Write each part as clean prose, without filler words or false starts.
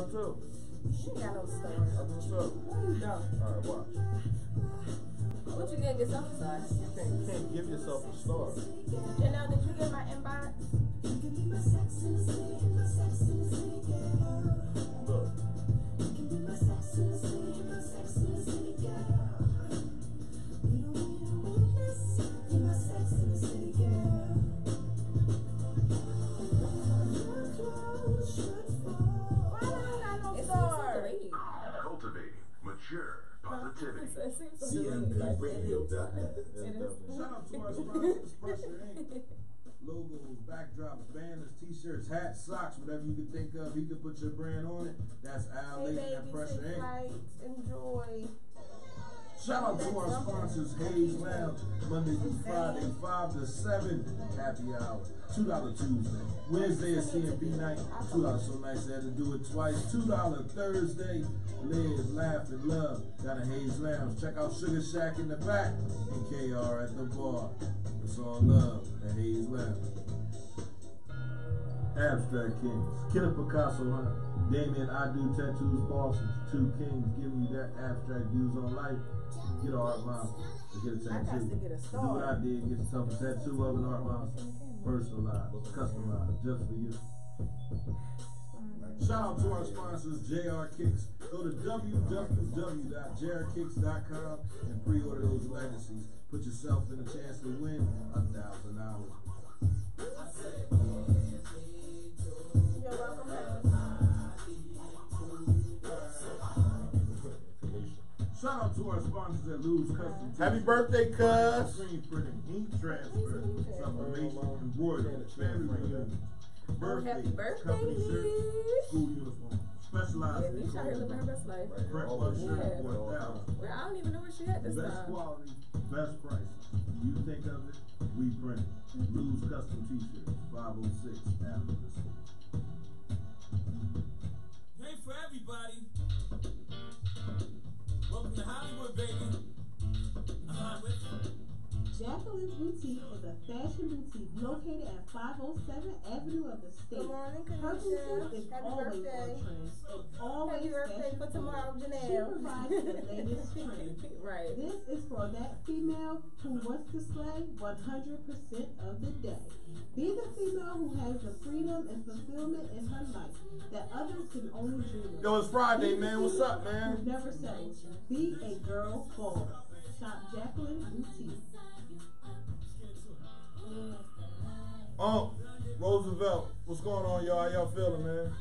Too. She ain't got no store. That's what's up. No. Alright, watch. What you get yourself a star? You can't give yourself a star. Janelle, did you get my inbox? Look. Cultivate mature positivity. CMPRadio.net. Shout out to our sponsors, Pressure Inc. Logos, backdrops, banners, t-shirts, hats, socks, whatever you can think of. You can put your brand on it. That's Al Hey Layton at baby, Pressure take Inc. flight, enjoy. Shout out to our sponsors, Hayes Lounge, Monday through Friday, 5 to 7, happy hour, $2 Tuesday. Wednesday is CMP night, $2 so nice I had to do it twice. $2 Thursday, live, laugh, and love. Got a Hayes Lounge. Check out Sugar Shack in the back and KR at the bar. It's all love at Hayes Lounge. Abstract Kings, Killer Picasso, huh? Damien I Do Tattoos Parsons, two kings giving you that abstract views on life. Get an art mile to get a tattoo. I got to get a Do star. what I did, get yourself a tattoo of an art mile. Personalized, customized, just for you. Shout out to our sponsors, JR Kicks. Go to www.jrkicks.com and pre-order those legacies. Put yourself in a chance to win $1,000. You're welcome, honey. Shout out to our sponsors at Lou's Custom. Happy birthday, cuz. Screen printing, ink transfer, sublimation, embroidery, family reunion, birthday, happy birthday, company shirt, Liz. school uniform, specialized Yeah, Nisha here living her best life. prep work shirt Yeah. for $1,000. Well, I don't even know where she at this Best time. quality, best price. You think of it, we print it. Lou's Custom T-shirts, 506 Avenue. Hey for everybody. Welcome to Hollywood, baby. With Jacqueline's Boutique is a fashion boutique located at 507 Avenue of the State. Good morning, Her Kanisha. boutique is Happy always birthday. on trend. It's always Happy birthday fashion for tomorrow, forward. She Janelle. provides the latest trend. Right. This is for that female who wants to slay 100% of the day. Be the female who has the freedom and fulfillment in her life that others can only dream of. Yo, it's Friday, Be the man. What's female up, man? who never settles. Be a girl boss. Shop Jacqueline Boutique. Roosevelt, what's going on, y'all? How y'all feeling, man?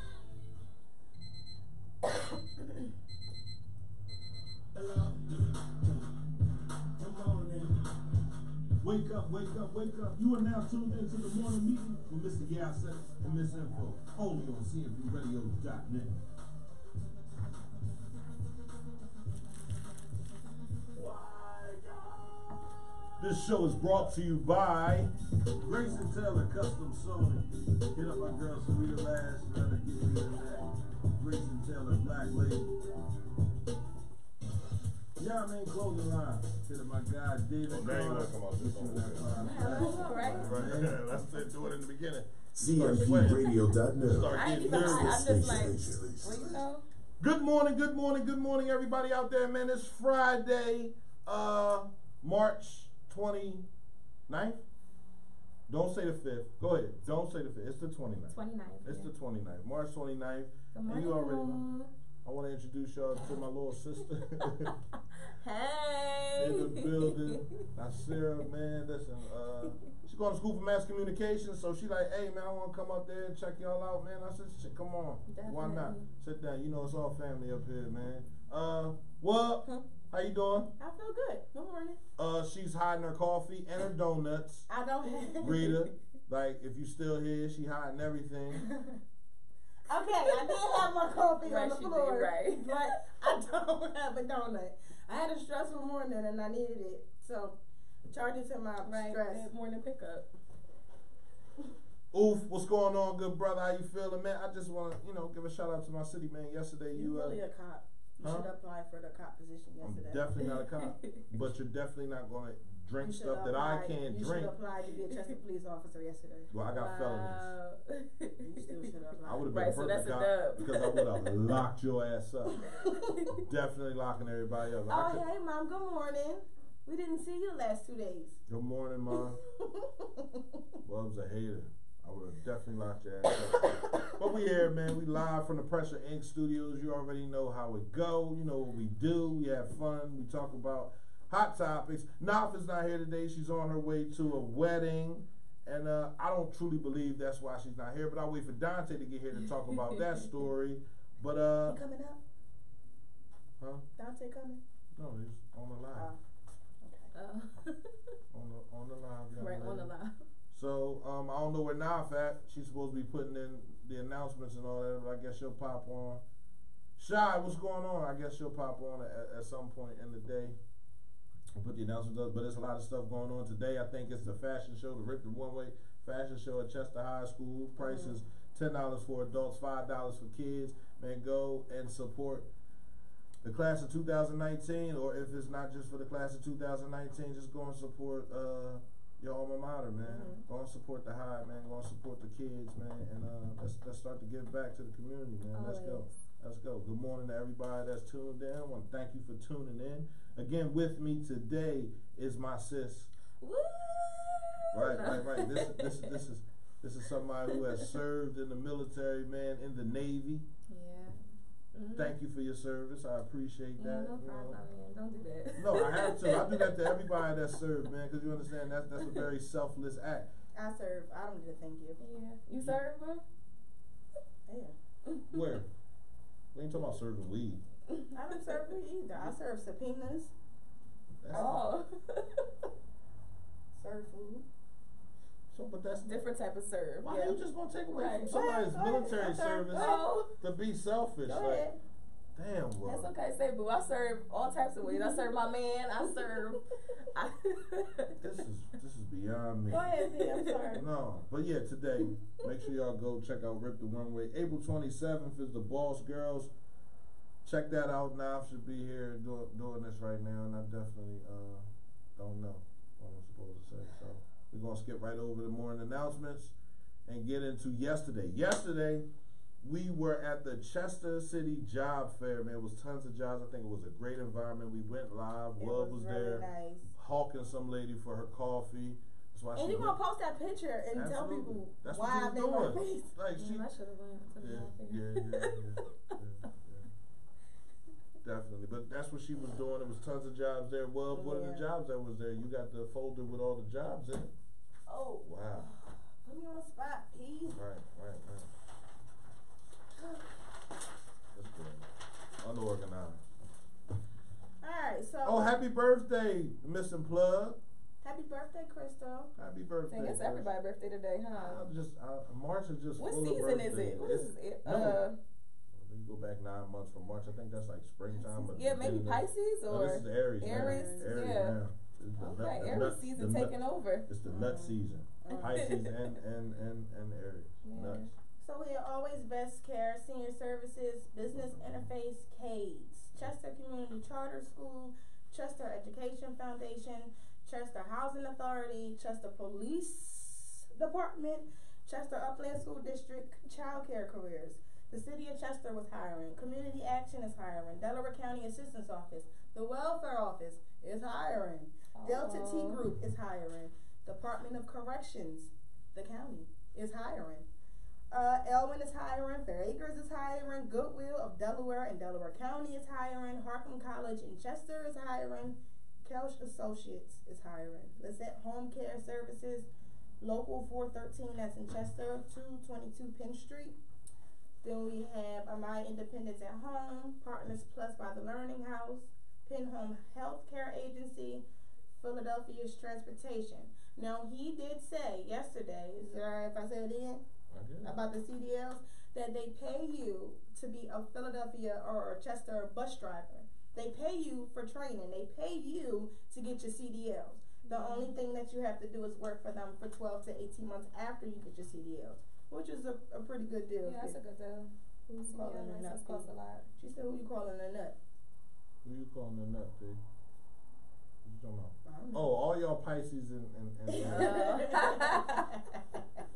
Wake up, wake up, wake up. You are now tuned into the morning meeting with Mr. Yassette and Miss Info, only on CMPRadio.net. This show is brought to you by Grayson Taylor Custom Sewing. Hit up my girl Sarita Lash, let her get me in that. Grayson Taylor Black Label. Yeah, I mean clothing line. Hit up my guy David. They ain't gonna come out this Get you whole that Right. Right. That's it. Do it in the beginning. CMPRadio.net. Start I ain't getting even nervous. I'm just like, well, you know. Good morning, good morning, good morning, everybody out there, man. It's Friday, March 29th. Don't say the 5th. Go ahead. Don't say the 5th. It's the 29th. 29th. It's the 29th. March 29th. Good And morning. you already know. I want to introduce y'all to my little sister. Hey. In the building. Nasira, man. Listen, she's going to school for mass communication, so she like, hey, man, I want to come up there and check y'all out, man. I said, shit, come on. Definitely. Why not? Sit down. You know it's all family up here, man. What? How you doing? I feel good. Good morning. She's hiding her coffee and her donuts. I don't have Rita, like, if you still here, she hiding everything. Okay, I did have my coffee Right, on the she floor, did, right. but I don't have a donut. I had a stressful morning and I needed it, so charge it to my stress. Good morning pickup. Oof, what's going on, good brother? How you feeling, man? I just want to, give a shout out to my city, man. Yesterday, You're really a cop. You should apply for the cop position I'm yesterday. definitely not a cop, but you're definitely not going to drink You should stuff that I apply- can't you drink. should apply to be a Chester police officer yesterday. Well, I got felonies. You still should apply. I would have been Right, a so perfect that's a cop dub. because I would have locked your ass up. Definitely locking everybody up. I Oh, could- hey, Mom. Good morning. We didn't see you the last 2 days. Good morning, Mom. Well, I was a hater. I would have definitely locked your ass up. But we here, man. We live from the Pressure Inc. studios. You already know how it go. You know what we do. We have fun. We talk about hot topics. Naf is not here today. She's on her way to a wedding. And I don't truly believe that's why she's not here. But I'll wait for Dante to get here to talk about that story. But, He coming up? huh? Dante coming? No, he's on the live. On the live. young Right, on the lady. line. So, I don't know where Naf at. She's supposed to be putting in the announcements and all that, but I guess she'll pop on. Shy, what's going on? I guess she'll pop on at some point in the day. I'll put the announcements up, but there's a lot of stuff going on today. I think it's the fashion show, the Rip the One Way fashion show at Chester High School. Price is $10 for adults, $5 for kids. Man, go and support the class of 2019, or if it's not just for the class of 2019, just go and support your alma mater, man. Go and support the high, man. Go and support the kids, man. And let's start to give back to the community, man. Let's go. Let's go. Good morning to everybody that's tuned in. I want to thank you for tuning in. Again, with me today is my sis. Woo! Right. This is somebody who has served in the military, man, in the Navy. Yeah. Thank you for your service. I appreciate that. No problem, man. Don't do that. No, I have to. I do that to everybody that served, man, because you understand that's a very selfless act. I serve. I don't need to thank you. Yeah. You serve, bro? Yeah. Where? We ain't talking about serving weed. I don't serve you either. I serve subpoenas, That's Oh. serve food. so, but that's Different type of serve. Why yeah. are you just gonna take away Right. from Go ahead, somebody's go ahead. military I'm sorry. service Oh. to be selfish? Go Like, ahead. damn, bro. That's okay, say boo. I serve all types of ways. I serve my man. I serve. This is beyond me. Go ahead, B. I'm sorry. No, but yeah, today, make sure y'all go check out Rip the Runway. April 27th is the Boss Girls. Check that out. Nav should be here doing this right now, and I definitely don't know what I'm supposed to say. So we're gonna skip right over the morning announcements and get into yesterday. Yesterday, we were at the Chester City Job Fair. Man, it was tons of jobs. I think it was a great environment. We went live. It Love was really there, nice. hawking some lady for her coffee. That's why And she you're went- gonna post that picture and tell Absolutely. people That's what why you I made was my doing. face. Like she, I should have went to the yeah. Definitely, but that's what she was doing. There was tons of jobs there. Well, one of the Yeah. jobs that was there, you got the folder with all the jobs in it. Oh, Wow. put me on the spot, please. Right. That's good. Unorganized. Alright, so Oh, happy birthday, Missing Plug. happy birthday, Crystal. Happy birthday. Dang, it's Chris. everybody's birthday today, huh? March is just What full season of is it? What birthdays. is it? No. You go back 9 months from March. I think that's like springtime. or Yeah, maybe beginning of- Pisces No, or this is Aries. now. Aries, Aries yeah. now. It's the Okay, nut- the Aries nut- season the nut- taking over. It's the nut season. Pisces and Aries. Yeah. Nuts. So we are Always Best Care Senior Services Business Interface CADES, Chester Community Charter School, Chester Education Foundation, Chester Housing Authority, Chester Police Department, Chester Upland School District, Child Care Careers. The City of Chester was hiring. Community Action is hiring. Delaware County Assistance Office. The Welfare Office is hiring. Delta T Oh. Group is hiring. Department of Corrections, the county, is hiring. Elwyn is hiring. Fair Acres is hiring. Goodwill of Delaware and Delaware County is hiring. Harcum College in Chester is hiring. Kelch Associates is hiring. Lissette Home Care Services, Local 413, that's in Chester, 222 Penn Street. Then we have Amaya Independence at Home, Partners Plus by the Learning House, Penn Home Health Care Agency, Philadelphia's Transportation. Now, he did say yesterday, is it alright if I say it again? About the CDLs, that they pay you to be a Philadelphia or a Chester bus driver. They pay you for training. They pay you to get your CDLs. The only thing that you have to do is work for them for 12 to 18 months after you get your CDLs, which is a pretty good deal. Yeah, that's a good deal. Calling CDL it license nuts. costs a lot. She said, who you calling a nut? Who you calling a nut, P? What you you talking about? I don't know. Oh, all y'all Pisces and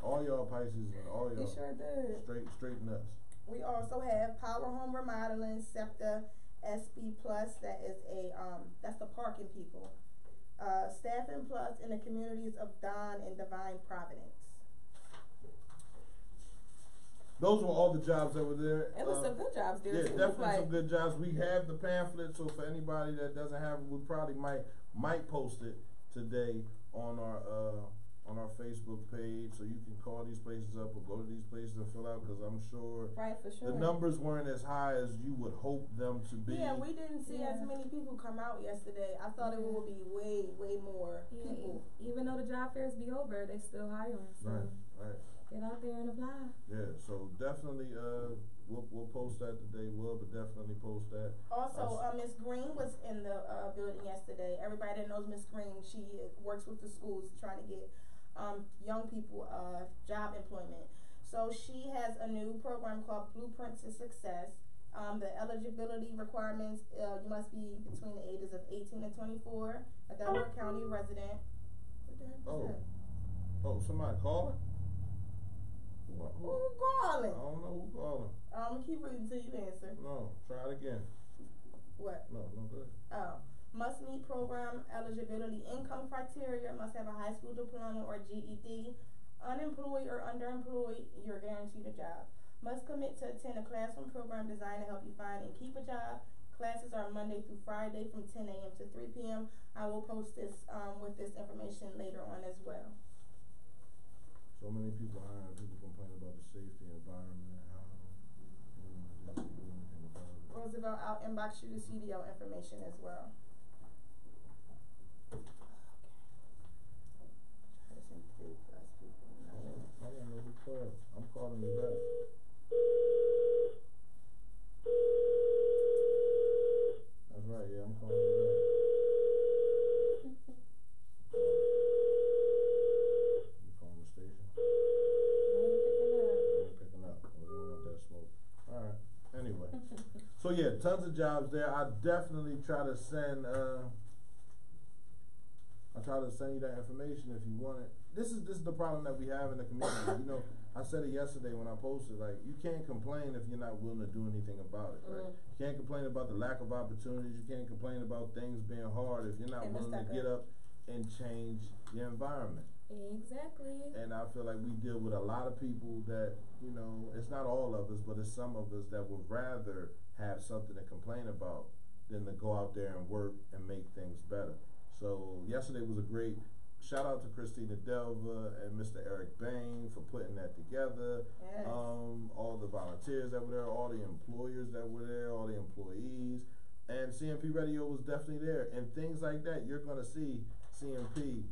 all y'all Pisces and all He y'all sure did. straight nuts. We also have Power Home Remodeling, SEPTA SB Plus. That is that's the parking people. Staffing Plus in the communities of Don and Divine Providence. Those were all the jobs that were there. It was some good jobs there Yeah, too. definitely some good jobs. We have the pamphlet, so for anybody that doesn't have it, we probably might post it today on our Facebook page, so you can call these places up or go to these places and fill out. Because I'm sure Right, for sure. the numbers weren't as high as you would hope them to be. Yeah, we didn't see as many people come out yesterday. I thought it would be way more people. Even though the job fairs be over, they still hiring. So Right. get out there and apply. Yeah, so definitely, we'll post that today, but definitely post that. Also, Miss Green was in the building yesterday. Everybody that knows Miss Green, she works with the schools trying to get young people job employment. So she has a new program called Blueprint to Success. The eligibility requirements, you must be between the ages of 18 and 24, a Delaware County resident. What the heck was that? Oh, somebody calling? Who I calling? don't know who calling. I'm gonna keep reading till you answer. No, try it again. What? No, good. Oh. Must meet program eligibility income criteria, must have a high school diploma or GED. Unemployed or underemployed, you're guaranteed a job. Must commit to attend a classroom program designed to help you find and keep a job. Classes are Monday through Friday from 10 a.m. to 3 p.m. I will post this with this information later on as well. So many people hiring, people complain about the safety environment, how they don't do anything about it. Roosevelt, I'll inbox you the CDL information as well. I don't know who called. I'm calling you back. That's right, yeah, I'm calling you back. You calling the station? They ain't picking up. We don't want that smoke. Alright. Anyway. So yeah, tons of jobs there. I definitely try to send you that information if you want it. This is the problem that we have in the community. You know, I said it yesterday when I posted, like, you can't complain if you're not willing to do anything about it, right? You can't complain about the lack of opportunities. You can't complain about things being hard if you're not willing to get up and change your environment. Exactly. And I feel like we deal with a lot of people that, you know, it's not all of us, but it's some of us that would rather have something to complain about than to go out there and work and make things better. So yesterday was a great shout out to Christina Delva and Mr. Eric Bain for putting that together. Yes. All the volunteers that were there, all the employers that were there, all the employees. And CMP Radio was definitely there. And things like that, you're going to see CMP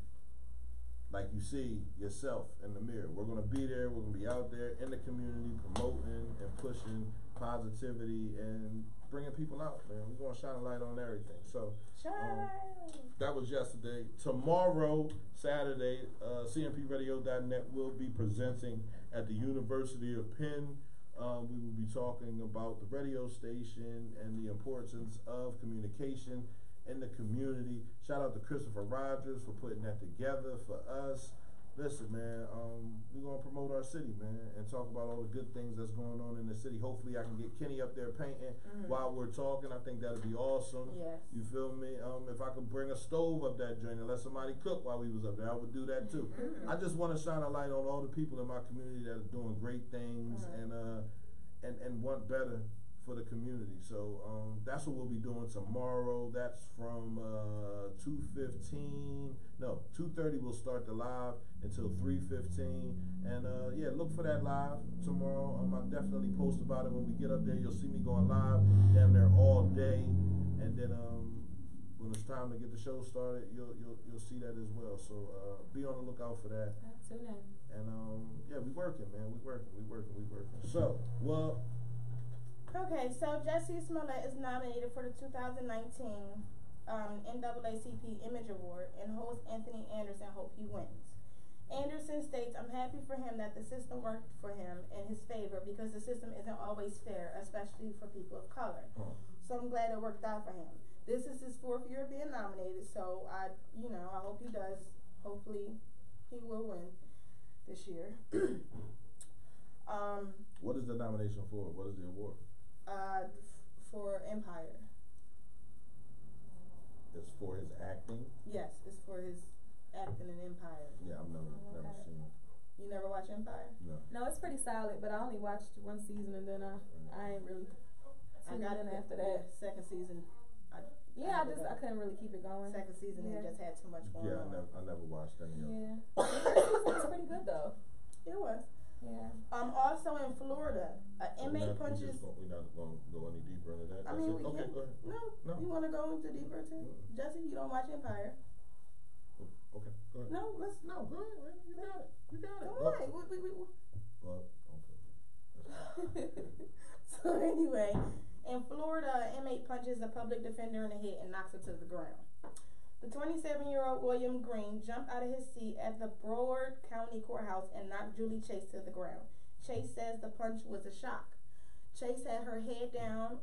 like you see yourself in the mirror. We're going to be there. We're going to be out there in the community promoting and pushing positivity and bringing people out, man. We're going to shine a light on everything. So that was yesterday. Tomorrow, Saturday, CMPRadio.net will be presenting at the University of Penn. We will be talking about the radio station and the importance of communication in the community. Shout out to Christopher Rogers for putting that together for us. Listen, man, we're going to promote our city, man, and talk about all the good things that's going on in the city. Hopefully I can get Kenny up there painting while we're talking. I think that'd be awesome. Yes. You feel me? If I could bring a stove up that joint and let somebody cook while we was up there, I would do that too. I just want to shine a light on all the people in my community that are doing great things and want better for the community. So that's what we'll be doing tomorrow. That's from 2:30 we'll start the live until 3:15. And yeah, look for that live tomorrow. I'll definitely post about it when we get up there. You'll see me going live down there all day. And then when it's time to get the show started, you'll see that as well. So be on the lookout for that. Tune in. And yeah, we working, man. We working. So, well. Okay, so Jussie Smollett is nominated for the 2019 NAACP Image Award, and host Anthony Anderson hope he wins. Anderson states, "I'm happy for him that the system worked for him in his favor because the system isn't always fair, especially for people of color. So I'm glad it worked out for him. This is his 4th year being nominated, so I hope he does. Hopefully, he will win this year. What is the nomination for? What is the award? For Empire. It's for his acting. Yes, it's for his acting in Empire. Yeah, I've never seen it. You never watch Empire? No. No, it's pretty solid, but I only watched 1 season and then I ain't really tuned in after that. Yeah, second season. I couldn't really keep it going. Second season, it just had too much going on. I never watched any of it. Yeah. It was pretty good though. It was. Yeah. Also in Florida, an inmate punches. We're not going to go any deeper into that. I mean, we okay, can. go ahead. No. You want to go into deeper too? Jesse, you don't watch Empire? Okay, go ahead. No, go ahead, man. You got it. Come on. Well, okay. So anyway, in Florida, an inmate punches a public defender in the head and knocks her to the ground. The 27-year-old William Green jumped out of his seat at the Broward County Courthouse and knocked Julie Chase to the ground. Chase says the punch was a shock. Chase had her head down,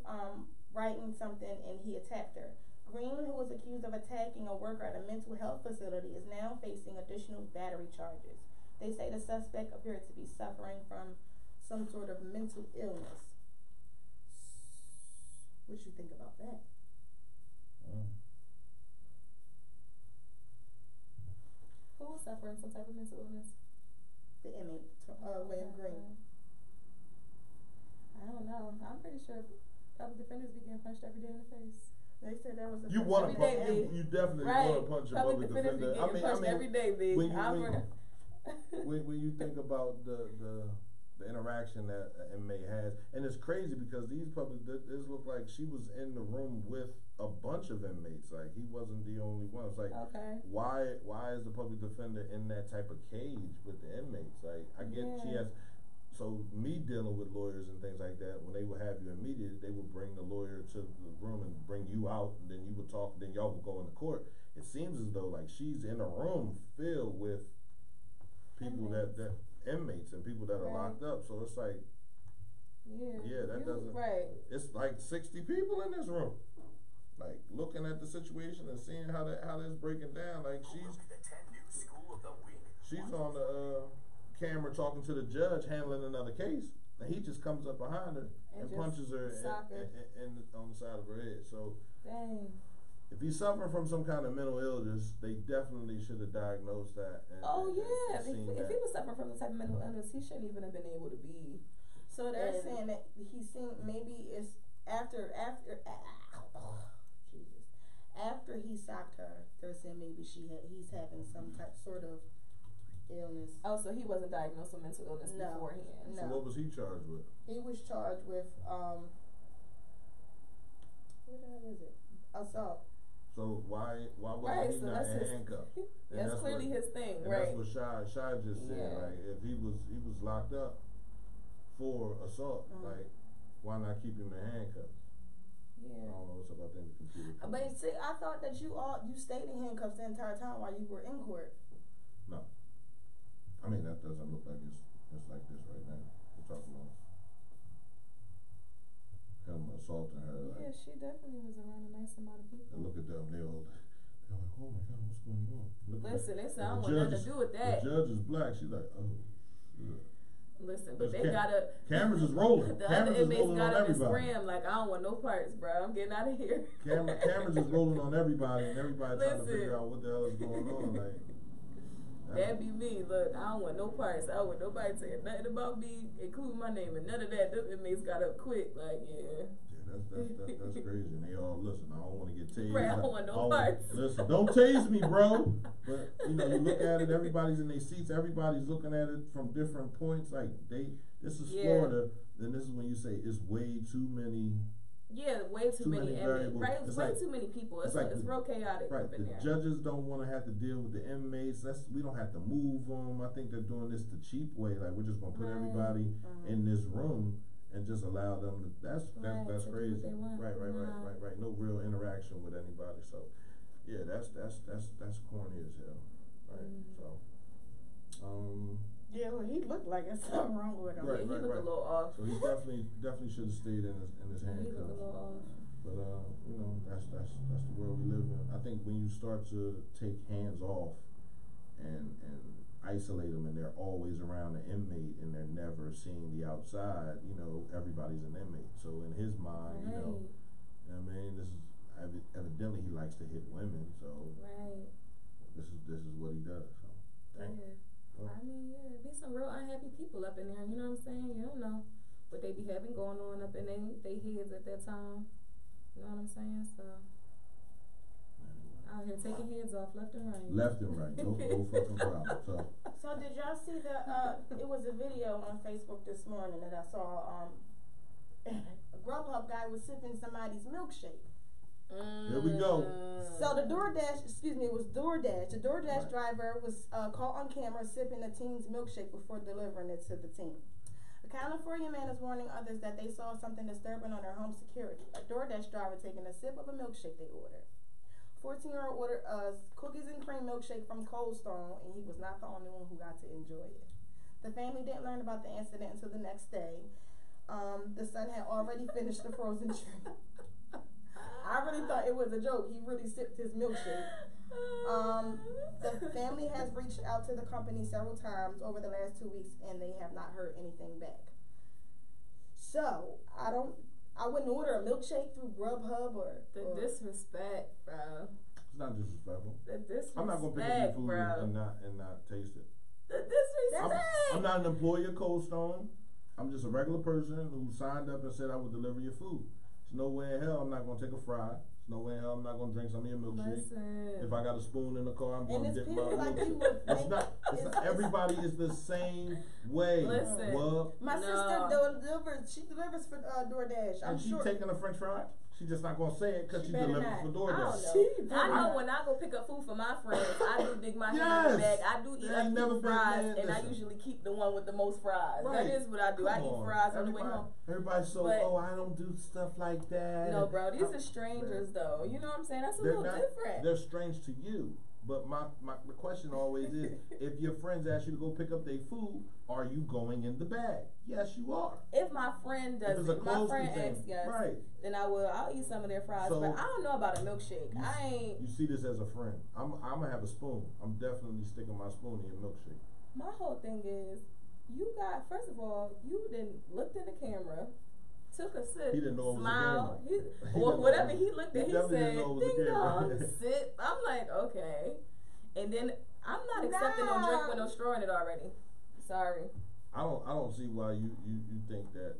writing something, and he attacked her. Green, who was accused of attacking a worker at a mental health facility, is now facing additional battery charges. They say the suspect appeared to be suffering from some sort of mental illness. What you think about that? Who was suffering some type of mental illness? The inmate, William Green. I don't know. I'm pretty sure public defenders be getting punched every day in the face. They said that was. You want to punch? Day, you definitely right. want to punch a public public defender. Be getting punched every day, big. When you think about the interaction that an inmate has, and it's crazy because these this looked like she was in the room with a bunch of inmates. Like he wasn't the only one. It's like, why is the public defender in that type of cage with the inmates? Like I get she has. So me dealing with lawyers and things like that, when they would have you in media, they would bring the lawyer to the room and bring you out, and then you would talk, and then y'all would go into court. It seems as though like she's in a room filled with people that inmates and people that are locked up. So it's like, that doesn't. Right. It's like 60 people in this room, like looking at the situation and seeing how that's breaking down. Like she's on the camera talking to the judge handling another case, and he just comes up behind her and punches her on the side of her head. So if he's suffering from some kind of mental illness, they definitely should have diagnosed that. If he was suffering from the type of mental illness, he shouldn't even have been able to be. So they're saying that he's seen, maybe it's after he socked her, they're saying maybe he's having some sort of illness. Oh, so he wasn't diagnosed with mental illness beforehand. So what was he charged with? He was charged with what the hell is it? Assault. So why wasn't he not handcuffed? That's clearly his thing, and right? That's what Shy just said. Like if he was locked up for assault, like why not keep him in handcuffs? Yeah. I don't know what's about that in the computer. But see, I thought that you stayed in handcuffs the entire time while you were in court. No. I mean, that doesn't look like it's like this right now. We're talking about him assaulting her. Yeah, she definitely was around a nice amount of people. And look at them, they're like, oh my God, what's going on? Listen, they said I don't want nothing to do with that. The judge is black. She's like, oh. Yeah. Listen, but they gotta. Cameras is rolling. The cameras other inmates is rolling got on up and everybody. scram like I don't want no parts, bro. I'm getting out of here. Cameras is rolling on everybody, and everybody trying to figure out what the hell is going on. Like. That'd be me. Look, I don't want no parts. I don't want nobody saying nothing about me, including my name, and none of that. Them inmates got up quick. Like, Yeah, that's crazy. And they all listen. I don't want to get tased. Right, I don't want no parts. Listen, don't tase me, bro. But you look at it. Everybody's in their seats. Everybody's looking at it from different points. Like this is Florida. Then this is when you say it's way too many. Yeah, way too many variables. Right, it's way too many people. It's real chaotic. Right, up in there. Judges don't want to have to deal with the inmates. We don't have to move them. I think they're doing this the cheap way. Like we're just gonna put everybody in this room and just allow them to. That's crazy. Right. No real interaction with anybody. So, yeah, that's corny as hell. Right. So, yeah, well, he looked like there's something wrong with him. Right, he looked a little off. So he definitely should have stayed in his handcuffs. He looked a little off. But that's when you start to take hands off and isolate them, and they're always around the inmate and they're never seeing the outside, you know, everybody's an inmate. So in his mind, you know what I mean, this is evidently he likes to hit women, so this is what he does. So I mean, yeah, be some real unhappy people up in there, you know what I'm saying? You don't know what they be having going on up in they heads at that time. You know what I'm saying? So out here taking heads off left and right. Left and right, no fucking problem. So did y'all see it was a video on Facebook this morning that I saw, a Grubhub guy was sipping somebody's milkshake. Here we go. So the DoorDash, it was DoorDash. The DoorDash driver was caught on camera sipping a teen's milkshake before delivering it to the teen. A California man is warning others that they saw something disturbing on their home security. A DoorDash driver taking a sip of a milkshake they ordered. 14-year-old ordered a cookies and cream milkshake from Cold Stone, and he was not the only one who got to enjoy it. The family didn't learn about the incident until the next day. The son had already finished the frozen drink. I really thought it was a joke. He really sipped his milkshake. The family has reached out to the company several times over the last 2 weeks, and they have not heard anything back. So I wouldn't order a milkshake through Grubhub or disrespect, bro. It's not disrespectful. The disrespect, I'm not gonna pick up your food bro. and not taste it. The disrespect. I'm not an employee of Cold Stone. I'm just a regular person who signed up and said I would deliver your food. There's no way in hell I'm not gonna take a fry. There's no way in hell I'm not gonna drink some of your milkshake. Listen. If I got a spoon in the car, I'm gonna dip my like milkshake. It's not. Everybody is the same way. Listen. Well, my sister delivers. She delivers for DoorDash. I'm and she sure. taking a French fry. She just not gonna say it because she better delivers not. for I DoorDash. don't know. I know when I go pick up food for my friends, I do dig my hand in the bag. I do eat There ain't never up been fries, man, and I listen. usually keep the one with the most fries. Right. That is what I do. Come I eat on. fries on the way home. Everybody's so, But- I don't do stuff like that. No, bro, these are strangers, though. You know what I'm saying? That's a They're little not, different. They're strange to you. But the question always is, if your friends ask you to go pick up their food, are you going in the bag? Yes, you are. If my friend does If it's a it, my close friend thing, asks yes, right. then I'll eat some of their fries. So- but I don't know about a milkshake. You see this as a friend. I'm gonna have a spoon. I'm definitely sticking my spoon in your milkshake. My whole thing is, first of all, you didn't looked in the camera, took a sip, He didn't know it was a smiled, camera. or whatever he looked at, he definitely said, didn't know it was a ding camera. dong, sip. I'm like, okay. And then I'm not accepting no drink with no straw in it already. Sorry. I don't see why you think that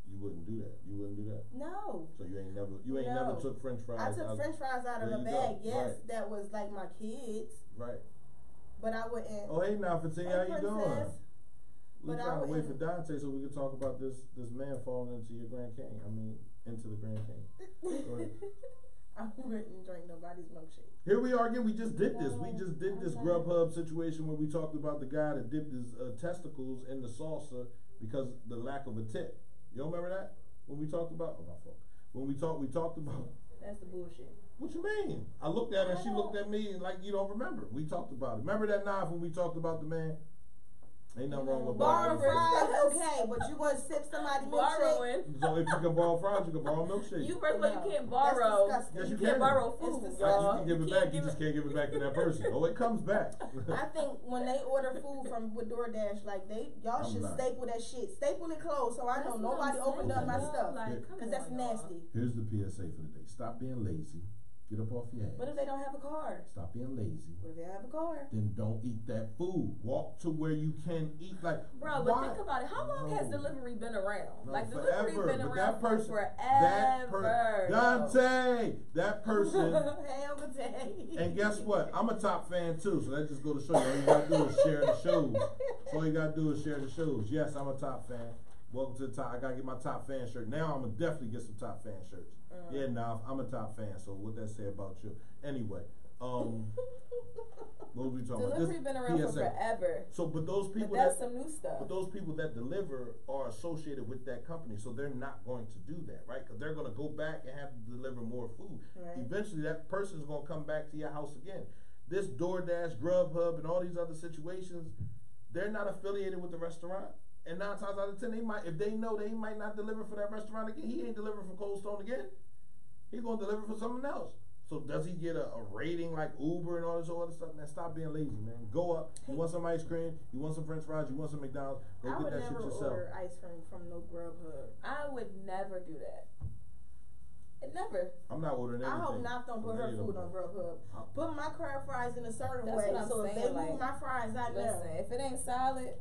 you wouldn't do that. You wouldn't do that. No. So you ain't never took French fries. I took French fries out of There a you bag. go. Yes, Right. that was like my kids, Right. but I wouldn't. Oh hey now, Fatia, how you doing? Princess. We're But I trying to wait for wouldn't- Dante so we can talk about this man falling into your Grand Canyon. I mean, into the Grand Canyon. Go ahead. I wouldn't drink nobody's milkshake. Here we are again. We just did this. We just did this Grubhub situation where we talked about the guy that dipped his testicles in the salsa because the lack of a tip. You don't remember that? When we talked about, oh my fault. When we talked about. That's the bullshit. What you mean? I looked at her and she looked at me like you don't remember. We talked about it. Remember that knife when we talked about the man? Ain't nothing wrong with Borrow borrowing. fries, okay, but you gonna sip somebody's milkshake? Borrowing. So if you can borrow fries, you can borrow milkshake. You first of all, you can't That's borrow. disgusting. Yes, You you can't can. borrow It's food, disgusting. You y'all. can give it back. You just can't give it back to that person. Oh, it comes back. I think when they order food with DoorDash, like y'all I'm should not. staple that shit. Staple it close so I know That's what nobody I'm opened up my saying, stuff. like, come Cause that's on, y'all. nasty. Here's the PSA for the day. Stop being lazy. Get up off your ass. What if they don't have a car? Stop being lazy. What if they don't have a car? Then don't eat that food. Walk to where you can eat. Like, Bro, but why? think about it. How long has No. delivery been around? No, like forever. delivery been But around that person, for that forever. Dante, that person. Hey, Uncle Tay. And guess what? I'm a top fan too, so that just go to show you. All you gotta do is share the shows. So all you gotta do is share the shows. Yes, I'm a top fan. Welcome to the top. I gotta get my top fan shirt. Now I'm gonna definitely get some top fan shirts. Yeah, now I'm a top fan. So what that say about you? Anyway, what was we talking about? Delivery been around for forever. So, but those people But that's some new stuff. But those people that deliver are associated with that company, so they're not going to do that, right? Because they're going to go back and have to deliver more food. Right. Eventually, that person's going to come back to your house again. This DoorDash, Grubhub, and all these other situations, they're not affiliated with the restaurant. And 9 times out of 10, they might, if they know they might not deliver for that restaurant again, he ain't delivering for Cold Stone again. He's going to deliver for someone else. So does he get a rating like Uber and all this other stuff? Man, stop being lazy, man. Go up. You want some ice cream? You want some French fries? You want some McDonald's? Go I get would that shit never yourself. order ice cream from no Grubhub. I would never do that. Never. I'm not ordering anything. I hope Naf don't put her food on Grubhub. Put my crab fries in a certain That's way, what I'm so if saying, they move like, my fries out Listen, there. if it ain't solid,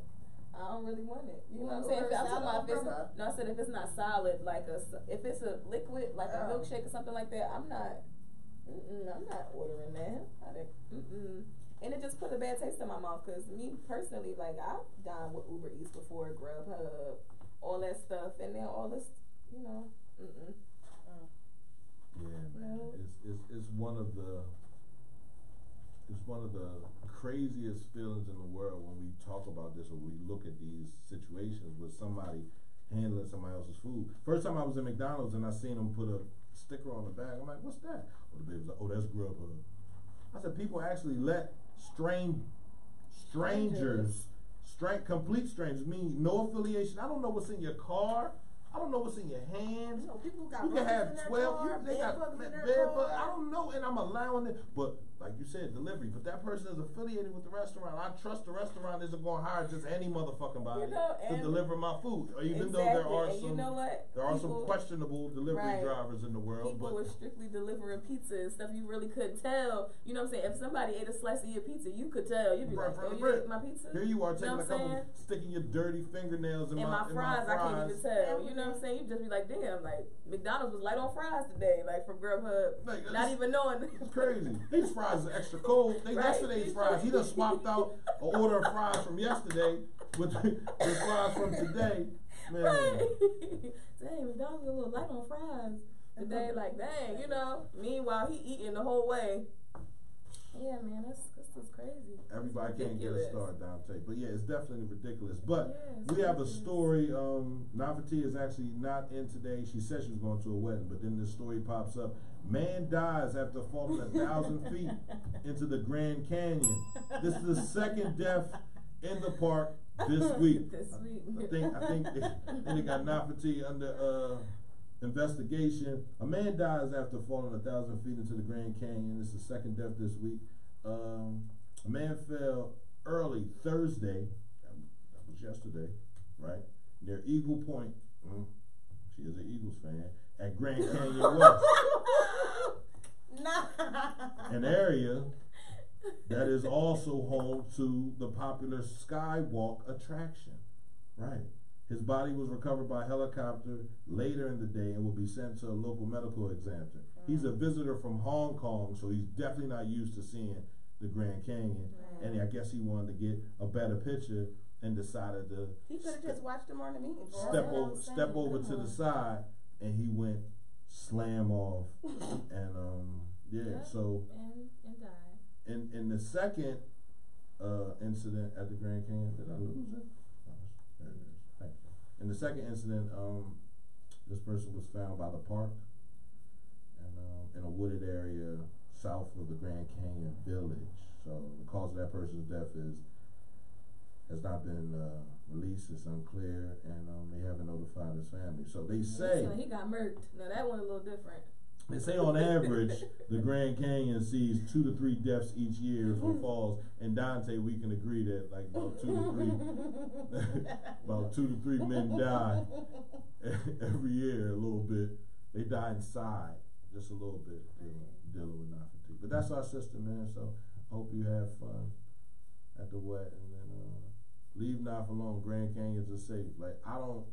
I don't really want it. You know what I'm You saying? order I'm talking about if it's salad no, I said if it's not solid, like if it's a liquid, like a Oh. milkshake or something like that, I'm not ordering that. And it just put a bad taste in my mouth because me personally, like I've dined with Uber Eats before, Grubhub, all that stuff, and then all this, you know, Yeah, man. No. It's one of the craziest feelings in the world when we talk about this or we look at these situations with somebody handling somebody else's food. First time I was in McDonald's and I seen them put a sticker on the bag. I'm like, what's that? Oh, the baby was like, oh, that's Grubhub. I said, people actually let strangers, complete strangers, meaning no affiliation. I don't know what's in your car. I don't know what's in your hands. You know, people got You can have in their 12. car, They got bed bugs in their bed car. bugs. I don't know, and I'm allowing it. But like you said, delivery. But that person is affiliated with the restaurant. I trust the restaurant isn't going to hire just any motherfucking body to deliver my food. Even though there are and some, you know what? there are some questionable delivery Right. drivers in the world. People But were strictly delivering pizza and stuff you really couldn't tell. You know what I'm saying? If somebody ate a slice of your pizza, you could tell. You'd be Right like, from oh, the you bread. ate my pizza? here you are taking know a what I'm couple, saying? sticking your dirty fingernails in And my fries, I can't even tell. You know what I'm saying? You just be like, damn, like McDonald's was light on fries today, like from Grubhub. Like, Not even knowing. It's crazy. These fries are extra cold. They Right. yesterday's fries. He done swapped out an order of fries from yesterday with fries from today. Man. Right. Dang, McDonald's was a little light on fries today. Like, dang, you know. Meanwhile, he eating the whole way. Yeah, man, this is crazy. Everybody It's can't get a ridiculous. start, Dante. But yeah, it's definitely ridiculous. But Yeah, it's we have a ridiculous. story. Nafati is actually not in today. She said she was going to a wedding, but then this story pops up. Man dies after falling 1,000 feet into the Grand Canyon. This is the second death in the park this week. This week. I think they got Nafati under investigation. A man dies after falling 1,000 feet into the Grand Canyon. This is the second death this week. A man fell early Thursday. That was yesterday, right? Near Eagle Point. She is an Eagles fan. At Grand Canyon West. An area that is also home to the popular Skywalk attraction. Right. His body was recovered by helicopter later in the day and will be sent to a local medical examiner. He's a visitor from Hong Kong, so he's definitely not used to seeing the Grand Canyon. And I guess he wanted to get a better picture and decided to He could have just watched them on the meeting. bro. step over to the side, and he went slam off. And so And died. in the second incident at the Grand Canyon, did I lose it? There it is. Thank you. In the second incident, this person was found by the park and in a wooded area south of the Grand Canyon Village. So the cause of that person's death has not been released. It's unclear, and they haven't notified his family. So they say He got murked. Now that one a little different. They say on average, the Grand Canyon sees 2 to 3 deaths each year from falls. And Dante, we can agree that like about 2 to 3 men die every year a little bit. They die inside just a little bit, dealing with Nafati. But that's our system, man. So hope you have fun at the wedding, and leave Naf alone. Grand Canyons are safe. Like I don't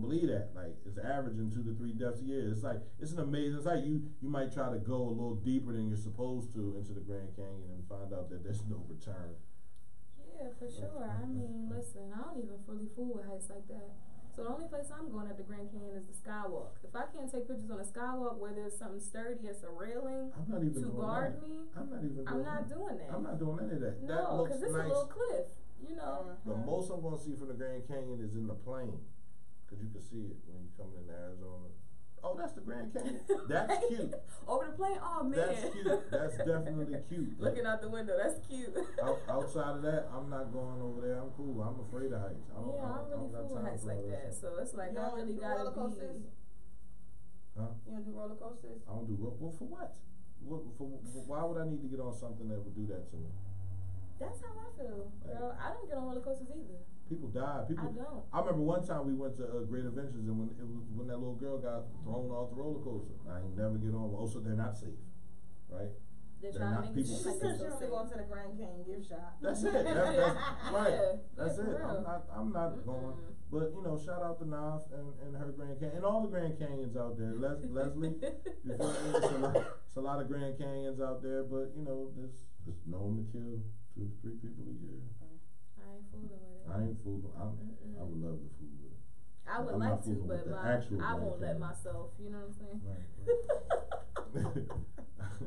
believe that. Like it's averaging 2 to 3 deaths a year. It's like it's an amazing. It's like you might try to go a little deeper than you're supposed to into the Grand Canyon and find out that there's no return. Yeah, for sure. I mean, listen, I don't even fully fool with heights like that. So the only place I'm going at the Grand Canyon is the Skywalk. If I can't take pictures on the Skywalk where there's something sturdy, it's a railing I'm not even to doing guard that. me. I'm not even. I'm not doing that. I'm not doing any of that. That No, looks because it's nice. a little cliff. You know. The most I'm going to see from the Grand Canyon is in the plane, because you can see it when you're coming into Arizona. Oh, that's the Grand Canyon. That's cute. Over the plane. Oh man. That's cute. That's definitely cute. Looking out the window. That's cute. Outside of that, I'm not going over there. I'm cool. I'm afraid of heights. I don't I'm really got fool with time heights for like all that. So it's like You I don't really do gotta roller be. coasters? Huh? You don't do roller coasters? I don't do well, for what? Why would I need to get on something that would do that to me? That's how I feel, girl. I don't get on roller coasters either. People die. I don't. I remember one time we went to Great Adventures, and when that little girl got thrown off the roller coaster, I ain't never get on. Also, they're not safe, right? They're They're trying not to make it people- seem She like said it's she so only safe. going to the Grand Canyon gift shop. That's it. That's right. Yeah, That's yeah, it. for real. I'm not going. But shout out to Naf and her Grand Canyon and all the Grand Canyons out there. Leslie, you feel me? It's a lot of Grand Canyons out there, but it's known to kill 2 to 3 people a year. I ain't fooling with it. I ain't fooling. I would love to fool with it. I would I'm like not to, fooling with but the I actual Grand won't let Canyon. myself. You know what I'm saying? Right.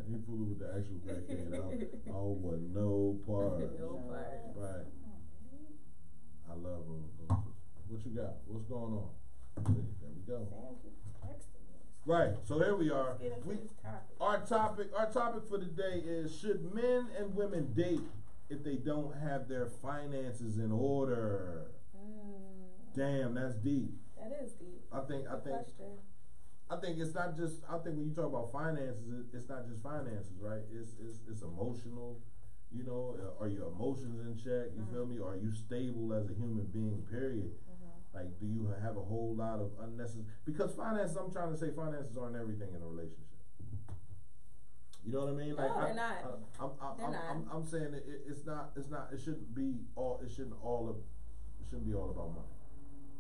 You fooling with the actual Grand Canyon. I want no part. No part. Right. I love roller coasters. What you got? What's going on? There we go. Sam keeps texting me. Right. So here we are. Let's get into We, this topic. our topic for the day is: should men and women date if they don't have their finances in order? Damn, that's deep. That is deep. I think Question. it's not just. I think when you talk about finances, it's not just finances, right? It's emotional. Are your emotions in check? You feel me? Are you stable as a human being? Period. Like, do you have a whole lot of unnecessary? Because finances, I'm trying to say, finances aren't everything in a relationship. You know what I mean? Like, No, they're not. They're not. I'm saying it's not. It shouldn't be all. It shouldn't be all about money.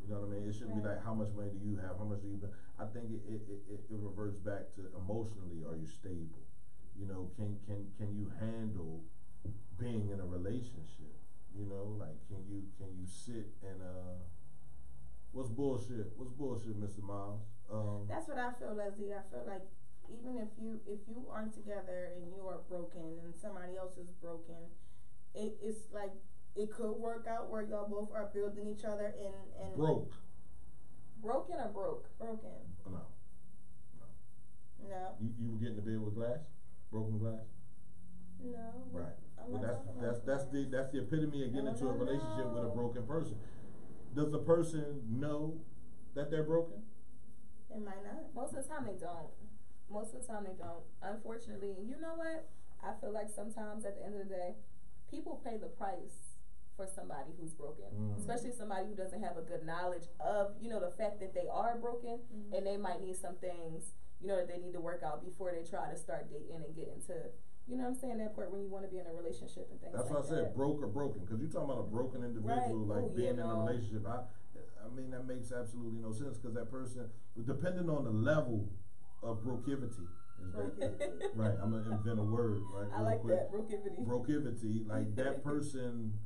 You know what I mean? It shouldn't be like how much money do you have? How much do you? I think it reverts back to emotionally. Are you stable? Can you handle being in a relationship? Like can you sit and what's bullshit? What's bullshit, Mr. Miles? That's what I feel, Leslie. I feel like even if you aren't together and you are broken and somebody else is broken, it's like it could work out where y'all both are building each other and broke. Broken or broke? Broken. No. No. You were getting to bed with glass? Broken glass? No. Right. I'm Well, not talking about that's the epitome of getting into a relationship with a broken person. Does the person know that they're broken? It might not. Most of the time they don't. Unfortunately, you know what? I feel like sometimes at the end of the day, people pay the price for somebody who's broken, especially somebody who doesn't have a good knowledge of, the fact that they are broken, and they might need some things, that they need to work out before they try to start dating and get into, that part when you want to be in a relationship and things That's like why I said broke or broken, because you're talking about a broken individual, Right. like Ooh, being yeah, in a no. relationship. I mean, that makes absolutely no sense, because that person, depending on the level of brokivity, right, I'm gonna invent a word, right? I real like quick. that, brokivity. Brokivity, like that person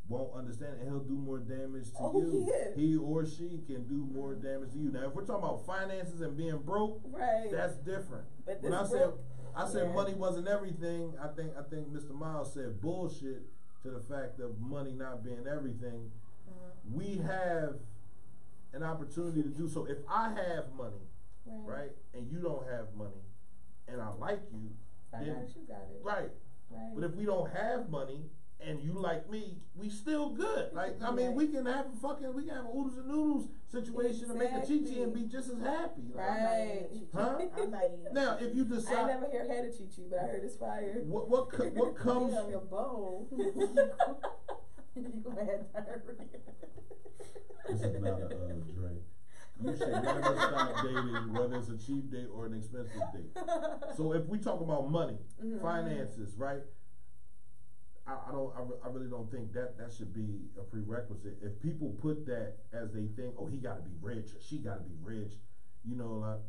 won't understand, and he'll do more damage to Oh, you. yeah. He or she can do more damage to you. Now, if we're talking about finances and being broke, Right. that's different. But When this I said yeah. money wasn't everything, I think Mr. Miles said bullshit to the fact of money not being everything. We have an opportunity to do so. If I have money, right, and you don't have money, and I like you, I then got it, you got it. right. But if we don't have money and you like me, we still good. Like, I mean, Right. we can have a oodles and noodles situation to make a Chi-Chi and be just as happy. Like, Right. Huh? I'm not eating. Now, if you I decide, never had a Chi-Chi, but I heard it's fire. what comes, on your bowl. You gonna have diarrhea. this is not a Dre. You should never stop dating, whether it's a cheap date or an expensive date. So if we talk about money, finances, right? I really don't think that should be a prerequisite. If people put that as they think, oh, he got to be rich or she got to be rich, like.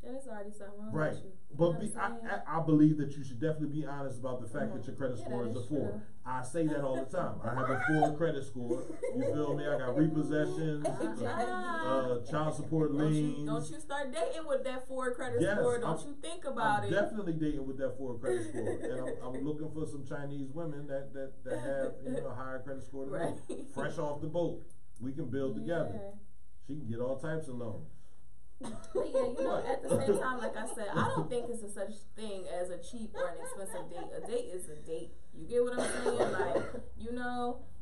Then it's already something wrong Right, with you. but You know what I'm saying? I believe that you should definitely be honest about the fact that your credit Yeah, score that is a is 4. true. I say that all the time. I have a 4 credit score. You feel me? I got repossessions, child support liens. Don't you start dating with that 4 credit Yes, score. Don't you think about I'm it. definitely dating with that 4 credit score, and I'm looking for some Chinese women that have a higher credit score than me. Right. Fresh off the boat, we can build together. Yeah. She can get all types of loans. But yeah, at the same time, like I said, I don't think it's a such thing as a cheap or an expensive date. A date is a date. You get what I'm saying? Like,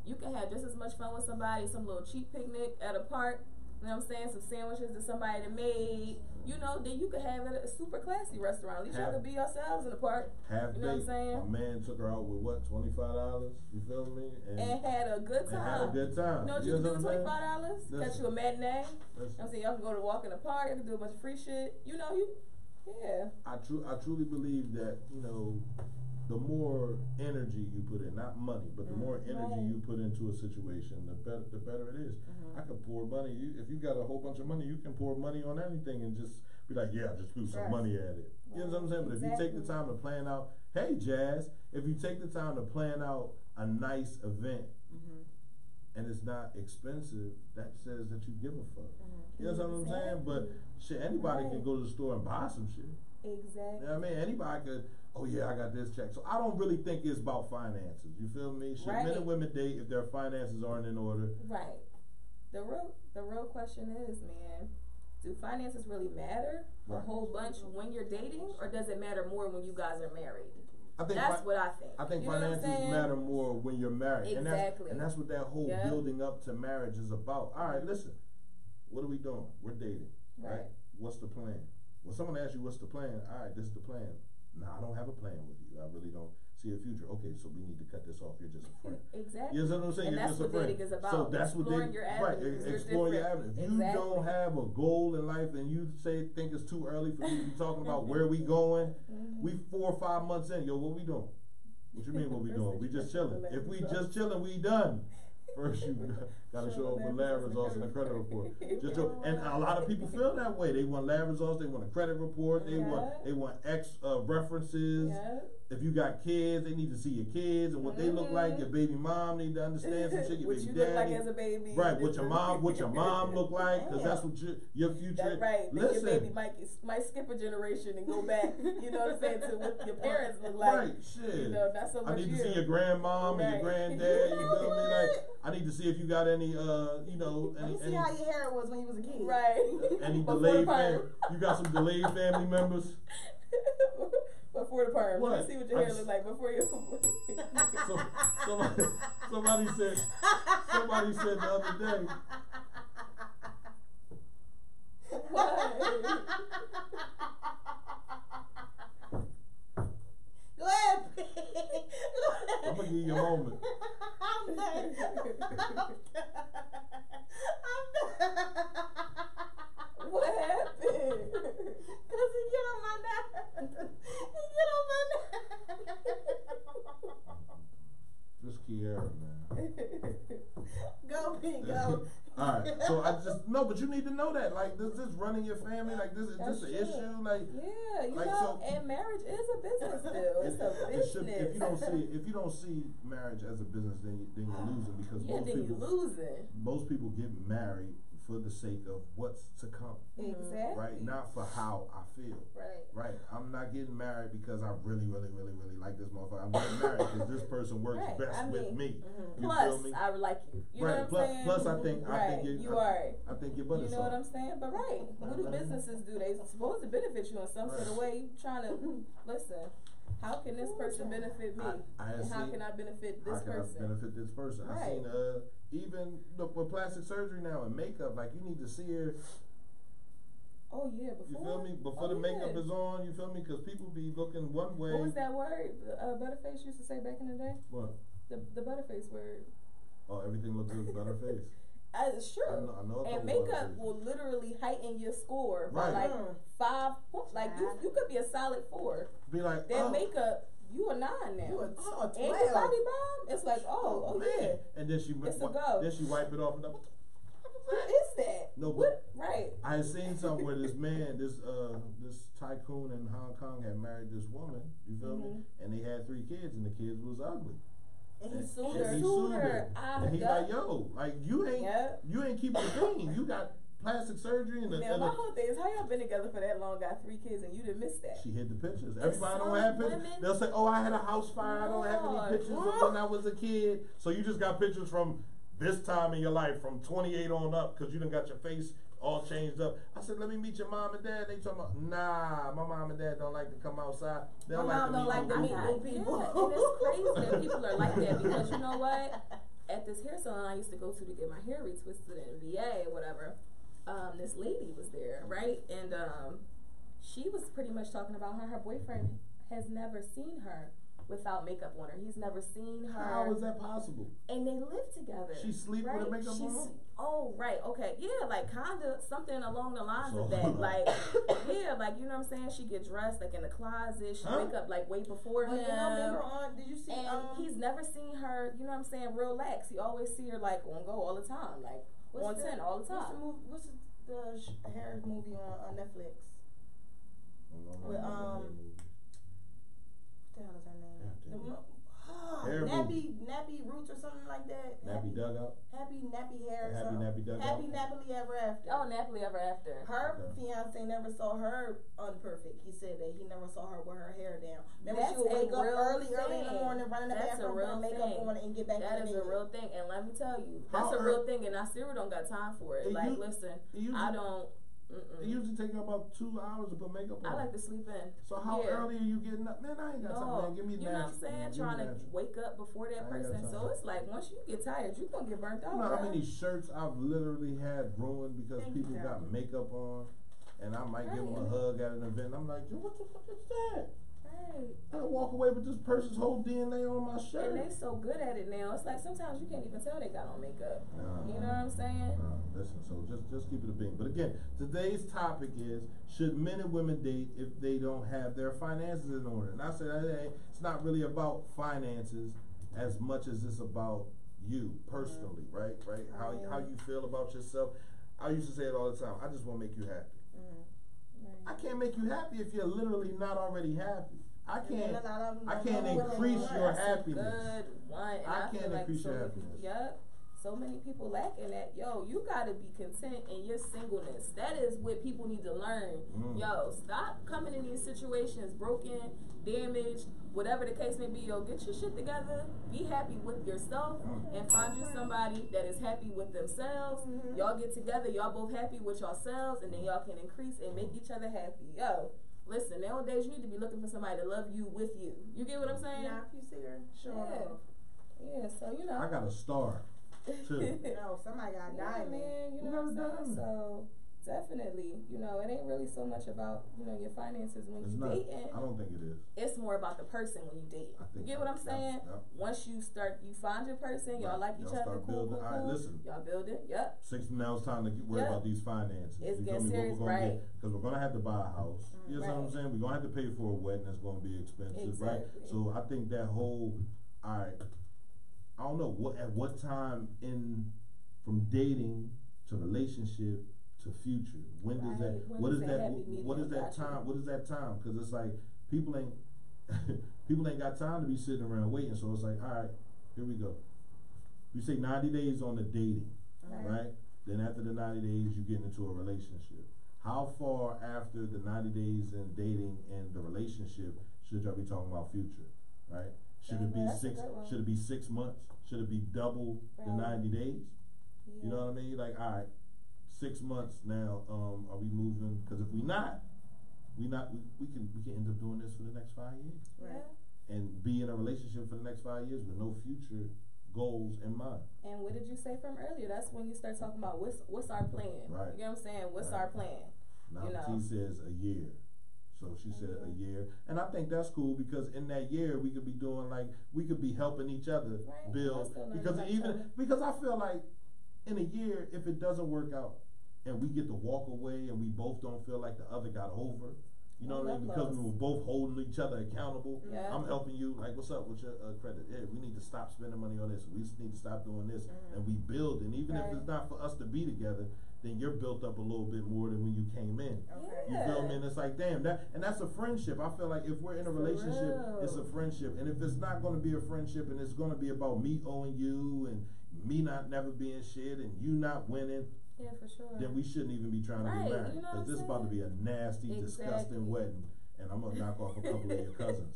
you can have just as much fun with somebody, some little cheap picnic at a park, you know what I'm saying? Some sandwiches that somebody made, You know, then you could have it at a super classy restaurant. At least y'all Half- could be yourselves in the park. Half You know what I'm baked. saying? My man took her out with what, $25? You feel me? And had a good and time. had a good time. You know what you know can do what with I'm saying? $25? Got Listen. you a matinee. Listen. I'm saying y'all can go to walk in the park. You can do a bunch of free shit. You know, yeah. I truly believe that, you know, the more energy you put in, not money, but the more energy Right. you put into a situation, the better it is. I could pour money. If you got a whole bunch of money, you can pour money on anything and just be like, yeah, just threw some Right. money at it. You know what I'm saying? But if you take the Exactly. time to plan out, hey, Jazz, if you take the time to plan out a nice event and it's not expensive, that says that you give a fuck. You know what I'm saying? But shit, anybody can go to the store and buy some shit. Exactly. You know what I mean? Anybody could, oh yeah, I got this check. So I don't really think it's about finances. You feel me? Shit, men Right. and women date if their finances aren't in order. Right. The real question is, man, do finances really matter a Right. whole bunch when you're dating, or does it matter more when you guys are married? I think That's what I think. I think You know what I'm finances saying? matter more when you're married. Exactly. And that's what that whole Yeah. building up to marriage is about. All right, listen. What are we doing? We're dating. Right? Right. What's the plan? When someone asks you what's the plan, all right, this is the plan. No, I don't have a plan with you. I really don't see a future. Okay, so we need to cut this off. You're just a friend. Exactly. You know what I'm saying? And You're that's just a what friend. dating is about. So that's what Exploring dating, your right? avenues. You're Explore your different. avenue. If you Exactly. don't have a goal in life and you think it's too early for you to be talking about where we going, we 4 or 5 months in. Yo, what we doing? What you mean what we doing? We just chilling. If we just chilling, we done. First, you gotta show up with lab results and a credit report. Just and a lot of people feel that way. They want lab results. They want a credit report. They want X references. Yeah. If you got kids, they need to see your kids and what they look like. Your baby mom need to understand some shit. Your What baby you daddy, look like as a baby. right? What your mom look like? Because that's what your future. That's right. Then Listen, your baby might skip a generation and go back. You know what I'm saying, to what your parents look like. right? Shit. You know, not so much I need to you. see your grandmom and your Right. granddad. You feel me? Like I need to see if you got any, you know, Let me see any, how your hair was when you was a kid. Right. any Before delayed the perm. you got some delayed family members. Before the perm. What? Let me see what your hair look like before you. So, somebody said the other day. Go ahead. I'm gonna give you a moment. I'm done. What happened? Cause he get on my nerves. He get on my nerves. This Kiara, man. Go, P, go. All right, so I just no, but you need to know that, like, this running your family, like, this is That's this an true. issue, like. Yeah, you Like, know, so- and marriage is a business still. It's a It business. should, if you don't see marriage as a business, then you're losing because Yeah, then you losing. most people get married for the sake of what's to come, Exactly. right? Not for how I feel, Right. right? I'm not getting married because I really like this motherfucker. I'm getting married because this person works Right, best I with mean, me. You Plus, feel me? I like you. You Right, know what I'm saying? plus I think you are. I think your butt You is know what soft. I'm saying? But right, what do businesses do? They supposed to benefit you in some sort of way. Trying to listen. How can this person benefit me? I have And how seen- can I benefit How this can person? I benefit this person? I've Right. seen even with plastic surgery now and makeup, like you need to see her. Oh yeah, before. You feel me? Before the makeup is on, you feel me? Because people be looking one way. What was that word Butterface used to say back in the day? What? The Butterface word. Oh, everything looks good better face. It's true. I know a And couple makeup Butterfaces. will literally heighten your score by Right. like 5 points. Like you could be a solid 4. Be like, That oh, makeup, you a 9 now. You a And your 12. body bomb, it's like, oh man. yeah. And then she It's a go. then she wipe it off and like, Who is that? No, but- What? Right. I had seen something where this man, this tycoon in Hong Kong had married this woman. You feel me? And they had 3 kids, and the kids was ugly. And he sued And her. he sued her. And he like, yo, like you ain't keeping the thing. You got plastic surgery and Now my whole thing is, how y'all been together for that long, got 3 kids, and you didn't miss that? She hid the pictures. And Everybody don't some have pictures. women- They'll say, "Oh, I had a house fire. I don't have Lord. any pictures of when I was a kid." So you just got pictures from this time in your life, from 28 on up, because you done got your face all changed up. I said, "Let me meet your mom and dad." They talking about, "Nah, my mom and dad don't like to come outside. They don't My mom don't like to new meet people." new people. Yeah, and it's crazy that people are like that, because you know what? At this hair salon I used to go to get my hair retwisted in VA or whatever, this lady was there, right? And she was pretty much talking about how her boyfriend has never seen her without makeup on her. He's never seen her. How is that possible? And they live together. She sleep right? with her makeup on? Oh, right, okay. Yeah, like kinda something along the lines of that. Like, yeah, like, you know what I'm saying? She get dressed like in the closet. She wake up like way before him. Remember did you see and he's never seen her, you know what I'm saying, real lax. He always see her like on go all the time. Like on 10 all the time. What's the hair movie on Netflix? With what the hell is her name? Nappy Roots or something like that. Nappy Dugout. Happy Nappy Hair. Nappy Dugout. Happy Nappily Ever After. Oh, Nappily Ever After. Her fiance never saw her unperfect. He said that he never saw her with her hair down. Remember, she would wake up early in the morning, run in the bathroom, put makeup on, and get back to the bed. That is a real thing, and let me tell you, that's a real thing, and I still don't got time for it. Like, listen, I don't. It usually take you about 2 hours to put makeup on. I like to sleep in. So how early are you getting up? Man, I ain't got time, man. Give me you know what I'm saying? Trying to wake up before that person. So it's like, once you get tired, you're going to get burnt out. You know how many shirts I've literally had ruined because people got makeup on, and I might give them a hug at an event. I'm like, what the fuck is that? Right. I walk away with this person's whole DNA on my shirt. And they so good at it now. It's like sometimes you can't even tell they got on makeup. You know what I'm saying? Listen, so just keep it a bean. But again, today's topic is, should men and women date if they don't have their finances in order? And I said, hey, it's not really about finances as much as it's about you personally, right? How you feel about yourself. I used to say it all the time. I just want to make you happy. I can't make you happy if you're literally not already happy. I can't increase your happiness. Good one. And I can't increase your happiness. Yep. So many people lacking that. Yo, you gotta be content in your singleness. That is what people need to learn. Yo, stop coming in these situations broken, damaged, whatever the case may be. Yo, get your shit together. Be happy with yourself and find you somebody that is happy with themselves. Y'all get together. Y'all both happy with yourselves, and then y'all can increase and make each other happy. Yo, listen, nowadays you need to be looking for somebody to love you with you. You get what I'm saying? Now, if you see her, Yeah, so you know. I got a star. Too. No, somebody got a diamond. Man, you know what I'm saying? So definitely, you know, it ain't really so much about, you know, your finances when you dating. I don't think it is. It's more about the person when you date. You get what I'm saying? Yep. Once you find your person, y'all like each other, cool. Listen, y'all build it. Yep. 6 now it's time to worry about these finances. It's getting serious, right? Because we're gonna have to buy a house. You know what I'm saying? We're gonna have to pay for a wedding that's gonna be expensive, right? So I think that whole, I don't know at what time from dating to relationship to future. When does that? What is that time? Because it's like people ain't got time to be sitting around waiting. So it's like, all right, here we go. You say 90 days on the dating, right? Then after the 90 days, you get into a relationship. How far after the 90 days in dating and the relationship should y'all be talking about future, right? Should it be 6? Should it be 6 months? Should it be double the 90 days? You know what I mean? Like, all right, 6 months now. Are we moving? Because if we can end up doing this for the next 5 years, right? And be in a relationship for the next 5 years with no future goals in mind. And what did you say from earlier? That's when you start talking about what's our plan. Right. You know what I'm saying? What's our plan? Now she says a year. So she said a year. And I think that's cool because in that year we could be doing we could be helping each other build. Because I feel like in a year, if it doesn't work out and we get to walk away and we both don't feel like the other got over, you know what I mean? Because we were both holding each other accountable. Yeah. I'm helping you. Like, what's up with your credit? Hey, we need to stop spending money on this. We just need to stop doing this. And we build. And even if it's not for us to be together, then you're built up a little bit more than when you came in. You feel me? And it's like, damn, that's a friendship. I feel like if we're in a relationship, it's a friendship. And if it's not going to be a friendship and it's going to be about me owing you and me never being shit and you not winning, yeah, for sure, then we shouldn't even be trying to get married. Because this is about to be a nasty, disgusting wedding. And I'm going to knock off a couple of your cousins.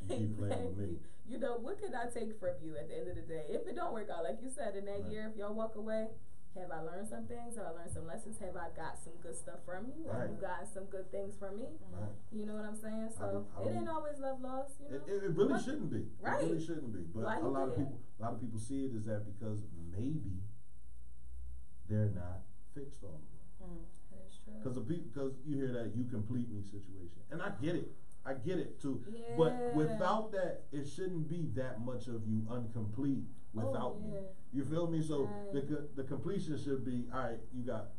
You keep playing with me. You know, what could I take from you at the end of the day? If it don't work out, like you said, in that year, if y'all walk away, have I learned some things? Have I learned some lessons? Have I got some good stuff from you? Have you gotten some good things from me? You know what I'm saying? So it ain't always love lost. You know? It really shouldn't be. Right. It really shouldn't be. But a lot of people see it as that because maybe they're not fixed all the way. That is true. Because you hear that "you complete me" situation, and I get it too. Yeah. But without that, it shouldn't be that much of you incomplete without me. You feel me? So Right. the completion should be, all right, you got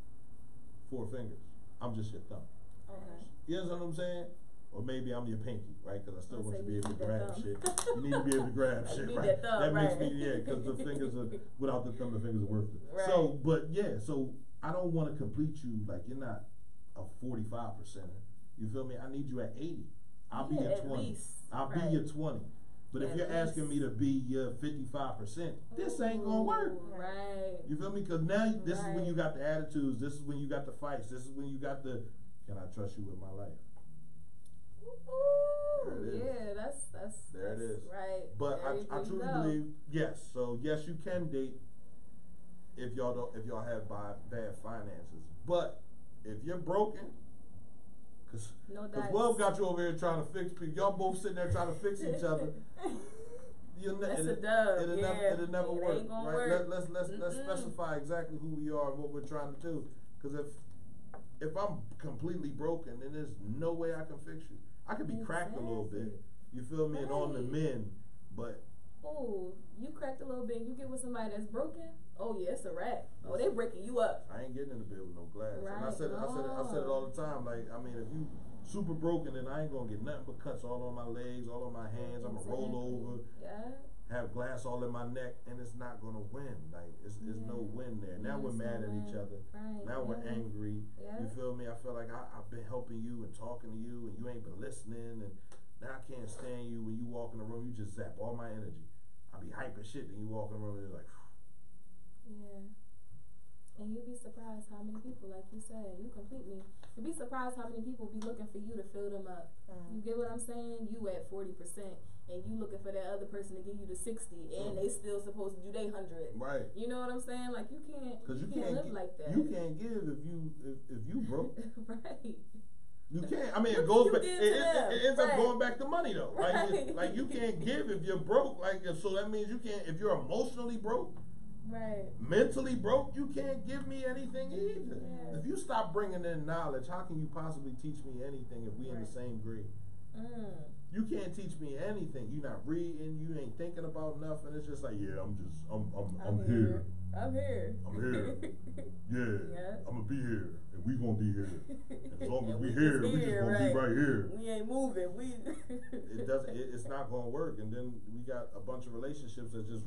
4 fingers. I'm just your thumb. Okay. You know what I'm saying? Or maybe I'm your pinky, right? Because I still I'll want say you to be you able to need that grab thumb. shit. You need to be able to grab You shit, need right? that thumb, makes right. me, because the fingers are, without the thumb, the fingers are worthless. Right. So, but yeah, so I don't want to complete you like you're not a 45%er. You feel me? I need you at 80. I'll be Yeah, your at 20. least. I'll Right. be your 20. But if At you're asking me to be your 55%, this ain't gonna work. Ooh, Right. You feel me? Because now this is when Right. you got the attitudes. This is when you got the fights. This is when you got the, can I trust you with my life? Ooh, There it is. yeah, that's There it that's is. right. But There I you truly go. believe, yes. So yes, you can date if y'all have bad finances. But if you're broken, because No dice. Love got you over here trying to fix people. Y'all both sitting there trying to fix each other. That's a dub. It'll Yeah. never It work. ain't gonna Right? work. Let's specify exactly who we are and what we're trying to do. Because if I'm completely broken, then there's no way I can fix you. I could be cracked a little bit. You feel me? And on the Right. men, but Oh, you cracked a little bit. You get with somebody that's broken. Oh yeah, it's a wrap. Oh, they breaking you up. I ain't getting in the bed with no glass. And I Right. said it all the time. Like, I mean, if you super broken, then I ain't gonna get nothing but cuts all on my legs, all on my hands. I'm gonna roll Exactly. over, Yeah. have glass all in my neck, and it's not gonna win. Like, it's no win there. Now Yeah, we're it's mad no at each win. other. Right. Now we're Yeah. angry. Yeah. You feel me? I feel like I've been helping you and talking to you, and you ain't been listening, and now I can't stand you. When you walk in the room, you just zap all my energy. I be hype as shit, and you walk in the room, and you're like, Yeah. And you'd be surprised how many people, like you said, you complete me. You'd be surprised how many people be looking for you to fill them up. You get what I'm saying? You at 40%, and you looking for that other person to give you the 60, and they still supposed to do they 100. right. You know what I'm saying? Like you can't live gi- like that. You can't give if you broke. Right. You can't. I mean, What it goes you back. give It to them? ends up Right. going back to money though. Right. Like you can't give if you're broke. Like so that means you can't. If you're emotionally broke, Right. mentally broke, you can't give me anything either. Yeah. If you stop bringing in knowledge, how can you possibly teach me anything if we in the Right. same grade? Mm. You can't teach me anything. You're not reading. You ain't thinking about nothing. It's just like, yeah, I'm here. I'm here. I'm here. Yeah, Yeah. I'm gonna be here, and we gonna be here. As long as And we we here, just we just here, gonna be right. right here. We ain't moving. We. It's not gonna work. And then we got a bunch of relationships that's just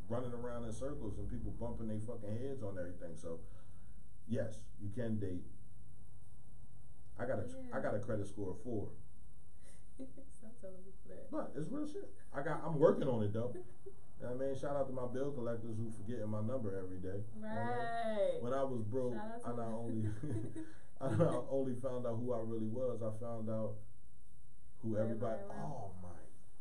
running around in circles and people bumping their fucking heads on everything. So, yes, you can date. I got a credit score of 4, Stop telling people that. but it's real shit. I'm working on it though. You know what I mean, shout out to my bill collectors who forgetting my number every day. You know what I mean? Right. When I was broke, Shout out to I not them. only I not only found out who I really was, I found out who everybody. Everybody around. Oh my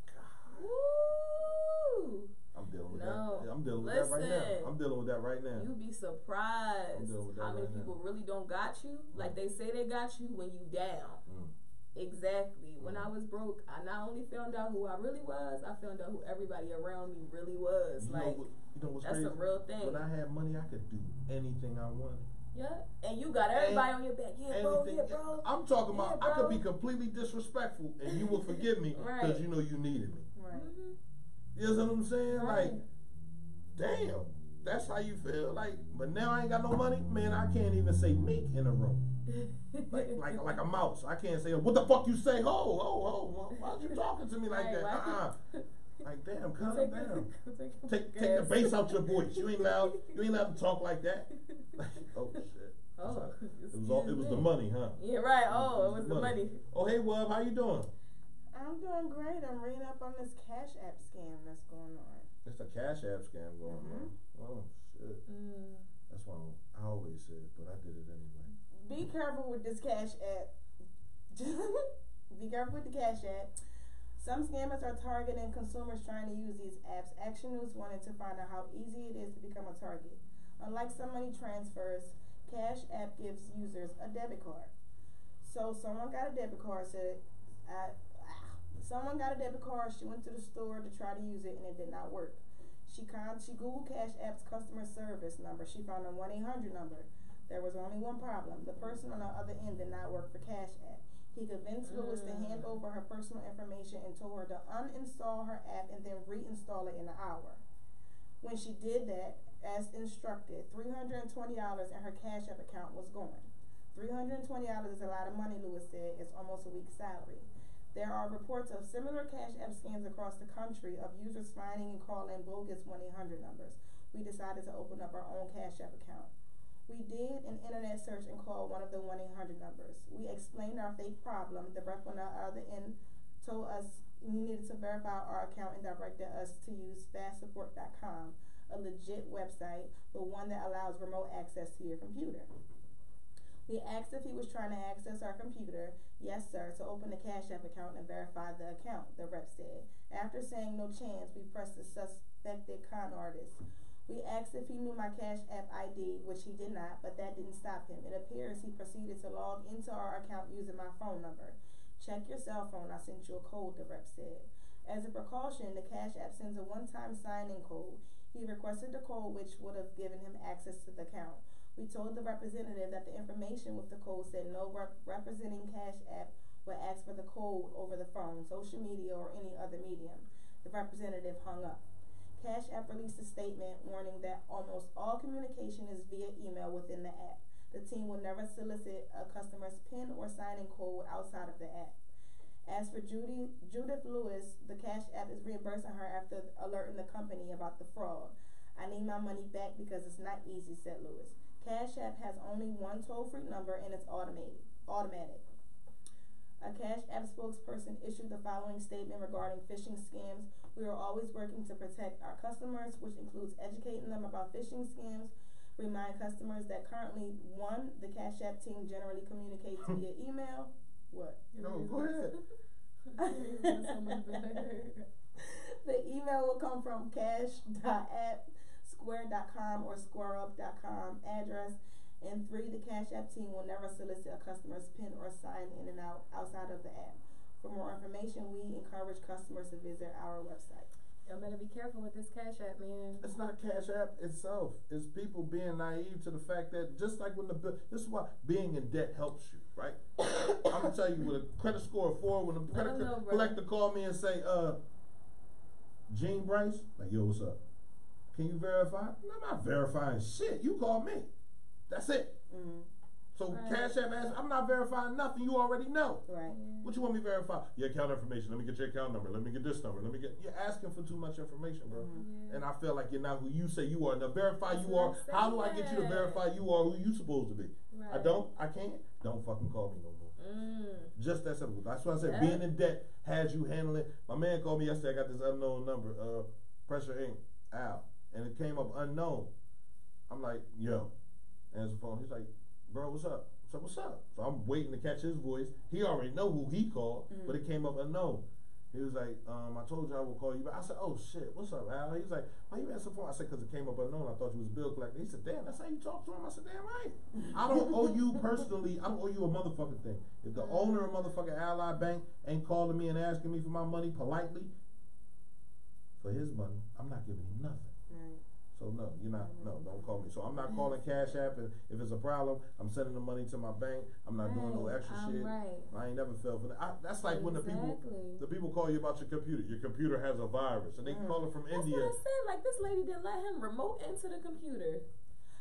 god, Woo! I'm dealing with No. that. I'm dealing with that right Listen. now. I'm dealing with that right now. You'd be I'm surprised dealing with that how many right now. people really don't got you. Like they say they got you when you down. Mm. Exactly. When I was broke, I not only found out who I really was, I found out who everybody around me really was. You Like, know what's that's crazy? a real thing. When I had money, I could do anything I wanted. yeah. And you got everybody on your back. Yeah, bro. Anything. Yeah, bro. I'm talking about. Yeah, I could bro. be completely disrespectful, and you will forgive me because Right. you know you needed me. Right. Mhm. You know what I'm saying? Right. Like, damn, that's how you feel. Like, but now I ain't got no money, man. I can't even say meek in a room. Like a mouse. I can't say, what the fuck you say? Ho, why you talking to me like Right, that? why- Like, damn, calm Take down. Take Take the bass out your voice. You ain't allowed to talk like that. Oh shit. Oh, It was the money, huh? Yeah, right. Oh, it was the money. Oh, hey, Wub, how you doing? I'm doing great. I'm reading up on this Cash App scam that's going on. It's a Cash App scam going on. Oh shit. Mm. That's why I always said, but I did it anyway. Be careful with this Cash App. Be careful with the Cash App. Some scammers are targeting consumers trying to use these apps. Action News wanted to find out how easy it is to become a target. Unlike some money transfers, Cash App gives users a debit card. So someone got a debit card, someone got a debit card, she went to the store to try to use it and it did not work. She Googled Cash App's customer service number. She found a 1-800 number. There was only one problem. The person on the other end did not work for Cash App. He convinced Lewis to hand over her personal information and told her to uninstall her app and then reinstall it in an hour. When she did that, as instructed, $320 in her Cash App account was gone. $320 is a lot of money, Lewis said. It's almost a week's salary. There are reports of similar Cash App scams across the country of users finding and calling bogus 1-800 numbers. We decided to open up our own Cash App account. We did an internet search and called one of the 1-800 numbers. We explained our fake problem. The rep on the other end told us we needed to verify our account and directed us to use fastsupport.com, a legit website, but one that allows remote access to your computer. We asked if he was trying to access our computer. Yes, sir, to open the Cash App account and verify the account, the rep said. After saying no chance, we pressed the suspected con artist. We asked if he knew my Cash App ID, which he did not, but that didn't stop him. It appears he proceeded to log into our account using my phone number. Check your cell phone, I sent you a code, the rep said. As a precaution, the Cash App sends a one-time sign-in code. He requested the code, which would have given him access to the account. We told the representative that the information with the code said no representing Cash App would ask for the code over the phone, social media, or any other medium. The representative hung up. Cash App released a statement warning that almost all communication is via email within the app. The team will never solicit a customer's PIN or sign-in code outside of the app. As for Judith Lewis, the Cash App is reimbursing her after alerting the company about the fraud. I need my money back because it's not easy, said Lewis. Cash App has only one toll-free number and it's automatic. A Cash App spokesperson issued the following statement regarding phishing scams. We are always working to protect our customers, which includes educating them about phishing scams. Remind customers that currently, 1, the Cash App team generally communicates via email. What? No, go ahead. The email will come from cash.app.square.com or squareup.com address. And 3, the Cash App team will never solicit a customer's PIN or sign in and out outside of the app. For more information, we encourage customers to visit our website. Y'all better be careful with this Cash App, man. It's not Cash App itself. It's people being naive to the fact that just like when this is why being in debt helps you, right? I'm gonna tell you, with a credit score of 4, when the credit collector called me and say, Gene Bryce, like, yo, what's up? Can you verify? No, I'm not verifying shit. You call me. That's it. Mm-hmm. So Cash App asks, I'm not verifying nothing. You already know. Right. What you want me to verify? Your account information. Let me get your account number. Let me get this number. You're asking for too much information, bro. Mm-hmm. And I feel like you're not who you say you are. Now verify you are. How do I get you to verify you are who you supposed to be? Right. I don't. I can't. Don't fucking call me no more. Just that simple. That's why I said being in debt has you handling. My man called me yesterday. I got this unknown number. Pressure Inc. Al, and it came up unknown. I'm like, yo. Answer the phone. He's like, bro, what's up? So what's up? So I'm waiting to catch his voice. He already know who he called, but it came up unknown. He was like, I told you I would call you back. I said, oh shit, what's up, Al? He was like, why you answer the phone? I said, because it came up unknown. I thought you was a bill collector. He said, damn, that's how you talk to him? I said, damn right. I don't owe you personally, I don't owe you a motherfucking thing. If the owner of motherfucking Ally Bank ain't calling me and asking me for my money politely, for his money, I'm not giving him nothing. Right. So no, you're not. No, don't call me. So I'm not calling Cash App, and if it's a problem, I'm sending the money to my bank. I'm not doing no extra shit. Right. I ain't never fell for that. That's like when the people call you about your computer. Your computer has a virus, and they call it from India. That's what I said. Like, this lady didn't let him remote into the computer.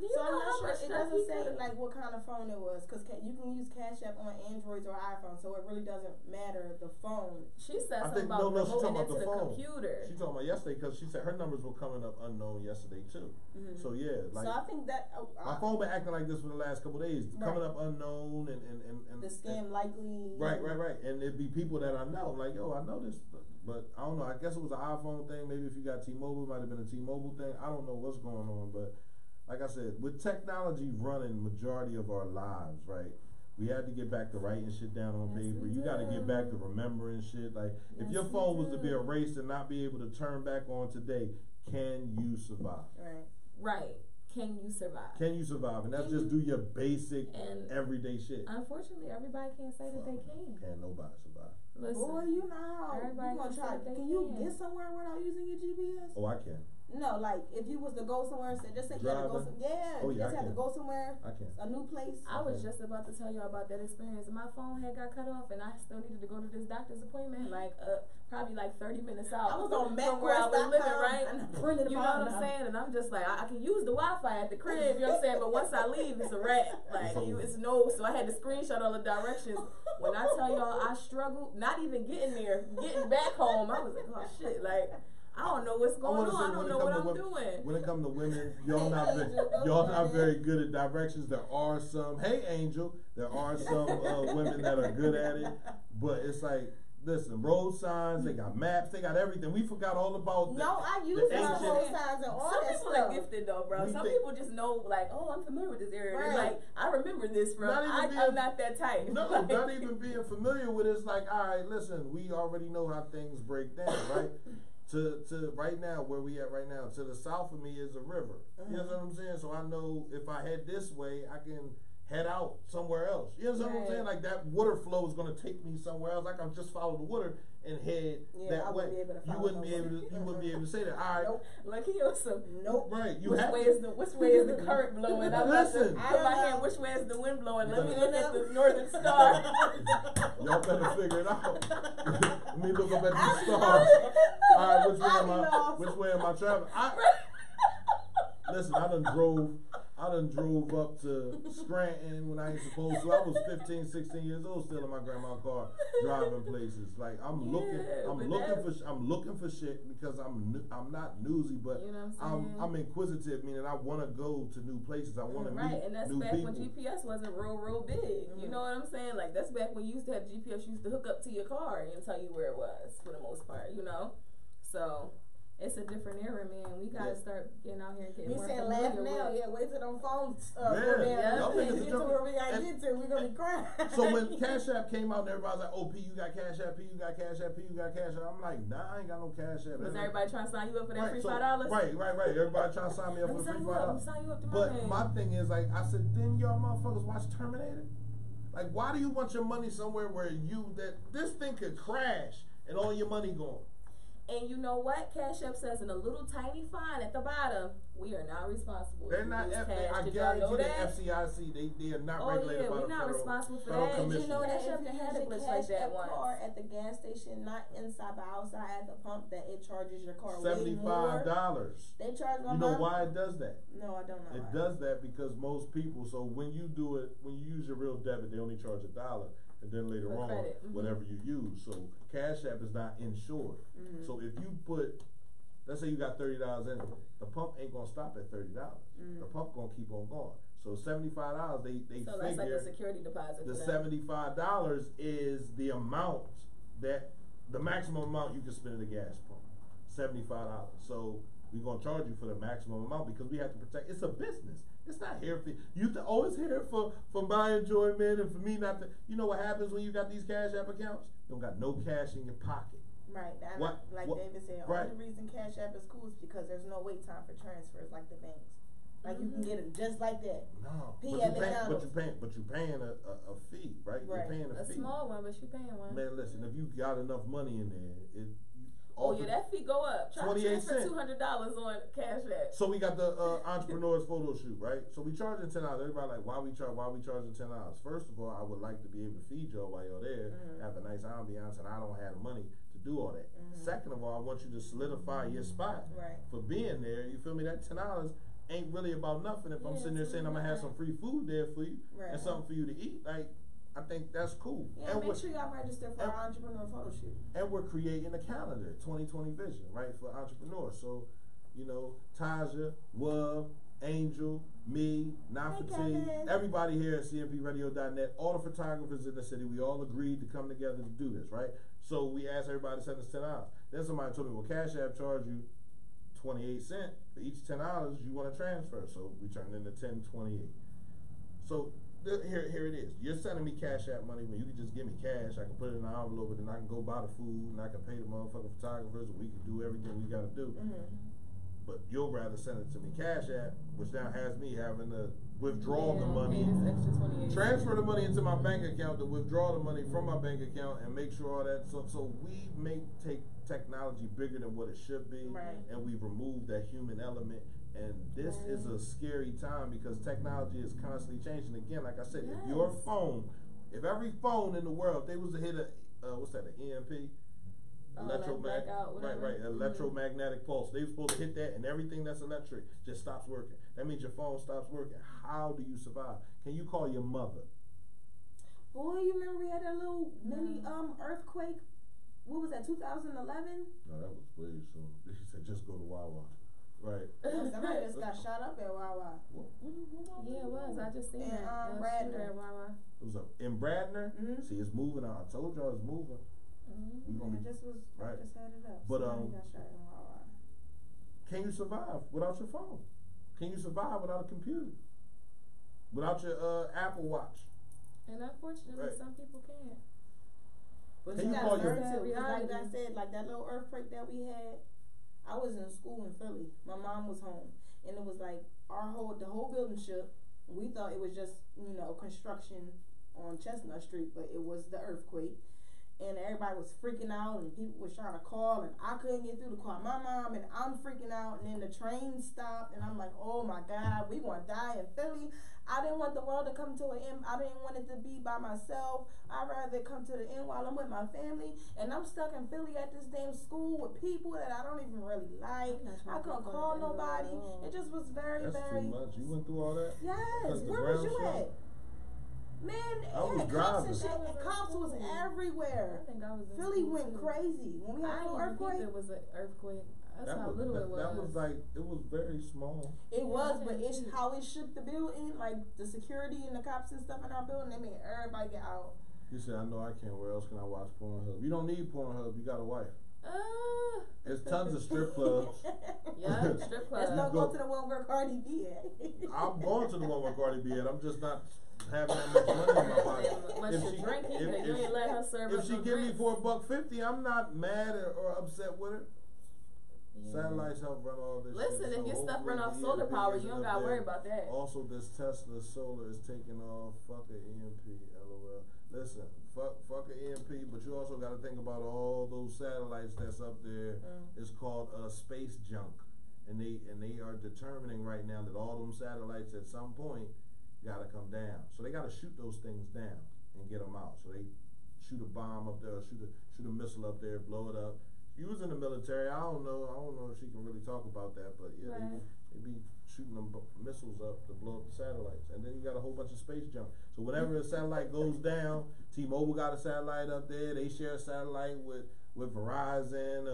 Do you So I'm know not how sure. much It stuff doesn't he say did? like what kind of phone it was, because you can use Cash App on Androids or iPhone, so it really doesn't matter the phone. She said I something think about no, she's talking remoting about into the the phone. computer. She talking about yesterday because she said her numbers were coming up unknown yesterday too. So yeah, like So I think that my phone been acting like this for the last couple of days, coming up unknown and the scam likely. Right, and it'd be people that I know. I'm like, yo, I know this, but I don't know. I guess it was an iPhone thing. Maybe if you got T-Mobile, it might have been a T-Mobile thing. I don't know what's going on, but like I said, with technology running majority of our lives, right? We had to get back to writing shit down on paper. You got to get back to remembering shit. Like, if your phone was to be erased and not be able to turn back on today, can you survive? Right. Can you survive? Can you survive? And that's just do your basic everyday shit. Unfortunately, everybody can't say that they can. Can nobody survive? Listen, Boy, you know how everybody you gonna can try. say they Can you can. get somewhere without using your GPS? Oh, I can. No, like if you was to go somewhere, say just say you had to go Driving? yeah, Oh, you yeah, just I had to can. go somewhere, I can. a new place. I was just about to tell y'all about that experience. My phone had got cut off, and I still needed to go to this doctor's appointment, like probably like 30 minutes out. I was on from where I was living, MapQuest.com, right? and I printed You them know out what I'm now. saying? And I'm just like, I can use the Wi-Fi at the crib, you know what I'm saying? But once I leave, it's a wrap. Like, it's no. So I had to screenshot all the directions. When I tell y'all, I struggled, not even getting there, getting back home. I was like, oh shit, like. I don't know what's going on. I don't know what I'm doing. When it comes to women, y'all not Angel, y'all go not ahead. very good at directions. There are some. Hey, Angel. There are some women that are good at it, but it's like, listen, road signs. They got maps. They got everything. We forgot all about. No, I use the my ancient- road signs and all Some that people stuff. are gifted though, bro. We Some think- people just know, like, oh, I'm familiar with this area. Right. It's like, I remember this from. Not even I'm being- not that type. No, Like, not even being familiar with it. It's like, all right, listen, we already know how things break down, right? To right now, where we at right now, to the south of me is a river. You know what I'm saying? So I know if I head this way, I can head out somewhere else. You know what I'm Right. saying? Like that water flow is gonna take me somewhere else. I can just follow the water and head Yeah, that I way. wouldn't be able to You follow wouldn't no be able to. water. You wouldn't be able to say that. All right, Nope. Like he on some. Nope. right? You Which have way to. is the current blowing? I'm about to Listen. put my hand. Which way is the wind blowing? Let me look at the northern star. Y'all better figure it out. Let me look up at the stars. All right, which way am I traveling? Listen, I done drove up to Scranton when I ain't supposed to. I was 15, 16 years old, still in my grandma's car, driving places. Like I'm looking for shit because I'm not newsy, but You know what I'm saying? I'm inquisitive, meaning I want to go to new places. I want to Right, meet and that's new back people. when GPS wasn't real big. You know what I'm saying? Like that's back when you used to have GPS. You used to hook up to your car and tell you where it was for the most part. You know, so. It's a different era, man. We gotta start getting out here and getting You more saying familiar laugh now? with. Yeah, wait till them phones go Yeah, down. y'all We niggas can't are get to jumping. where we gotta And- get to. We gonna be crying. So when Cash App came out and everybody's like, oh, P, you got Cash App, P, you got Cash App, P, you got Cash App. I'm like, nah, I ain't got no Cash App. Was everybody trying to sign you up for that free so- $5? Right. Everybody trying to sign me up Let me for sign free you up. Let me $5. sign you up to But my mine. thing is, like, I said, then y'all motherfuckers watch Terminator? Like, why do you want your money somewhere where this thing could crash and all your money gone? And you know what? Cash App says in a little tiny fine at the bottom, we are not responsible. They're if you not. lose I cash. Did y'all guarantee know the that? FCIC. They are not Oh regulated yeah, by we're the not federal, responsible for federal that. And commission. you know that If Cash App you had a use glitch your like Cash that App once. card at the gas station, not inside but outside at the pump, that it charges your car way $75. more. They charge my You know mom. why it does that? No, I don't know. It why. does that because most people. So when you use your real debit, they only charge $1, and then later For on, credit. Mhm. whatever you use. So Cash App is not insured. So if you put, let's say you got $30 in it, the pump ain't gonna stop at $30. The pump gonna keep on going. So $75, they So that's like figure a security deposit. the for them. $75 is the amount the maximum amount you can spend at a gas pump. $75. So we're gonna charge you for the maximum amount because we have to protect. It's a business. It's not here for you to always here for my enjoyment and for me not to. You know what happens when you got these Cash App accounts? You don't got no cash in your pocket. Right. And What- like what- David said, right. only reason Cash App is cool is because there's no wait time for transfers like the banks. Like you can get it just like that. No, P but at you're McDonald's. paying a fee, right? Right. You're paying a A fee. small one, but you paying one. Man, listen, if you got enough money in there, Oh yeah, that fee go up. Try to 28 transfer cents. $200 on Cash App. So we got the entrepreneurs photo shoot, right? So we charging $10. Everybody like, why we charging $10? First of all, I would like to be able to feed y'all while you're there, have a nice ambiance, and I don't have the money to do all that. Second of all, I want you to solidify your spot Right. for being there. You feel me? That $10 ain't really about nothing if I'm Yeah, sitting there it's saying I'm gonna have really some free food there for you Right. and something for you to eat. Like, I think that's cool. Yeah, and make we're, sure y'all register for and- our entrepreneur photo shoot. and we're creating a calendar, 2020 vision, right, for entrepreneurs. So, you know, Taja, Wub, Angel, me, Nafati, Kevin. everybody here at CMPRadio.net, all the photographers in the city, we all agreed to come together to do this, right? So we asked everybody to send us $10. Then somebody told me, well, Cash App charge you 28 cents for each $10 you want to transfer. So we turned into 10.28. So here it is. You're sending me Cash App money when you can just give me cash. I can put it in an envelope and then I can go buy the food and I can pay the motherfucking photographers and we can do everything we gotta do. But you'll rather send it to me Cash App, which now has me having to withdraw the Yeah, money. pay this extra 28. Transfer the money into my bank account to withdraw the money from my bank account and make sure all that. So we take technology bigger than what it should be, Right. and we've removed that human element. And this is a scary time because technology is constantly changing. Again, like I said, if your phone, if every phone in the world, if they was to hit what's that, an EMP? Electromagnetic pulse. They were supposed to hit that, and everything that's electric just stops working. That means your phone stops working. How do you survive? Can you call your mother? Boy, you remember we had that little mini earthquake? What was that? 2011? No, that was way soon. He said just go to Wawa. Right. Somebody just got shot up at Wawa. Yeah, it was. I just seen And, that. Bradner. It was in Bradner. Mhm. See, it's moving out. I told y'all it's moving. We gonna I be, just right. just had it up. But, Somebody got shot in Wawa. can you survive without your phone? Can you survive without a computer? Without your Apple Watch? And unfortunately, Right. some people can't. But Can you you gotta call learn your- to. 'Cause like I Reality. said, like that little earthquake that we had, I was in school in Philly. My mom was home, and it was like the whole building shook. We thought it was just construction on Chestnut Street, but it was the earthquake. And everybody was freaking out, and people was trying to call, and I couldn't get through to call my mom, and I'm freaking out. And then the train stopped, and I'm like, oh my God, we gonna die in Philly. I didn't want the world to come to an end. I didn't want it to be by myself. I'd rather come to the end while I'm with my family. And I'm stuck in Philly at this damn school with people that I don't even really like. I couldn't call nobody. It just was very, That's very. too much. You went through all that? Yes. Because the Where was ground you shook? at? Man, I was cops and driving. shit. I was at Cops was school. everywhere. I think I was in Philly school, went too. crazy when we had I a little didn't think earthquake. there was an earthquake. That's That how was, little it was. that was like, it was very small. It was, I but didn't it's see it. how it shook the building, like the security and the cops and stuff in our building. They made everybody get out. He said, I know I can't. Where else can I watch Pornhub? You don't need Pornhub. You got a wife. There's tons of strip clubs. Yeah, strip clubs. Let's not go- go to the one where Cardi B at. I'm going to the one with Cardi B at. I'm just not having that much money in my pocket. Much to drink either. You ain't let her serve if up she no give me drinks. for $1.50, I'm not mad or upset with her. Yeah. Satellites help run all this Listen, shit. if your so stuff run off hopefully solar the power, EMP you don't isn't gotta up worry there. about that. Also, this Tesla solar is taking off. Fuck a EMP, LOL. Listen, fuck a EMP, but you also got to think about all those satellites that's up there. It's called space junk, and they are determining right now that all them satellites at some point got to come down. So they got to shoot those things down and get them out. So they shoot a bomb up there, or shoot a missile up there, blow it up. You was in the military. I don't know if she can really talk about that, but yeah, Right. they be shooting them missiles up to blow up the satellites, and then you got a whole bunch of space junk. So whenever a satellite goes down, T-Mobile got a satellite up there. They share a satellite with Verizon,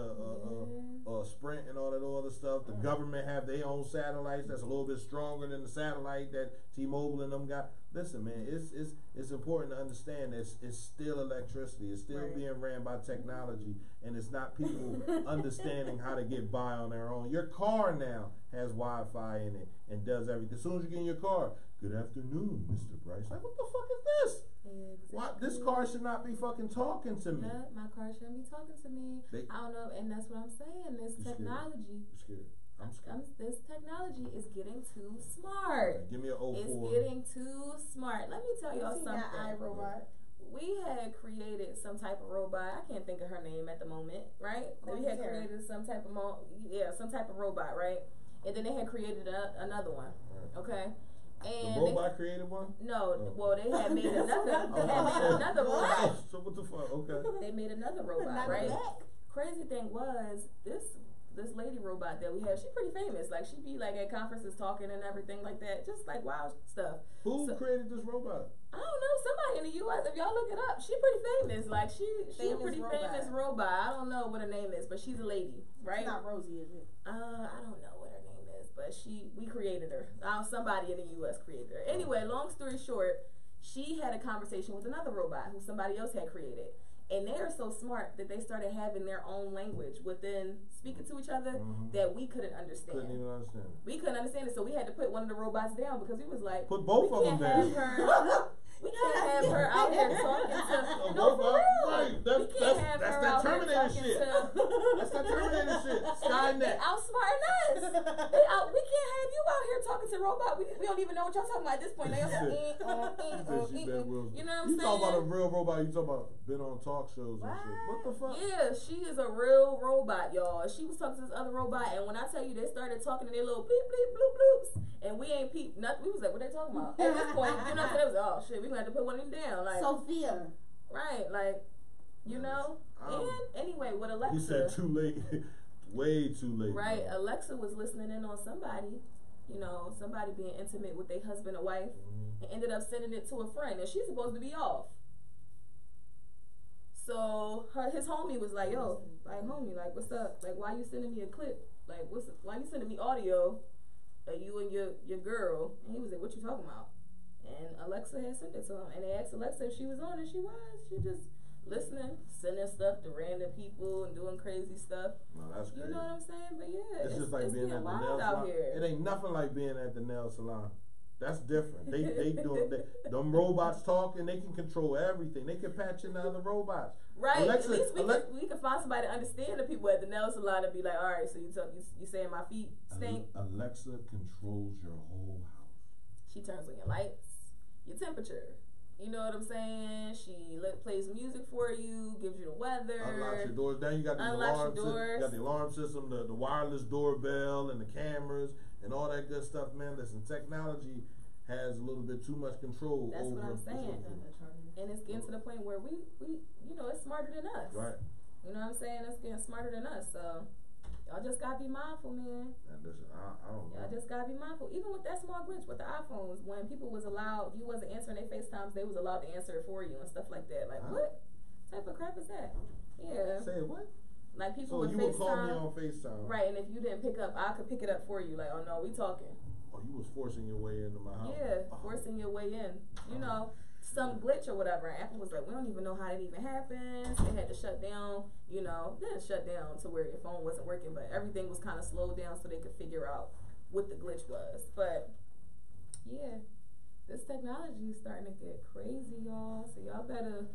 Sprint, and all that other stuff. The government have their own satellites that's a little bit stronger than the satellite that T-Mobile and them got. Listen, man, it's important to understand that it's still electricity. It's still being ran by technology, and it's not people understanding how to get by on their own. Your car now has Wi-Fi in it and does everything. As soon as you get in your car, good afternoon, Mr. Bryce. Like, what the fuck is this? Exactly. Why, this car should not be fucking talking to me. Yeah, my car shouldn't be talking to me. I don't know, and that's what I'm saying. This technology. I'm scared. I'm scared. This technology is getting too smart. Give me an 04. It's getting too smart. Let me tell y'all something. iRobot. We had created some type of robot. I can't think of her name at the moment, right? We had created some type of some type of robot, right? And then they had created another one, okay? And the robot created one? No, well they had made another robot. So what the fuck? Okay. They made another robot, right? Crazy thing was this lady robot that we have, she pretty famous. Like she be like at conferences talking and everything like that, just like wild stuff. Who created this robot? I don't know, somebody in the U.S. If y'all look it up, she pretty famous. Like she a pretty famous robot. I don't know what her name is, but she's a lady, right? It's not Rosie, is it? I don't know what her name is, but we created her. Somebody in the U.S. created her. Anyway, long story short, she had a conversation with another robot who somebody else had created. And they are so smart that they started having their own language within speaking to each other that we couldn't understand. Couldn't even understand it. We couldn't understand it, so we had to put one of the robots down because we was like, put both of them down. We can't have her out here talking to no, for real. Right. That's that Terminator shit. That's that Terminator shit. Skynet. They outsmarting us. We can't have you out here talking to robot. We don't even know what y'all talking about at this point. They She said she bet Will Smith. You know what I'm You saying? talking about a real robot? You talking about been on talk shows and shit? What the fuck? Yeah, she is a real robot, y'all. She was talking to this other robot, and when I tell you they started talking to their little bleep bleep bloop bloops, and we ain't peep nothing. We was like, what they talking about? At this point, you know what I'm saying? It was oh shit, we gonna have to put one of them down, like Sophia. right, like you know. And anyway, with Alexa, He said too late, way too late. right? bro. Alexa was listening in on somebody, you know, somebody being intimate with their husband or wife, and ended up sending it to a friend, and she's supposed to be off. So his homie was like, "Yo, like homie, like what's up? Like why you sending me a clip? Like why you sending me audio of you and your girl?" And he was like, "What you talking about?" And Alexa had sent it to him, and they asked Alexa if she was on, and she was. She just listening, sending stuff to random people and doing crazy stuff. No, that's You crazy. know what I'm saying? But yeah, It's just like being at the nail wild out salon. here. It ain't nothing like being at the nail salon. That's different. They doing them robots talk and they can control everything. They can patch in other robots. Right. Alexa- At least we can find somebody to understand the people at the nail salon and be like, all right, so you saying my feet stink? Alexa controls your whole house. She turns on your lights, your temperature. You know what I'm saying? She plays music for you, gives you the weather. Unlocks your doors. Then you got the Unlocks alarm your system. doors. You got the alarm system, the wireless doorbell, and the cameras, and all that good stuff. Man, listen, technology has a little bit too much control That's over. what I'm saying. And it's getting to the point where we you know, it's smarter than us. Right. You know what I'm saying? It's getting smarter than us. So y'all just gotta be mindful, man. And listen, I don't know. Y'all just gotta be mindful. Even with that small glitch with the iPhones, when people was allowed, you wasn't answering their FaceTimes, they was allowed to answer it for you and stuff like that. Like, what type of crap is that? Yeah. Say what? Like people So with you would call me FaceTime. on FaceTime. Right, and if you didn't pick up, I could pick it up for you. Like, oh no, we talking. Oh, you was forcing your way into my house. Yeah, Oh. forcing your way in. You know, some glitch or whatever. And Apple was like, we don't even know how that even happens. They had to shut down, you know, they didn't shut down to where your phone wasn't working, but everything was kind of slowed down so they could figure out what the glitch was. But yeah, this technology is starting to get crazy, y'all. So y'all better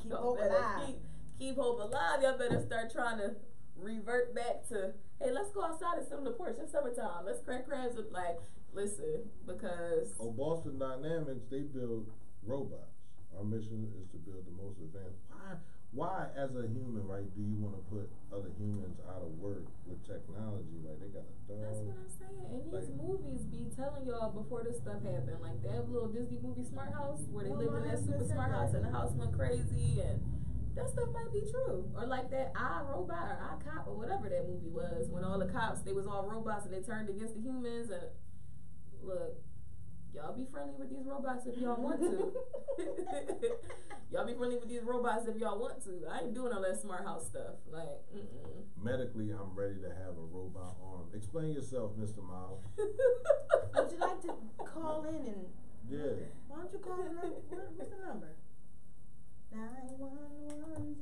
keep hope alive. keep hope alive. Y'all better start trying to revert back to, hey, let's go outside and sit on the porch. It's summertime. Let's crack crabs with, like, listen, because Oh, Boston Dynamics, they build robots. Our mission is to build the most advanced. Why, as a human, right, do you want to put other humans out of work with technology? Like, they got a dog. that's what I'm saying. And these Like- movies be telling y'all before this stuff happened. Like, they have a little Disney movie Smart House where they live in that super smart house and the house went crazy, and that stuff might be true. Or like that iRobot or iCop or whatever that movie was, when all the cops, they was all robots and they turned against the humans. And look, y'all be friendly with these robots if y'all want to. Y'all be friendly with these robots if y'all want to. I ain't doing all that smart house stuff. Like, Medically, I'm ready to have a robot arm. Explain yourself, Mr. Miles. Would you like to call in and Yeah. why don't you call the number? What's the number? 911.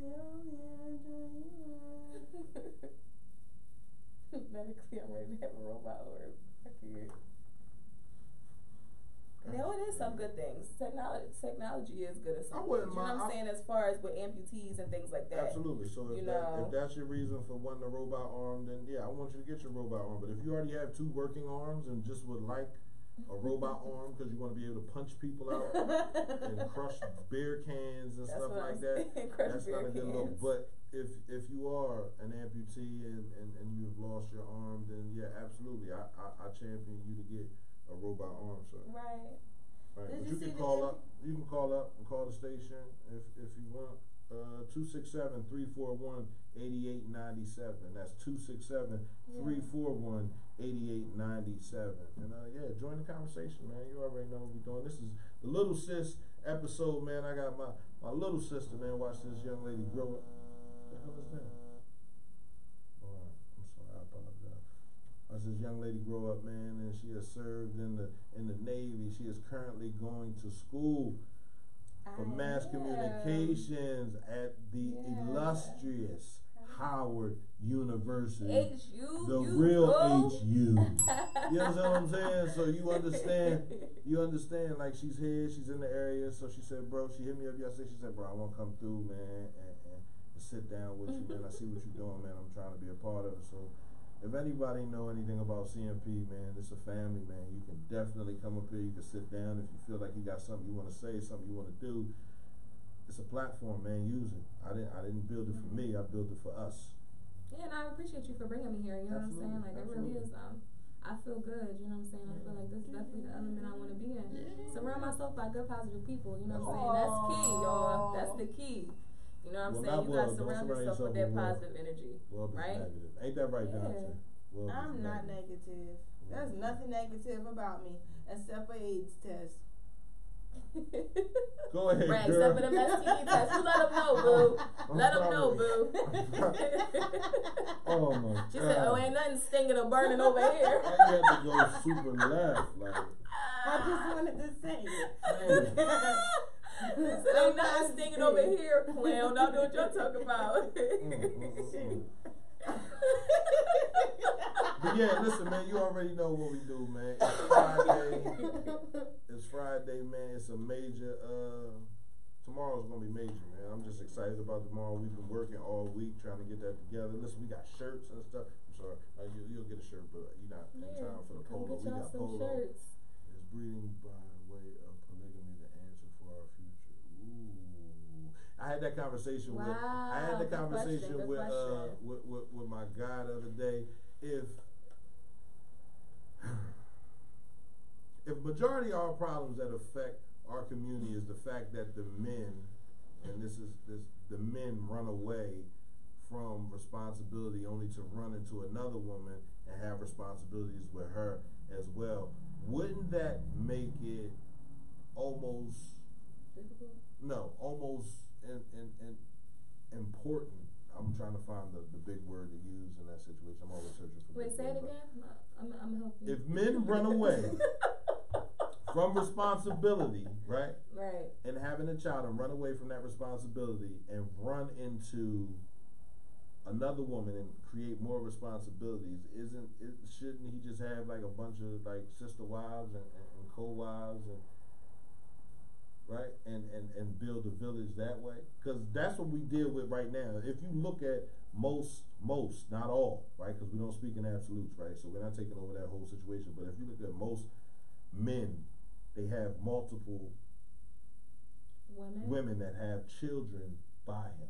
Medically, I'm ready to have a robot or a kid. No, it is some good things. Technology is good at some I things. wouldn't You know what mind- I'm saying? As far as with amputees and things like that. Absolutely. So if, You that, know. if that's your reason for wanting a robot arm, then yeah, I want you to get your robot arm. But if you already have 2 working arms and just would like a robot arm because you want to be able to punch people out and crush beer cans and That's stuff what like I'm that, saying, crush that's beer not a good cans. look. But if you are an amputee and you've lost your arm, then yeah, absolutely, I champion you to get a robot arm, sir. Right. Right. Did But you you see can the call up. You can call up and call the station if you want. 267-341-8897. That's 267-341-8897. And yeah, join the conversation, man. You already know what we're doing. This is the Little Sis episode, man. I got my little sister, man. Watch this young lady grow up. What the hell is that? Alright, I'm sorry, I apologize. Watch this young lady grow up, man, and she has served in the Navy. She is currently going to school for mass communications at the illustrious Howard University. HU. The real HU. You understand what I'm saying? So you understand, like she's here, she's in the area. So she said, bro, she hit me up yesterday. She said, bro, I want to come through, man, and sit down with you, man. I see what you're doing, man. I'm trying to be a part of it. So If anybody know anything about CMP, man, it's a family, man. You can definitely come up here. You can sit down if you feel like you got something you want to say, something you want to do. It's a platform, man. Use it. I didn't build it for me. I built it for us. Yeah, and I appreciate you for bringing me here. You know Absolutely, what I'm saying? Like, it really is. I feel good. You know what I'm saying? I feel like this is definitely the element I want to be in. Surround myself by good, positive people. You know what I'm saying? That's key, y'all. That's the key. You know what I'm saying? You gotta surround yourself with that positive energy, right? Negative. Ain't that right, Yeah. Dante? I'm not negative. There's nothing negative about me except for AIDS test. Go ahead, Right, girl. except for them STD tests. You let them know, boo. Let them know, boo. Oh my God. She said, "Oh, ain't nothing stinging or burning over here." I had to go super left, like. I just wanted to say it. She said, "Ain't nothing stinging over here, clown. Don't know what you're talking about." But yeah, listen, man, you already know what we do, man. It's Friday, man. It's a major, tomorrow's gonna be major, man. I'm just excited about tomorrow. We've been working all week trying to get that together. Listen, we got shirts and stuff. I'm sorry, you'll get a shirt, but you're not in time for the polo. Come We get y'all got some polo. shirts. Is breeding by way of polygamy the answer for our future? Ooh. I had that conversation with Good question. with my guy the other day. If majority of our problems that affect our community is the fact that the men, and the men run away from responsibility only to run into another woman and have responsibilities with her as well, wouldn't that make it almost Difficult? no, almost important? I'm trying to find the big word to use in that situation. I'm always searching for. Wait, big say it words, again. I'm helping. If men run away from responsibility, right, and having a child, and run away from that responsibility and run into another woman and create more responsibilities, shouldn't he just have like a bunch of like sister wives and co-wives and right and build a village that way? Because that's what we deal with right now. If you look at most, not all, right, because we don't speak in absolutes, right, so we're not taking over that whole situation, but if you look at most men, they have multiple women that have children by him.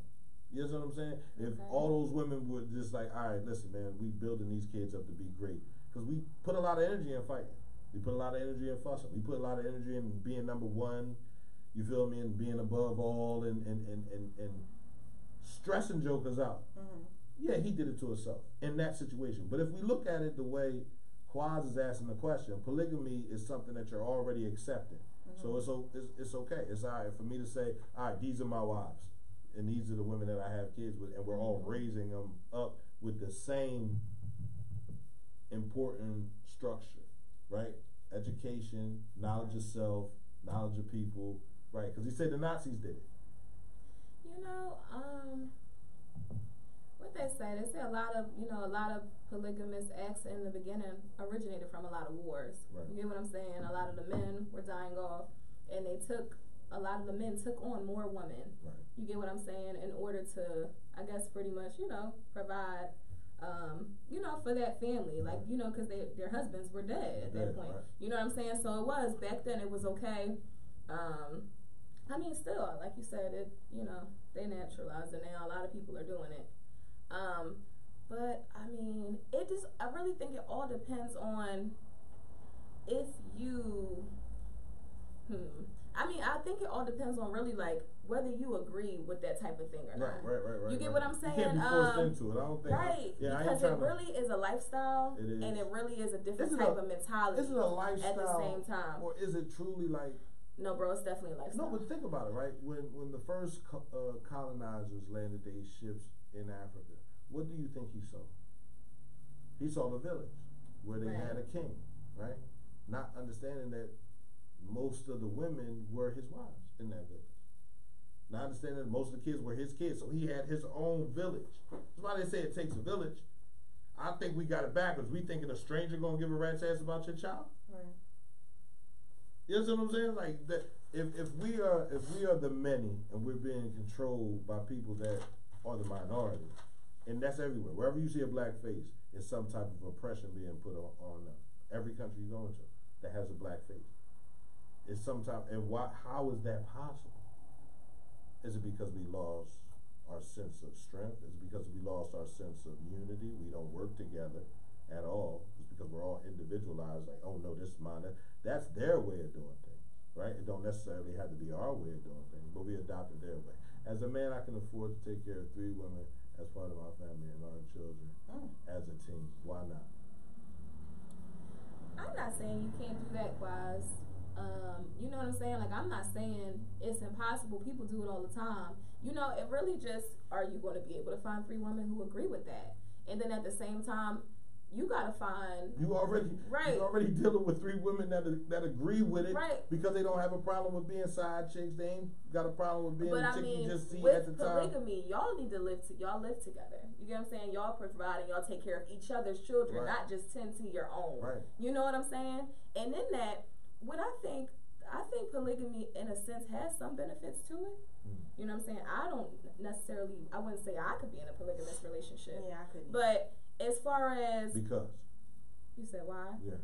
You know what I'm saying? If all those women would just like, all right, listen, man, we building these kids up to be great, because we put a lot of energy in fighting. We put a lot of energy in fussing. We put a lot of energy in being number one. You feel me? And being above all and stressing jokers out. Mm-hmm. Yeah, he did it to himself in that situation. But if we look at it the way Quaz is asking the question, polygamy is something that you're already accepting. Mm-hmm. So it's okay. It's all right for me to say, all right, these are my wives, and these are the women that I have kids with, and we're all raising them up with the same important structure, right? Education, knowledge of self, knowledge of people, right? Because he said the Nazis did it. You know, what they say a lot of polygamous acts in the beginning originated from a lot of wars. Right. You get what I'm saying? A lot of the men were dying off, and a lot of the men took on more women. Right. You get what I'm saying? In order to, I guess, pretty much, provide, for that family, like, because their husbands were dead at that point. Right. You know what I'm saying? So it was, back then it was okay. I mean, still, like you said, they naturalized it now. A lot of people are doing it. But, I mean, I really think it all depends on if you, I think it all depends on really, like, whether you agree with that type of thing or not. Right. You get what I'm saying? You can't be forced into it. I don't think. Right. Yeah, because it really is a lifestyle. It is. And it really is a different type of mentality. Is it a lifestyle? At the same time. Or is it truly like... No, bro, it's definitely a lifestyle. No, but think about it, right? When the first colonizers landed their ships in Africa, what do you think he saw? He saw the village where they had a king, right? Not understanding that most of the women were his wives in that village. Not understanding that most of the kids were his kids, so he had his own village. That's why they say it takes a village. I think we got it backwards. We thinking a stranger gonna give a rat's ass about your child. Right. You know what I'm saying? Like that. If we are the many and we're being controlled by people that are the minority, and that's everywhere. Wherever you see a black face, is some type of oppression being put on every country you go into that has a black face. It's sometimes, and why? How is that possible? Is it because we lost our sense of strength? Is it because we lost our sense of unity? We don't work together at all. It's because we're all individualized. Like, oh no, this is mine. That's their way of doing things, right? It don't necessarily have to be our way of doing things, but we adopted their way. As a man, I can afford to take care of 3 women as part of my family and our children as a team. Why not? I'm not saying you can't do that, Quaz. You know what I'm saying? Like, I'm not saying it's impossible. People do it all the time. You know, it really just, are you going to be able to find 3 women who agree with that? And then at the same time, you gotta find you're already dealing with 3 women that agree with it, right? Because they don't have a problem with being side chicks. They ain't got a problem with being but a I chick mean, you just see with at the time. polygamy, y'all need to y'all live together. You get what I'm saying? Y'all provide and y'all take care of each other's children, not just tend to your own. Right. You know what I'm saying? And in that, what I think polygamy in a sense has some benefits to it. You know what I'm saying? I wouldn't say I could be in a polygamous relationship. Yeah, I couldn't. But as far as because you said why? Yeah.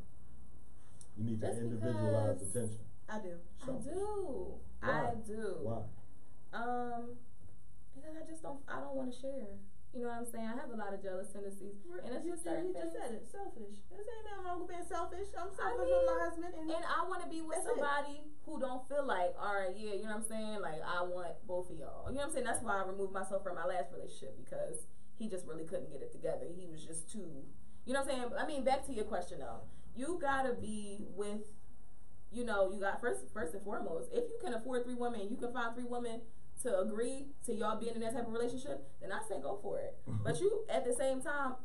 You need Just to individualize attention. I do. Why? I do. Why? Because I don't want to share. You know what I'm saying? I have a lot of jealous tendencies. And it's just certain things. Just said it. Selfish. There's ain't nothing wrong with being selfish. I'm selfish with my husband. And I want to be with somebody who don't feel like, all right, yeah, you know what I'm saying? Like, I want both of y'all. You know what I'm saying? That's why I removed myself from my last relationship, because he just really couldn't get it together. He was just too, you know what I'm saying? I mean, back to your question though. You gotta be with, you know, you got first and foremost, if you can afford 3 women, you can find 3 women to agree to y'all being in that type of relationship, then I say go for it. But you, at the same time,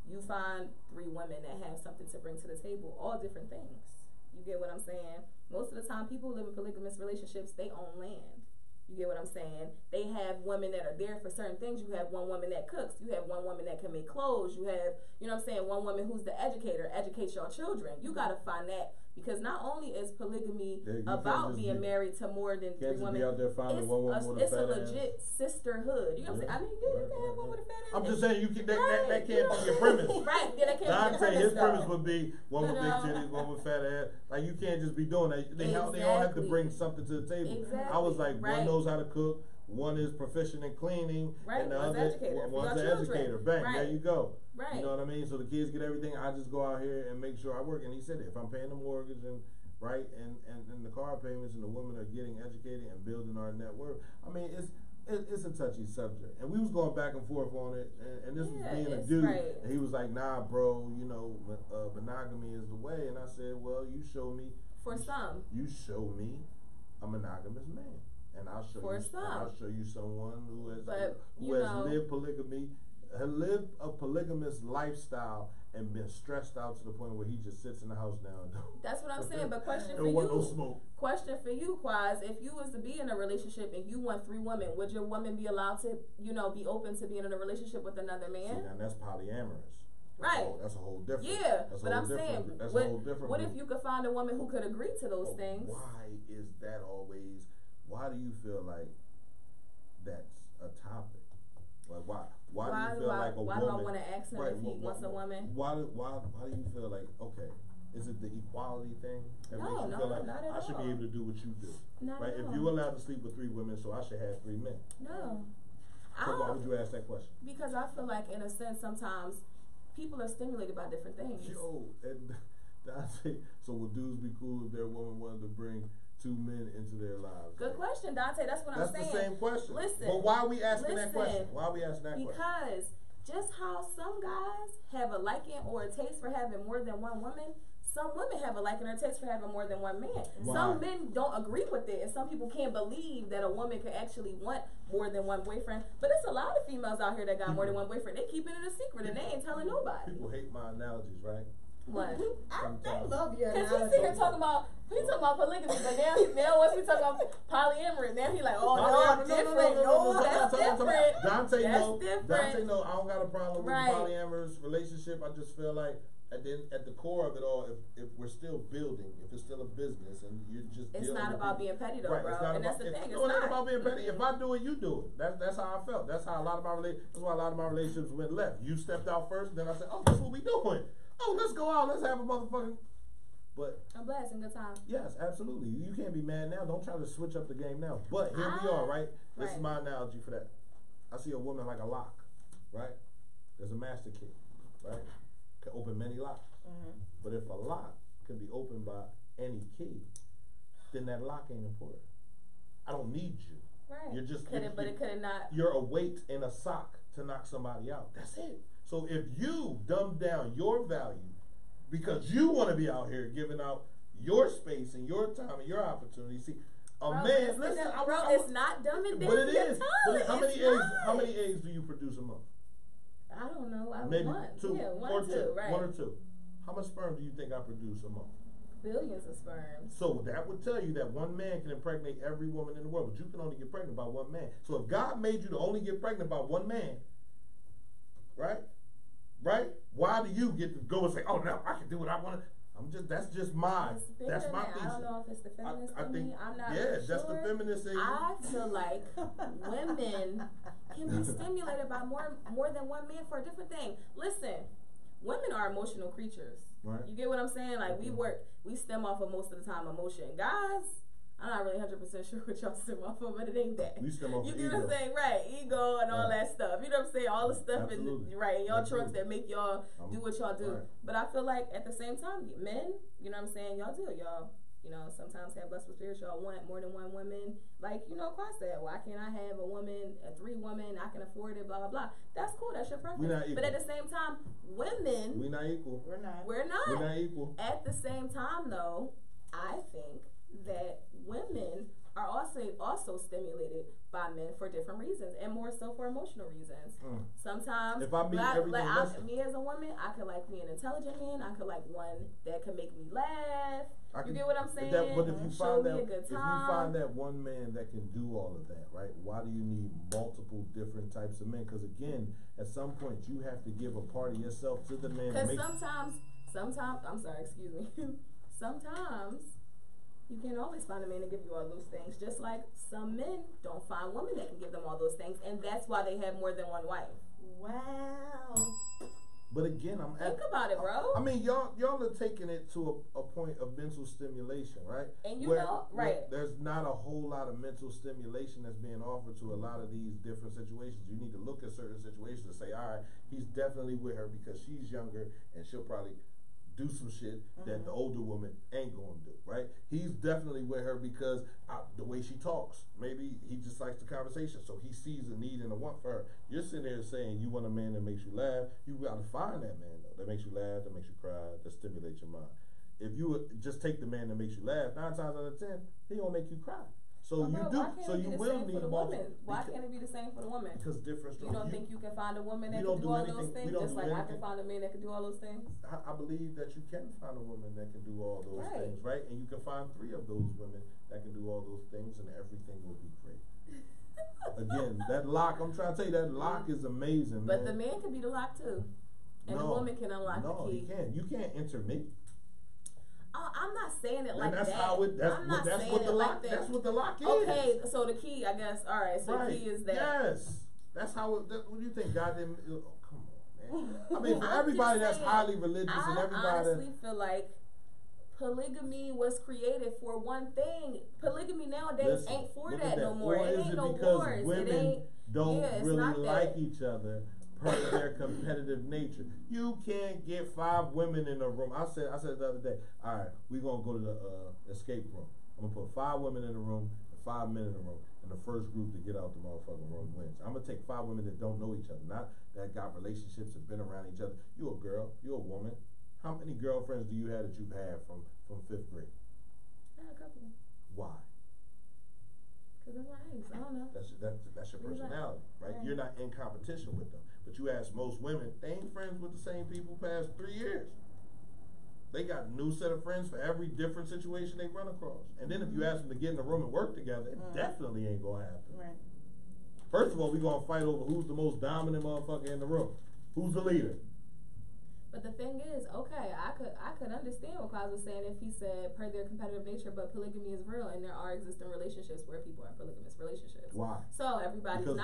you find 3 women that have something to bring to the table, all different things. You get what I'm saying? Most of the time, people who live in polygamous relationships, they own land. You get what I'm saying? They have women that are there for certain things. You have one woman that cooks. You have one woman that can make clothes. You have, you know what I'm saying, one woman who's the educator, educates your children. You got to find that, because not only is polygamy about being married to more than 3 women, be out there finding one woman with a it's fat a legit sisterhood. You know what I'm saying? I mean, yeah, you can have one with a fat ass. I'm just saying, you can. That can't be your premise. Right? Yeah, that can't be your premise. His premise would be one with big titties, one with fat ass. Like, you can't just be doing that. They all have to bring something to the table. Exactly. I was like, one knows how to cook. One is proficient in cleaning, and the other one's an educator. Bang, there you go. Right. You know what I mean? So the kids get everything. I just go out here and make sure I work. And he said, if I'm paying the mortgage and the car payments, and the women are getting educated and building our net worth, I mean, it's a touchy subject. And we was going back and forth on it, and this was being a dude. Right. And he was like, nah, bro, you know, monogamy is the way. And I said, well, you show me. You show me a monogamous man. And I'll show you someone who has lived polygamy, lived a polygamous lifestyle, and been stressed out to the point where he just sits in the house now. That's what I'm saying. But question for you, Quaz, if you was to be in a relationship and you want 3 women, would your woman be allowed to, you know, be open to being in a relationship with another man? See, and that's polyamorous. That's a whole different. Yeah, but I'm saying, what if you could find a woman who could agree to those things? Why is that always? Why do you feel like that's a topic? Like why do you feel like a woman? Why do I want to ask him if he wants a woman? Why do you feel like, okay, is it the equality thing that makes you feel like not at I should be able to do what you do? Not right? at all. If you're allowed to sleep with 3 women, so I should have 3 men. No. So why would you ask that question? Because I feel like, in a sense, sometimes people are stimulated by different things. And Dante, so would dudes be cool if their woman wanted to bring 2 men into their lives? Good question, Dante. That's what I'm saying. That's the same question. Listen. But why are we asking that question? Why are we asking that question? Because just how some guys have a liking or a taste for having more than one woman, some women have a liking or a taste for having more than one man. Why? Some men don't agree with it, and some people can't believe that a woman could actually want more than one boyfriend. But there's a lot of females out here that got more than one boyfriend. They keep it in a secret, and they ain't telling nobody. People hate my analogies, right? What? I love your Because analogy. he's sitting here talking about polygamy, but now once we talk about polyamory, now he like, oh no, different. No, that's different. Dante, no, I don't got a problem with the polyamorous relationship. I just feel like And then at the core of it all, if we're still building, if it's still a business, and you're just It's dealing not with about people- being petty though, right, bro. it's not And about, that's the thing. No, it ain't It's about not. being petty. If I do it, you do it. That's how I felt. That's how a lot of my that's why a lot of my relationships went left. You stepped out first, then I said, "Oh, that's what we doing. Oh, let's go out. Let's have a motherfucking." But I'm glad it's a good time. yes, absolutely. You can't be mad now. Don't try to switch up the game now. But here we are, right? This is Right. my analogy for that. I see a woman like a lock, right? There's a master key, right? Can open many locks. But if a lock can be opened by any key, then that lock ain't important. I don't need you. Right. You're just Could it, but it could have not. You're a weight in a sock to knock somebody out. That's it. So if you dumb down your value because you want to be out here giving out your space and your time and your opportunity, see, a Bro, man. it's, Listen, it's not dumbing down but it your is. time. But how many It's eggs? not. How many eggs do you produce a month? I don't know. Maybe one. two, Yeah, one or or two, two. Right. one or two. How much sperm do you think I produce a month? Billions of sperms. So that would tell you that one man can impregnate every woman in the world, but you can only get pregnant by one man. So if God made you to only get pregnant by one man, right? Right? Why do you get to go and say, "Oh no, I can do what I want"? That's just my It's bigger that's my than that. thesis. I don't know if it's the feminist I in think me. I'm not yeah, really that's the sure. feminist in you. I feel like women can be stimulated by more than one man for a different thing. Listen, women are emotional creatures. Right. You get what I'm saying? Like we stem off of most of the time emotion. Guys, I'm not really 100% sure what y'all stem off of, but it ain't that. We stem off You of get ego. what I'm saying? Right. Ego and all Right. that stuff. You know what I'm saying? All the stuff in Absolutely. y'all Absolutely. trucks that make y'all do what y'all do. Right. But I feel like at the same time, men, you know what I'm saying, y'all do. Y'all, you know, sometimes have lustful spirits. Y'all want more than one woman. Like, you know, Quad said, why can't I have three women, I can afford it, blah, blah, blah. That's cool, that's your preference. We're not equal. But at the same time, women, We're not equal. We're not. we're not. We're not equal. At the same time, though, I think that women are also stimulated by men for different reasons, and more so for emotional reasons. Sometimes, If I meet everything me as a woman, I could like me an intelligent man. I could like one that could make me laugh. You get what I'm saying? But if you Show find me that, a good if you time. find that one man that can do all of that, right? Why do you need multiple different types of men? Because again, at some point you have to give a part of yourself to the man. Because sometimes, I'm sorry, excuse me. Sometimes you can't always find a man to give you all those things. Just like some men don't find women that can give them all those things, and that's why they have more than one wife. Wow. But again, Think about it, bro. I mean, y'all are taking it to a point of mental stimulation, right? And you Where right. there's not a whole lot of mental stimulation that's being offered to a lot of these different situations. You need to look at certain situations and say, all right, he's definitely with her because she's younger and she'll probably do some shit that the older woman ain't gonna do, right? He's definitely with her because the way she talks. Maybe he just likes the conversation, so he sees a need and a want for her. You're sitting there saying you want a man that makes you laugh. You gotta find that man though, that makes you laugh, that makes you cry, that stimulates your mind. If you would just take the man that makes you laugh, 9 times out of 10, he gonna make you cry. So Well, you bro, do. why can't So it be you the will same need for the multiple. woman? Why can't it be the same for the woman? Because different. You don't think you can find a woman that we can don't do do all anything- those we things, don't just do like I can anything. find a man that can do all those things? I believe that you can find a woman that can do all those Right. things, right? And you can find 3 of those women that can do all those things, and everything will be great. Again, that lock, I'm trying to tell you, that lock is amazing, But man. the man can be the lock too, and the woman can unlock the key. No, he can't. You can't enter me. I'm not saying it like And that's that. how it. That's I'm what. not That's saying what it the like lock. that. That's what the lock is. Okay, so the key, I guess. All right, so Right. the key is that. Yes. That's how. What do you think? God didn't. Oh, come on, man. I mean, for I'm everybody just that's saying, highly religious and I everybody. honestly feel like polygamy was created for one thing. Polygamy nowadays Listen, ain't for look that at no more. Or It is ain't it no because wars. women It ain't. don't yeah, it's really not like that. each other per their competitive nature? You can't get 5 women in a room. I said the other day, all right, we're gonna go to the escape room. I'm gonna put 5 women in the room and 5 men in the room. And the first group to get out the motherfucking room wins. I'm gonna take 5 women that don't know each other, not that got relationships and been around each other. You a girl, you a woman. How many girlfriends do you have that you've had from 5th grade? I had a couple. Why? Cause I'm nice. I don't know. That's your You're right. personality, right? Right. You're not in competition with them. But you ask most women, they ain't friends with the same people past 3 years. They got a new set of friends for every different situation they run across. And then if you ask them to get in a room and work together, it definitely ain't gonna happen. Right. First of all, we're gonna fight over who's the most dominant motherfucker in the room. Who's the leader? But the thing is, okay, I could understand what Quaz was saying if he said per their competitive nature, but polygamy is real and there are existing relationships where people are in polygamous relationships. Why? So everybody Because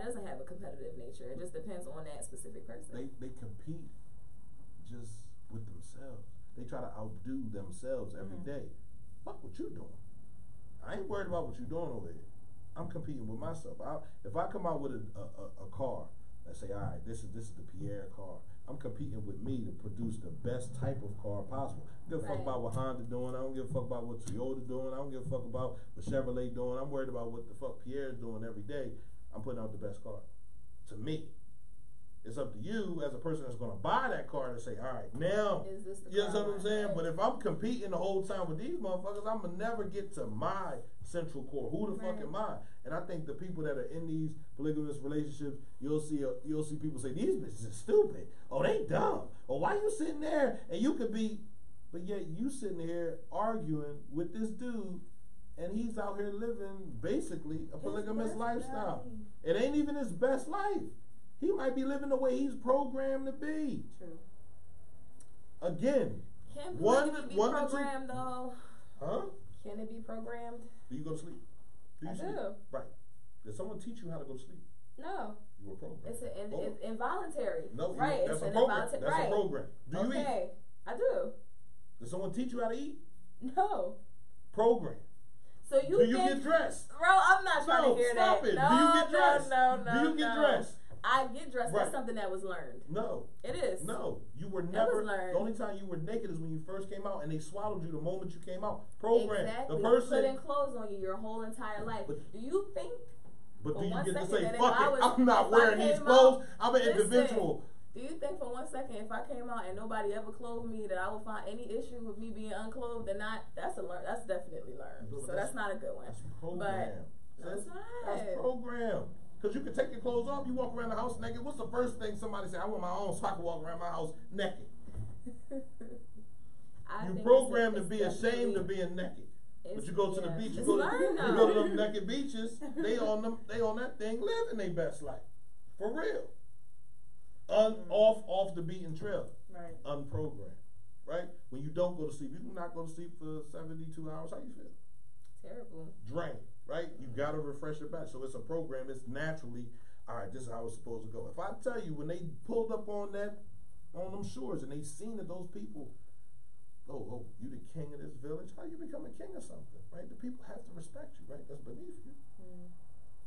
doesn't have a competitive nature. It just depends on that specific person. they compete just with themselves. They try to outdo themselves every day. Fuck what you doing. I ain't worried about what you doing over here. I'm competing with myself. If I come out with a car and say, all right, this is the Pierre car. I'm competing with me to produce the best type of car possible. I don't give a fuck about what Honda doing. I don't give a fuck about what Toyota doing. I don't give a fuck about what Chevrolet doing. I'm worried about what the fuck Pierre's doing every day. I'm putting out the best car. To me. It's up to you as a person that's going to buy that car to say, all right, now, Is this the you know car what I'm saying? right? But if I'm competing the whole time with these motherfuckers, I'm going to never get to my central core. Who the fuck am I? And I think the people that are in these polygamous relationships, you'll see people say, these bitches are stupid. Oh, they dumb. Or why you sitting there? And you could be, but yet you sitting here arguing with this dude, and he's out here living basically a polygamous lifestyle. It ain't even his best life. He might be living the way he's programmed to be. True. Again, Can one polygamy be to two. programmed though? Huh? Can it be programmed? Do you go to sleep? Do you I sleep? do. Right. Did someone teach you how to go to sleep? No. You were programmed. It's involuntary. No, right. that's It's a an program. involuntary. That's right. a program. Do you eat? Okay. I do. Did someone teach you how to eat? No. Program. So you Do you think, get dressed? bro? I'm not trying to hear stop that. it. No, Do you get dressed? No. Do you get dressed? I get dressed. Right. That's something that was learned. No. It is. No. You were That never. was learned. The only time you were naked is when you first came out, and they swallowed you the moment you came out. Program. Exactly. The person. Putting clothes on you your whole entire life. But- do you think? But for do you one get to second say, that if fuck I it, was- I'm not if I wearing these came clothes. out- I'm an Listen, individual. Do you think for 1 second if I came out and nobody ever clothed me that I would find any issue with me being unclothed or not? That's definitely learned. But So that's not a good one. That's program. No, it's not. That's program. Because you can take your clothes off, you walk around the house naked. What's the first thing somebody say? I want my own so I can walk around my house naked. I You think programmed to it's be ashamed definitely- of being naked. But it's- you go to the yeah. beach, you It's go learned to now. them naked beaches, they on that thing living their best life. For real. Off the beaten trail. Right. Unprogrammed. Right? When you don't go to sleep, you can not go to sleep for 72 hours. How you feel? Terrible. Drained, right? You gotta refresh your battery. So it's a program. It's naturally, all right, this is how it's supposed to go. If I tell you, when they pulled up on them shores and they seen that those people, oh, you the king of this village, how you become a king of something, right? The people have to respect you, right? That's beneath you.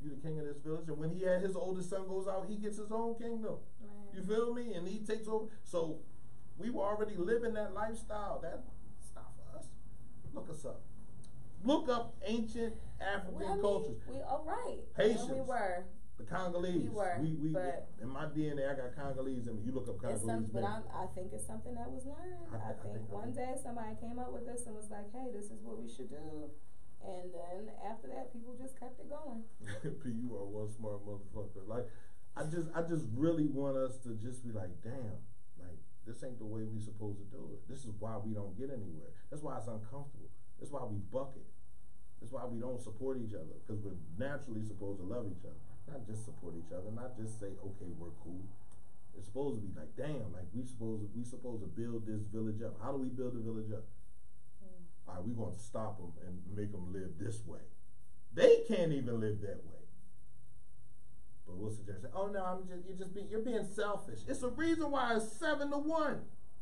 You the king of this village. And when he had his oldest son goes out, he gets his own kingdom. Right. You feel me? And he takes over. So we were already living that lifestyle. That's not for us. Look us up. Look up ancient African cultures. We right. Haitians. And we were. The Congolese. We were, but in my DNA, I got Congolese, and you look up It's Congolese. but I think it's something that was learned. I think one day somebody came up with this and was like, "Hey, this is what we should do," and then after that, people just kept it going. P, you are one smart motherfucker. Like, I just really want us to just be like, damn, like this ain't the way we supposed to do it. This is why we don't get anywhere. That's why it's uncomfortable. That's why we bucket. That's why we don't support each other, because we're naturally supposed to love each other. Not just support each other, not just say, okay, we're cool. It's supposed to be like, damn, like we supposed to build this village up. How do we build a village up? All right, we're going to stop them and make them live this way. They can't even live that way. But we'll suggest, oh no, you're being selfish. It's a reason why it's 7-1.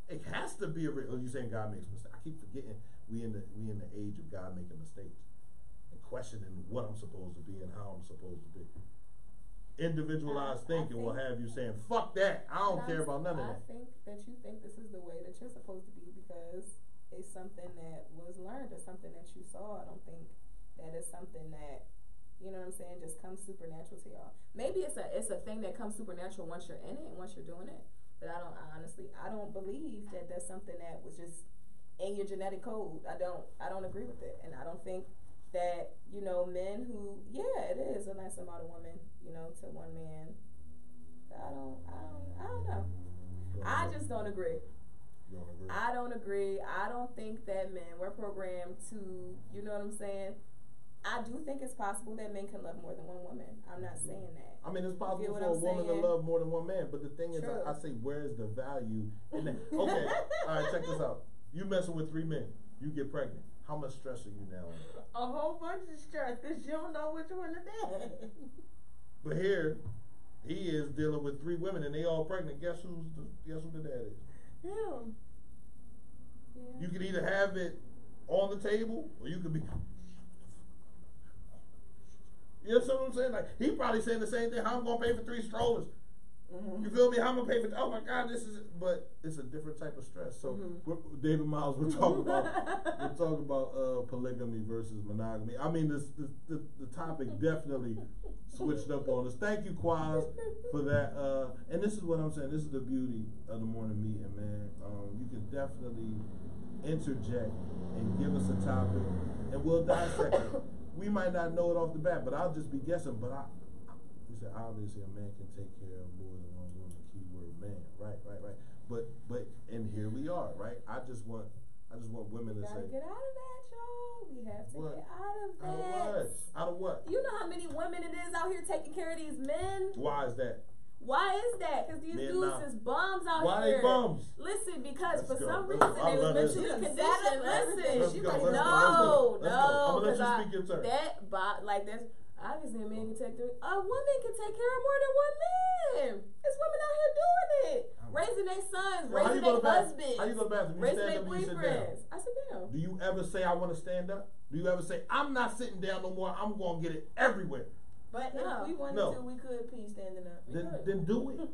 It has to be a reason. You saying God makes mistakes? I keep forgetting we in the age of God making mistakes and questioning what I'm supposed to be and how I'm supposed to be. Individualized thinking will have you saying, fuck that. I don't care about none of that. I think that you think this is the way that you're supposed to be because it's something that was learned or something that you saw. I don't think that it's something that, you know what I'm saying, just comes supernatural to y'all. Maybe it's a thing that comes supernatural once you're in it and once you're doing it. But I don't believe that that's something that was just in your genetic code. I don't agree with it. And I don't think that, you know, men who, yeah, it is a nice amount of women, you know, to one man. I don't know. I just don't agree. You don't agree? I don't agree. I don't think that men were programmed to, you know what I'm saying? I do think it's possible that men can love more than one woman. I'm not saying that. I mean, it's possible You get for what a I'm woman saying? to love more than one man, but the thing is, True. I say, where's the value in that? Okay, all right, check this out. You messing with 3 men, you get pregnant. How much stress are you now under? A whole bunch of stress because you don't know which one it is. But here, he is dealing with 3 women and they all pregnant. Guess who the dad is? Him. Yeah. You could either have it on the table or you could be. You know what I'm saying? Like, he probably saying the same thing. How I'm gonna pay for 3 strollers? You feel me? How I'm gonna pay for? Oh my God, this is. But it's a different type of stress. So, David Miles, we're talking about polygamy versus monogamy. I mean, the topic definitely switched up on us. Thank you, Quaz, for that. And this is what I'm saying. This is the beauty of the morning meeting, man. You can definitely interject and give us a topic, and we'll dissect it. We might not know it off the bat, but I'll just be guessing. But we said obviously a man can take care of more than one woman. Keyword man. Right. But and here we are, right? I just want women to Gotta say, get out of that, y'all. We have to What? get out of out that. of what? Out of what? You know how many women it is out here taking care of these men? Why is that? Why is that? Because these Men dudes not. is bums out Why here. they bums? Listen, because Let's for go. some Let's reason go. I they was love this. mentally You conditioned. let's Listen, Let's She go. like, Let's no, go. Let's go. I'm no, gonna let you because speak your turn. like there's obviously a man can take care. A woman can take care of more than one man. There's women out here doing it, raising their sons, Well, how you raising go their to bathroom? husbands, How you go to the bathroom? You raising stand their up or you sit down? boyfriends. I sit down. Do you ever say I want to stand up? Do you ever say I'm not sitting down no more? I'm gonna get it everywhere. But No. if we wanted No. to, we could pee standing up. Then do it.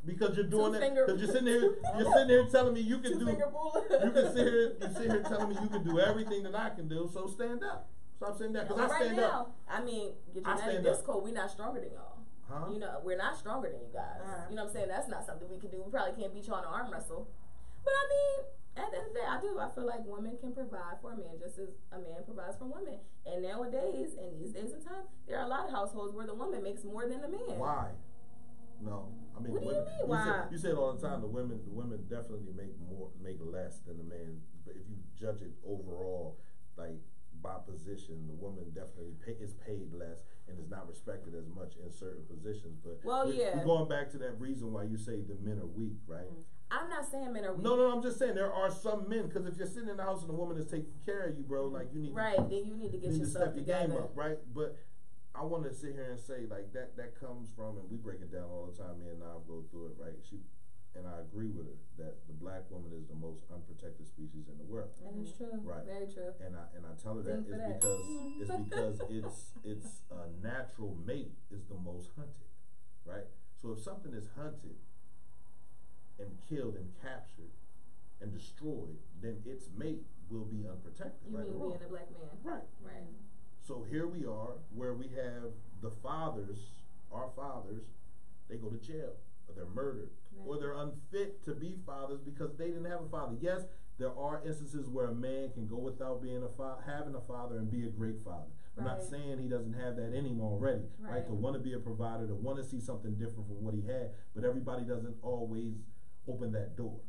Because you're doing it. Two-finger- Because you're sitting here telling me you can do. Two-finger bullet. You can sit here telling me you can do everything that I can do. So stand up. Stop sitting down. Because I right stand now, up. I mean, your I genetic stand up. disco, we're not stronger than y'all. Huh? You know, we're not stronger than you guys. You know what I'm saying? That's not something we can do. We probably can't beat y'all in an arm wrestle. But I mean, at the end of the day, I do. I feel like women can provide for a man just as a man provides for women. And nowadays, in these days and time, there are a lot of households where the woman makes more than the man. Why? No. I mean, What do you women, mean, why? You say it all the time. The women definitely make less than the man. But if you judge it overall, like by position, the woman definitely is paid less and is not respected as much in certain positions. But we're going back to that reason why you say the men are weak, right? I'm not saying men are weak. No, I'm just saying there are some men, because if you're sitting in the house and a woman is taking care of you, bro, like you need then you need to get to yourself step your together. game up, right? But I want to sit here and say like that comes from, and we break it down all the time. Me and Nav go through it, right? And I agree with her that the black woman is the most unprotected species in the world. And it's true. Right. Very true. And I tell her that because it's a natural mate is the most hunted, right? So if something is hunted and killed and captured and destroyed, then its mate will be unprotected. You right mean or wrong. being a black man? Right. Right. So here we are, where we have the fathers, our fathers, they go to jail, or they're murdered, or they're unfit to be fathers because they didn't have a father. Yes, there are instances where a man can go without being having a father and be a great father. I'm not saying he doesn't have that in him already, right? To want to be a provider, to want to see something different from what he had, but everybody doesn't always open that door.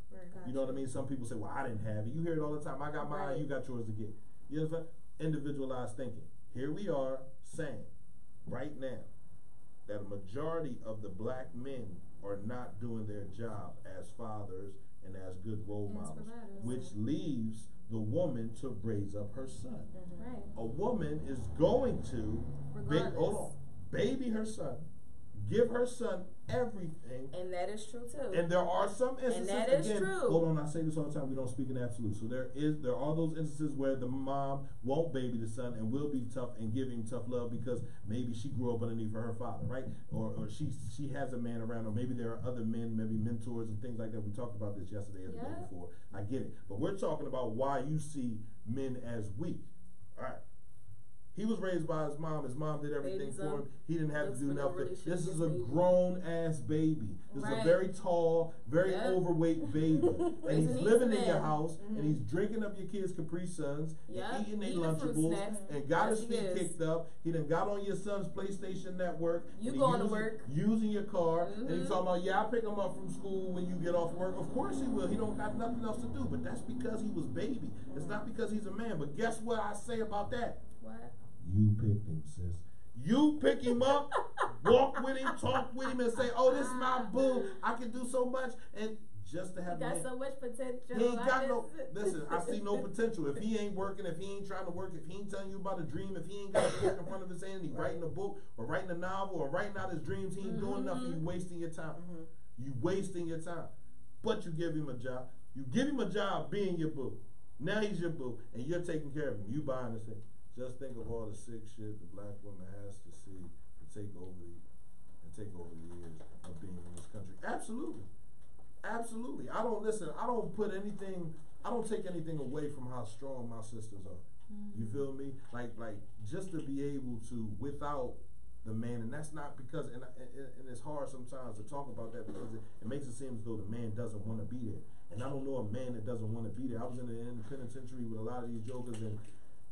You know what I mean? Some people say, well, I didn't have it. You hear it all the time. I got mine, you got yours to get. You know what I'm saying? Individualized thinking. Here we are saying right now that a majority of the black men are not doing their job as fathers and as good role models, which leaves the woman to raise up her son. Right. A woman is going to baby her son, give her son everything. And that is true too. And there are some instances, and that is again, true. hold on, I say this all the time, we don't speak in absolute. So there are those instances where the mom won't baby the son and will be tough and give him tough love because maybe she grew up underneath her father, right? Or she has a man around, or maybe there are other men, maybe mentors and things like that. We talked about this yesterday or the day before. I get it. But we're talking about why you see men as weak. All right. He was raised by his mom. His mom did everything for him. He didn't have to do nothing. This is a grown-ass baby. This is a very tall, very overweight baby. And he's living in your house, and he's drinking up your kids' Capri Suns, and eating their Lunchables, and got his feet kicked up. He done got on your son's PlayStation Network. You going to work. Using your car. And he's talking about, I pick him up from school when you get off work. Of course he will. He don't got nothing else to do. But that's because he was baby. It's not because he's a man. But guess what I say about that? What? You picked him, sis. You pick him up, walk with him, talk with him, and say, "Oh, this is my boo. I can do so much." And just to have Got man, so much potential. he ain't got no. just- Listen, I see no potential. If he ain't working, if he ain't trying to work, if he ain't telling you about a dream, if he ain't got a book in front of his hand, he writing a book or writing a novel or writing out his dreams, he ain't doing nothing. You wasting your time. You wasting your time. But you give him a job. You give him a job being your boo. Now he's your boo, and you're taking care of him. You buying this thing. Just think of all the sick shit the black woman has to see to take over the years of being in this country. Absolutely. Absolutely. I don't take anything away from how strong my sisters are. You feel me? Like just to be able to without the man, and that's not because, and it's hard sometimes to talk about that because it makes it seem as though the man doesn't want to be there. And I don't know a man that doesn't want to be there. I was in the penitentiary with a lot of these jokers, and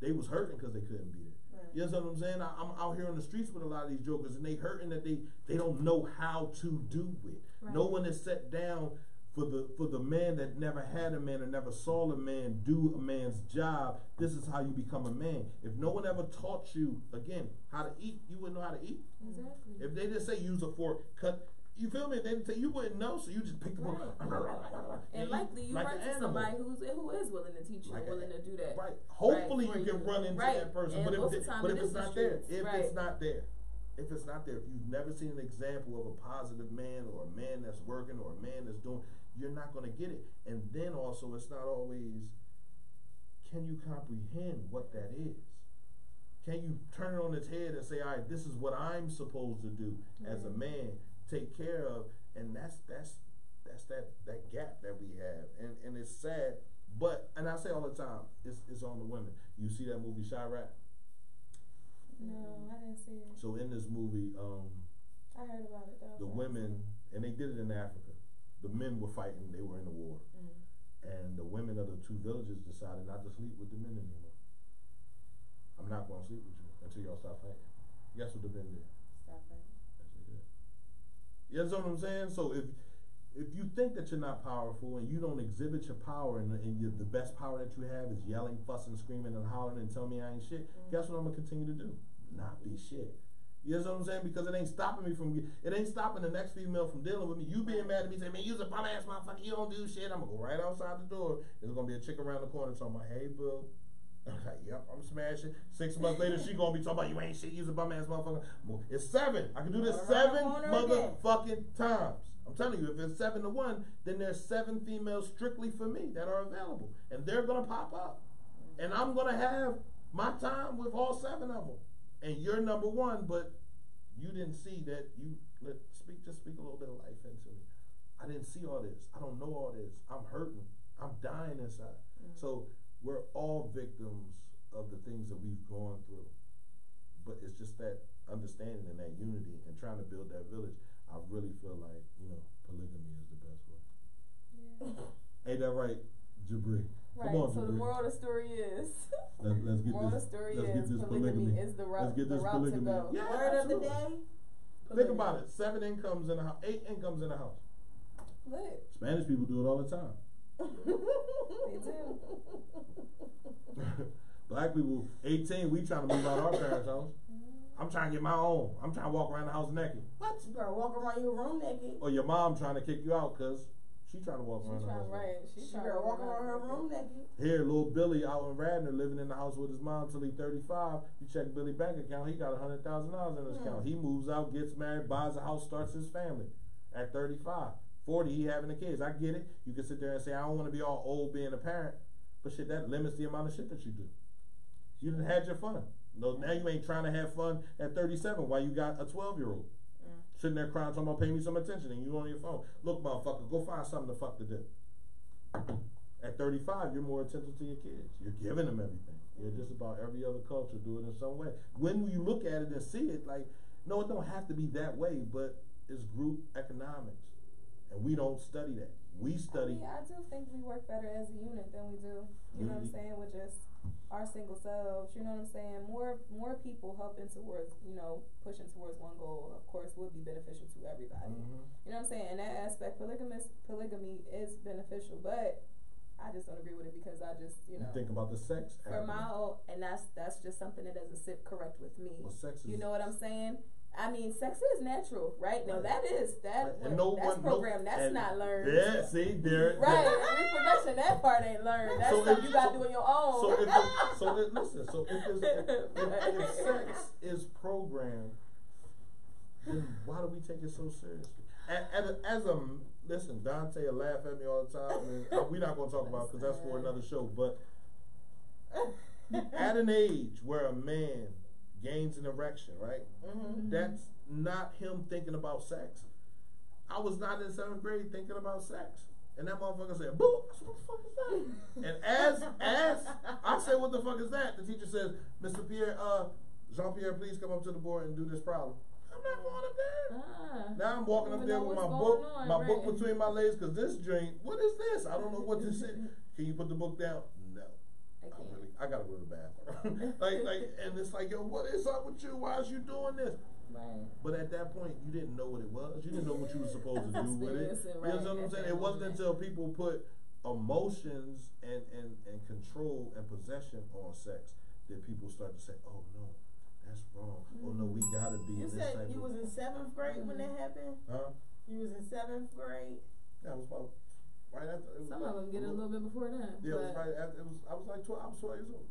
they was hurting because they couldn't be there. Right. You know what I'm saying? I'm out here on the streets with a lot of these jokers, and they hurting that they don't know how to do it. Right. No one is set down for the man that never had a man or never saw a man do a man's job. This is how you become a man. If no one ever taught you, again, how to eat, you wouldn't know how to eat. Exactly. If they just say use a fork, cut. You feel me? They didn't say you wouldn't know, so you just pick the fork. And likely you run to somebody who is willing to teach you, willing to do that. Right. Hopefully you can run into that person, but if it's not there, if it's not there, if you've never seen an example of a positive man or a man that's working or a man that's doing, you're not going to get it. And then also, it's not always, can you comprehend what that is? Can you turn it on its head and say, all right, this is what I'm supposed to do as a man, take care of, and that's that gap that we have, and it's sad, but, and I say all the time, it's on the women. You see that movie Chirac? No, I didn't see it. So in this movie, I heard about it though. The women, and they did it in Africa. The men were fighting; they were in the war, and the women of the two villages decided not to sleep with the men anymore. I'm not going to sleep with you until y'all stop fighting. Guess what the men did? Stop fighting. Yes, they did. You understand what I'm saying? So if you think that you're not powerful and you don't exhibit your power, and the best power that you have is yelling, fussing, screaming, and hollering and telling me I ain't shit, guess what I'm gonna continue to do? Not be shit. You know what I'm saying? Because it ain't stopping the next female from dealing with me. You being mad at me, saying, man, you's a bum ass motherfucker, you don't do shit. I'm gonna go right outside the door. There's gonna be a chick around the corner talking about, hey, boo. I'm like, yep, I'm smashing. 6 months later, she gonna be talking about, you ain't shit, you's a bum ass motherfucker. It's 7. I can do this 7 motherfucking times. I'm telling you, if it's 7 to 1, then there's 7 females strictly for me that are available. And they're gonna pop up. And I'm gonna have my time with all 7 of them. And you're number 1, but you didn't see that. Just speak a little bit of life into me. I didn't see all this. I don't know all this. I'm hurting. I'm dying inside. So we're all victims of the things that we've gone through. But it's just that understanding and that unity and trying to build that village. I really feel like, polygamy is the best way. Yeah. Ain't that right, Jabri? Right. Come on, so Jabri. the moral of the story is. Let's get this polygamy. Is the route, let's get this polygamy. To go. Yeah, word of the day. Think about it. 7 incomes in a house. 8 incomes in a house. Lit. Spanish people do it all the time. They do. Black people, 18, we trying to move out of our parents' house. I'm trying to get my own. I'm trying to walk around the house naked. What? You better walk around your room naked. Or your mom trying to kick you out because she trying to walk around the house. She better walk around her room naked. Here, little Billy out in Radnor living in the house with his mom till he's 35. You check Billy's bank account, he got $100,000 in his account. He moves out, gets married, buys a house, starts his family at 35. 40, he having the kids. I get it. You can sit there and say, I don't want to be all old being a parent. But shit, that limits the amount of shit that you do. You done had your fun. No, now you ain't trying to have fun at 37 while you got a 12-year-old. Sitting there crying, talking about pay me some attention, and you on your phone. Look, motherfucker, go find something to fuck to do. At 35, you're more attentive to your kids. You're giving them everything. You're just about every other culture do it in some way. When you look at it and see it, like, no, it don't have to be that way, but it's group economics. And we don't study that. We study. I do think we work better as a unit than we do. You know what I'm saying? With just our single selves. You know what I'm saying? More people helping towards, pushing towards one goal, of course, would be beneficial to everybody. You know what I'm saying? In that aspect, polygamy is beneficial, but I just don't agree with it because I just, you You know, think about the sex. for avenue. my own, and that's just something that doesn't sit correct with me. Well, sex is. You know what I'm saying? I mean, sex is natural, right? Now Right. that And no that's one- programmed. no- That's and- not learned. Yeah, see, there. Right, reproduction, that part ain't learned. That's So something if- you gotta so- do on your own. So listen. So if sex is programmed, then why do we take it so seriously? Listen, Dante will laugh at me all the time, and we're not gonna talk about because that's for another show. But at an age where a man gains an erection, right? Mm-hmm. That's not him thinking about sex. I was not in 7th grade thinking about sex. And that motherfucker said, "Boo!" I said, "What the fuck is that?" And as I said, "What the fuck is that?" The teacher says, "Mr. Pierre, Jean-Pierre, please come up to the board and do this problem." I'm not going up there. Now I'm walking up there with my book between my legs, because this drink, what is this? I don't know what this is. Can you put the book down? No. I gotta go to the bathroom. and it's like, yo, what is up with you? Why is you doing this? Right. But at that point, you didn't know what it was. You didn't know what you were supposed to do with it. You Right, know what I'm at saying? that It wasn't moment. until people put emotions and control and possession on sex that people start to say, "Oh no, that's wrong. Oh no, we gotta be You in this said type you of." was in 7th grade when that happened? Huh? You was in 7th grade? Yeah, it was about right after. It was Some like, of them get it a little bit before that. Yeah, it was but right after. I was like 12. I was 12 years old.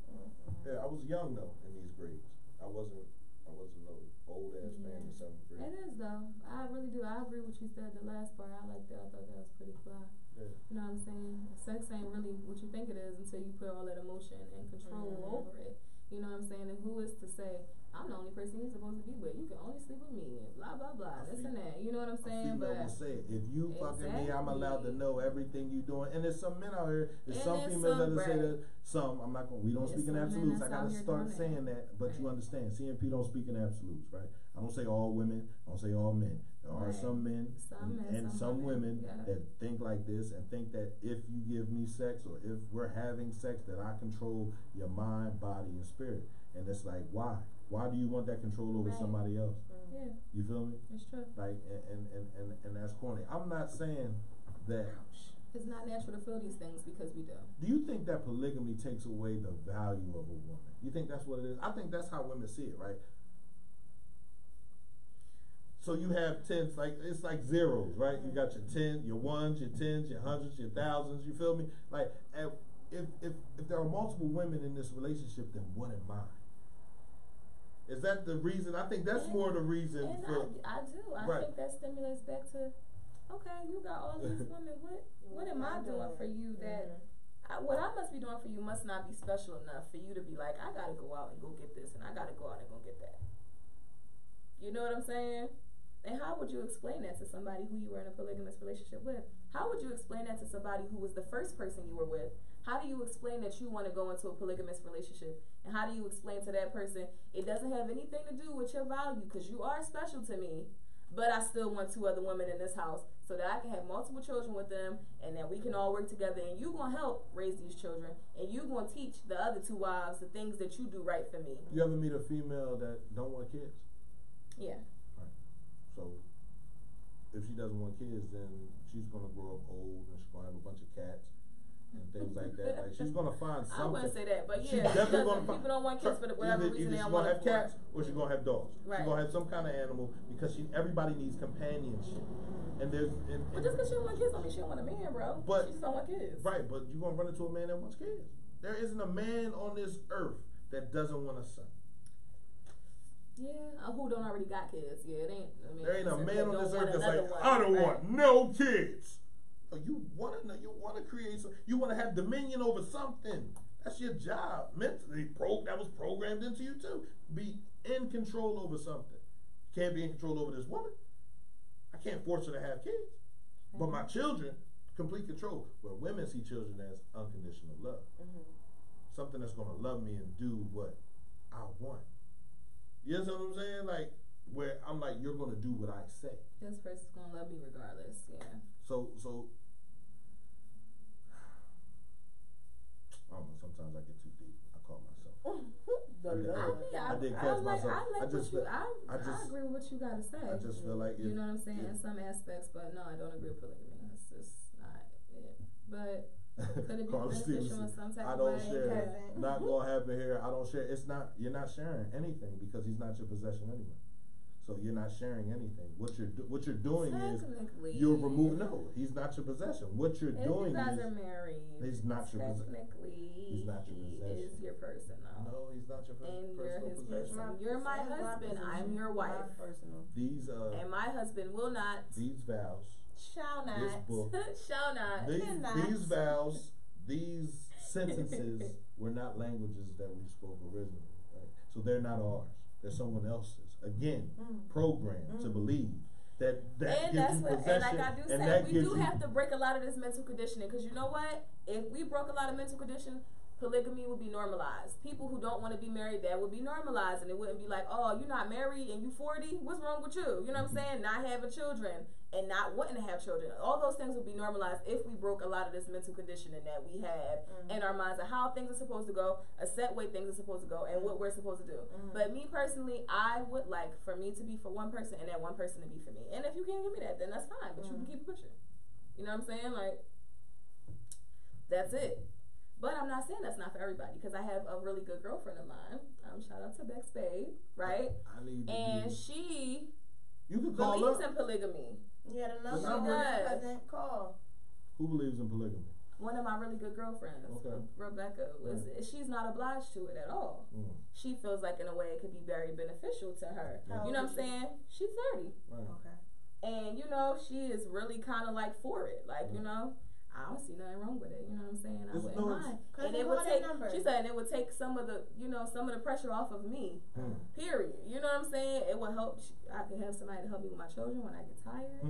Yeah, I was young though in these grades. I wasn't no old ass man in 7th grade. it is though. I really do. I agree with you said the last part. I like that. I thought that was pretty fly. Yeah. You know what I'm saying? Sex ain't really what you think it is until you put all that emotion and control over it. You know what I'm saying? And who is to say, I'm the only person you're supposed to be with. You can only sleep with me and blah blah blah. This and that. You know what I'm A saying? female will But say it. If you fucking me, I'm allowed to Exactly. know everything you doing. And there's some men out here. There's And some there's females some, that say right. that. Some, I'm not going. We don't There's speak in some men absolutes. I that's gotta out here start doing saying that. But you Right. understand, CMP don't speak in absolutes, right? I don't say all women. I don't say all men. There are Right. some men Some men, and some some women women, yeah. that think like this and think that if you give me sex or if we're having sex, that I control your mind, body, and spirit. And it's like, why? Why do you want that control over Right. somebody else? yeah, You feel me? it's true. Like, and that's corny. I'm not saying that. It's not natural to feel these things because we do. Do you think that polygamy takes away the value of a woman? You think that's what it is? I think that's how women see it, right? So you have tens, like it's like zeros, right? You got your 10, your ones, your tens, your hundreds, your thousands. You feel me? Like, if there are multiple women in this relationship, then what am I? Is that the reason? I think that's more the reason And for. I do. I Right. think that stimulates back to, okay, you got all these women. What am I doing for you that what I must be doing for you must not be special enough for you to be like, I gotta go out and go get this, and I gotta go out and go get that. You know what I'm saying? And how would you explain that to somebody who you were in a polygamous relationship with? How would you explain that to somebody who was the first person you were with? How do you explain that you want to go into a polygamous relationship? And how do you explain to that person, it doesn't have anything to do with your value because you are special to me, but I still want 2 other women in this house so that I can have multiple children with them and that we can all work together and you going to help raise these children and you going to teach the other 2 wives the things that you do right for me. You ever meet a female that don't want kids? Yeah. So if she doesn't want kids, then she's gonna grow up old and she's gonna have a bunch of cats and things like that. Like she's gonna find something. I wouldn't say that, but She's yeah, definitely because gonna find. people don't want kids for whatever reason Either they she's don't gonna want have it for. cats or she's gonna have dogs. Right. She's gonna have some kind of animal because everybody needs companionship. And there's But just because she don't want kids don't mean she don't want a man, bro. But- she just don't want kids. right, but you're gonna run into a man that wants kids. There isn't a man on this earth that doesn't want a son. Yeah, who don't already got kids? Yeah, it ain't. I mean, There ain't a that man don't on this want earth that's another like, one, I don't right? want no kids. No, you wanna create some, you wanna have dominion over something. That's your job. Mentally, that was programmed into you too. Be in control over something. You can't be in control over this woman. I can't force her to have kids. But my children, complete control. Where women see children as unconditional love. Something that's gonna love me and do what I want. You know what I'm saying? Like, where I'm like, you're gonna do what I say. This person's gonna love me regardless. Yeah. So I don't know, sometimes I get too deep. I call myself. I did catch myself. I agree with what you gotta say. I just feel like You know what I'm saying? In some aspects, but no, I don't agree with polygamy. It's just not it. But Could it be Carla beneficial Stevenson, in some type I of don't way? share. Cousin. Not gonna happen here. I don't share. It's not. You're not sharing anything because he's not your possession anyway. So you're not sharing anything. What you're doing is Technically, you're removing. No, he's not your possession. What you're if doing you guys is are married, he's not your possession. technically, He's not your he possession. is your person now. No, he's not your And you're personal his possession. person. You're my husband. I'm your wife. Personal. These And my husband will not, these vows, Shall not. this book, shall not. Cannot. these vows, these sentences were not languages that we spoke originally. Right? So they're not ours. They're someone else's. Again, programmed to believe that And gives that's you what, possession, and like I do and say, that we gives do you. have to break a lot of this mental conditioning, because you know what? If we broke a lot of mental conditioning, polygamy would be normalized. People who don't want to be married, that would be normalized, and it wouldn't be like, oh, you're not married and you 40, what's wrong with you? You know what I'm saying? Not having children and not wanting to have children. All those things would be normalized if we broke a lot of this mental conditioning that we have in our minds of how things are supposed to go, a set way things are supposed to go, and what we're supposed to do. But me personally, I would like for me to be for one person and that one person to be for me. And if you can't give me that, then that's fine, but you can keep pushing. You know what I'm saying? Like, that's it. But I'm not saying that's not for everybody, because I have a really good girlfriend of mine. Shout out to Bex Babe, right? I need to And be, she you can call believes up. in polygamy. Yeah, the She number does. doesn't call. Who believes in polygamy? One of my really good girlfriends, Okay. Rebecca, she's not obliged to it at all. She feels like in a way it could be very beneficial to her. How You know old what I'm is she? saying? She's 30. Right. Okay. And, you know, she is really kind of like for it. Like, you know, I don't see nothing wrong with it. You know what I'm saying? I It's wouldn't no, mind. Cause And they it would want a take, number. she said, it would take some of the, you know, some of the pressure off of me. Period. You know what I'm saying? It would help. I could have somebody to help me with my children when I get tired.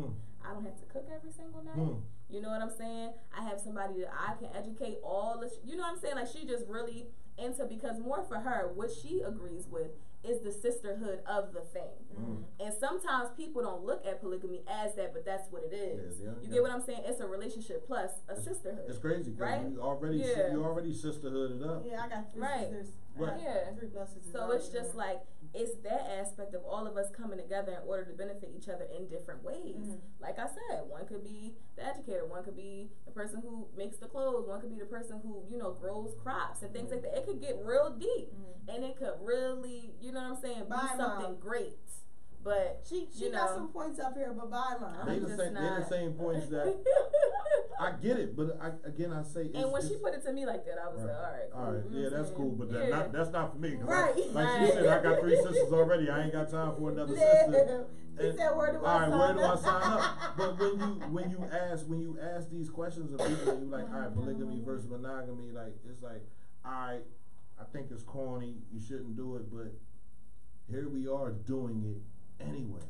I don't have to cook every single night. You know what I'm saying? I have somebody that I can educate all this. You know what I'm saying? Like, she just really into, because more for her, what she agrees with is the sisterhood of the thing. And sometimes people don't look at polygamy as that, but that's what it is. You get what I'm saying? It's a relationship plus a sisterhood. It's crazy because Right? you already you already sisterhooded up. Yeah, I got three Right. sisters. Right. Yeah. 3 plus sisters. So it's just like, it's that aspect of all of us coming together in order to benefit each other in different ways. Like I said, one could be the educator, one could be the person who makes the clothes, one could be the person who, you know, grows crops and things like that. It could get real deep and it could really, you know what I'm saying, be Bye, something Mom. great. But She you got know. some points up here, but bye, Mom. They I'm the just same. They're the not- same points that I get it, but I say. It's, And when she it's- put it to me like that, I was like, all right, cool. all right, You know yeah, what I'm that's saying? cool, but Yeah. that's not for me. 'Cause Right. like she Right. said, I got 3 sisters already. I ain't got time for another sister. He said, where do I All right, sign where do I up? sign up? But when you ask these questions of people, and you like, all right, polygamy versus monogamy, like it's like, all right, I think it's corny. You shouldn't do it, but here we are doing it anyway.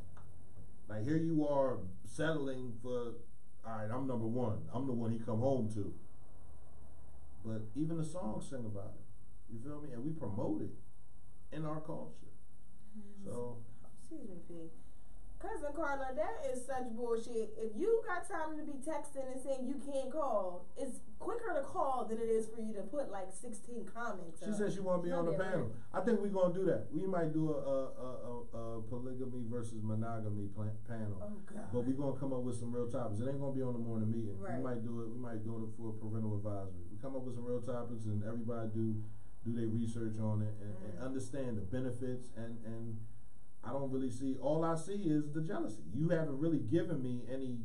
Like here you are settling for, all right, I'm number one. I'm the one he come home to. But even the songs sing about it. You feel me? And we promote it in our culture. So Excuse me, P. Cousin Carla, that is such bullshit. If you got time to be texting and saying you can't call, it's quicker to call than it is for you to put like 16 comments. she up. said she want to be on the Yeah, panel. I think we're gonna do that. We might do a polygamy versus monogamy panel. Oh God. But we're gonna come up with some real topics. It ain't gonna be on the morning meeting. Right. We might do it for parental advisory. We come up with some real topics and everybody do their research on it and understand the benefits and I don't really see, all I see is the jealousy. You haven't really given me any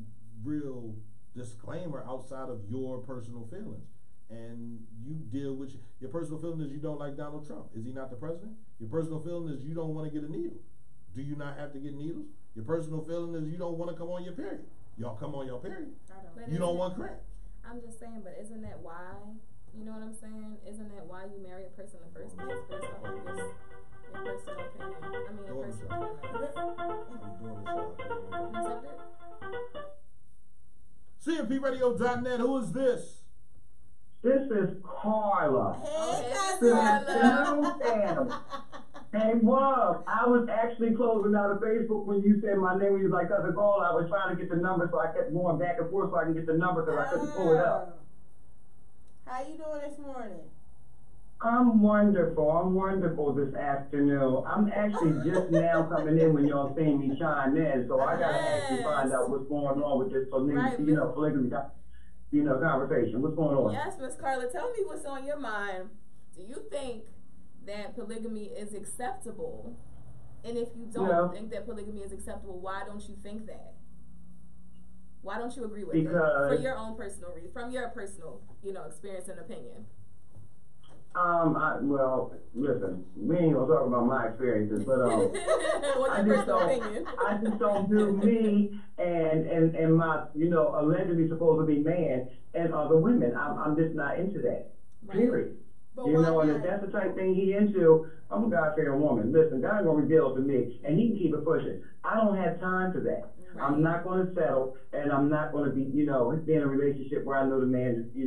real disclaimer outside of your personal feelings. And you deal with your personal feeling is you don't like Donald Trump. Is he not the president? Your personal feeling is you don't want to get a needle. Do you not have to get needles? Your personal feeling is you don't want to come on your period. Y'all come on your period. I don't. But You don't want cramps. I'm just saying, but isn't that why? You know what I'm saying? Isn't that why you marry a person in the first place? Based off of your personal opinion. I mean, your Doing personal this, feelings. I'm doing this. Is that it? CMPRadio.net. Who is this? This is Carla. Hey, Carla. cousin. Hey, Wub, I was actually closing out of Facebook when you said my name. You was like, Cousin Carla. I was trying to get the number, so I kept going back and forth so I can get the number because I couldn't pull it up. How you doing this morning? I'm wonderful this afternoon. I'm actually just now coming in when y'all seen me chime in, so I gotta actually find out what's going on with this Right, polygamy. conversation. What's going on? Yes, Miss Carla, tell me what's on your mind. Do you think that polygamy is acceptable? And if you don't think that polygamy is acceptable, why don't you think that? Why don't you agree with it? For your own personal reason, from your personal, experience and opinion. Well, listen, we ain't gonna talk about my experiences, but I just don't do me and my, allegedly supposed to be man and other women. I'm just not into that. Right. Period. But and if that's the type of thing he into, I'm a God-fearing woman. Listen, God's gonna reveal it to me, and he can keep it pushing. I don't have time for that. Right. I'm not going to settle, and I'm not going to be, be in a relationship where I know the man is,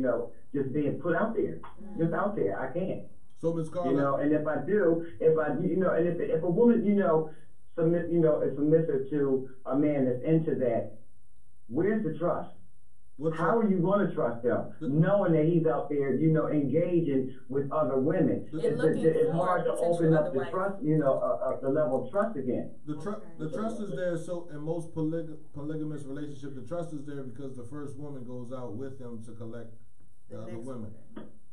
just being put out there, just out there. I can't. So, Ms. Carla, and if I do, and if a woman, is submissive to a man that's into that, where's the trust? How are you going to trust him, knowing that he's out there, engaging with other women? It's hard to open up the trust, the level of trust again. The trust is there. So in most polygamous relationships, the trust is there because the first woman goes out with him to collect the other women.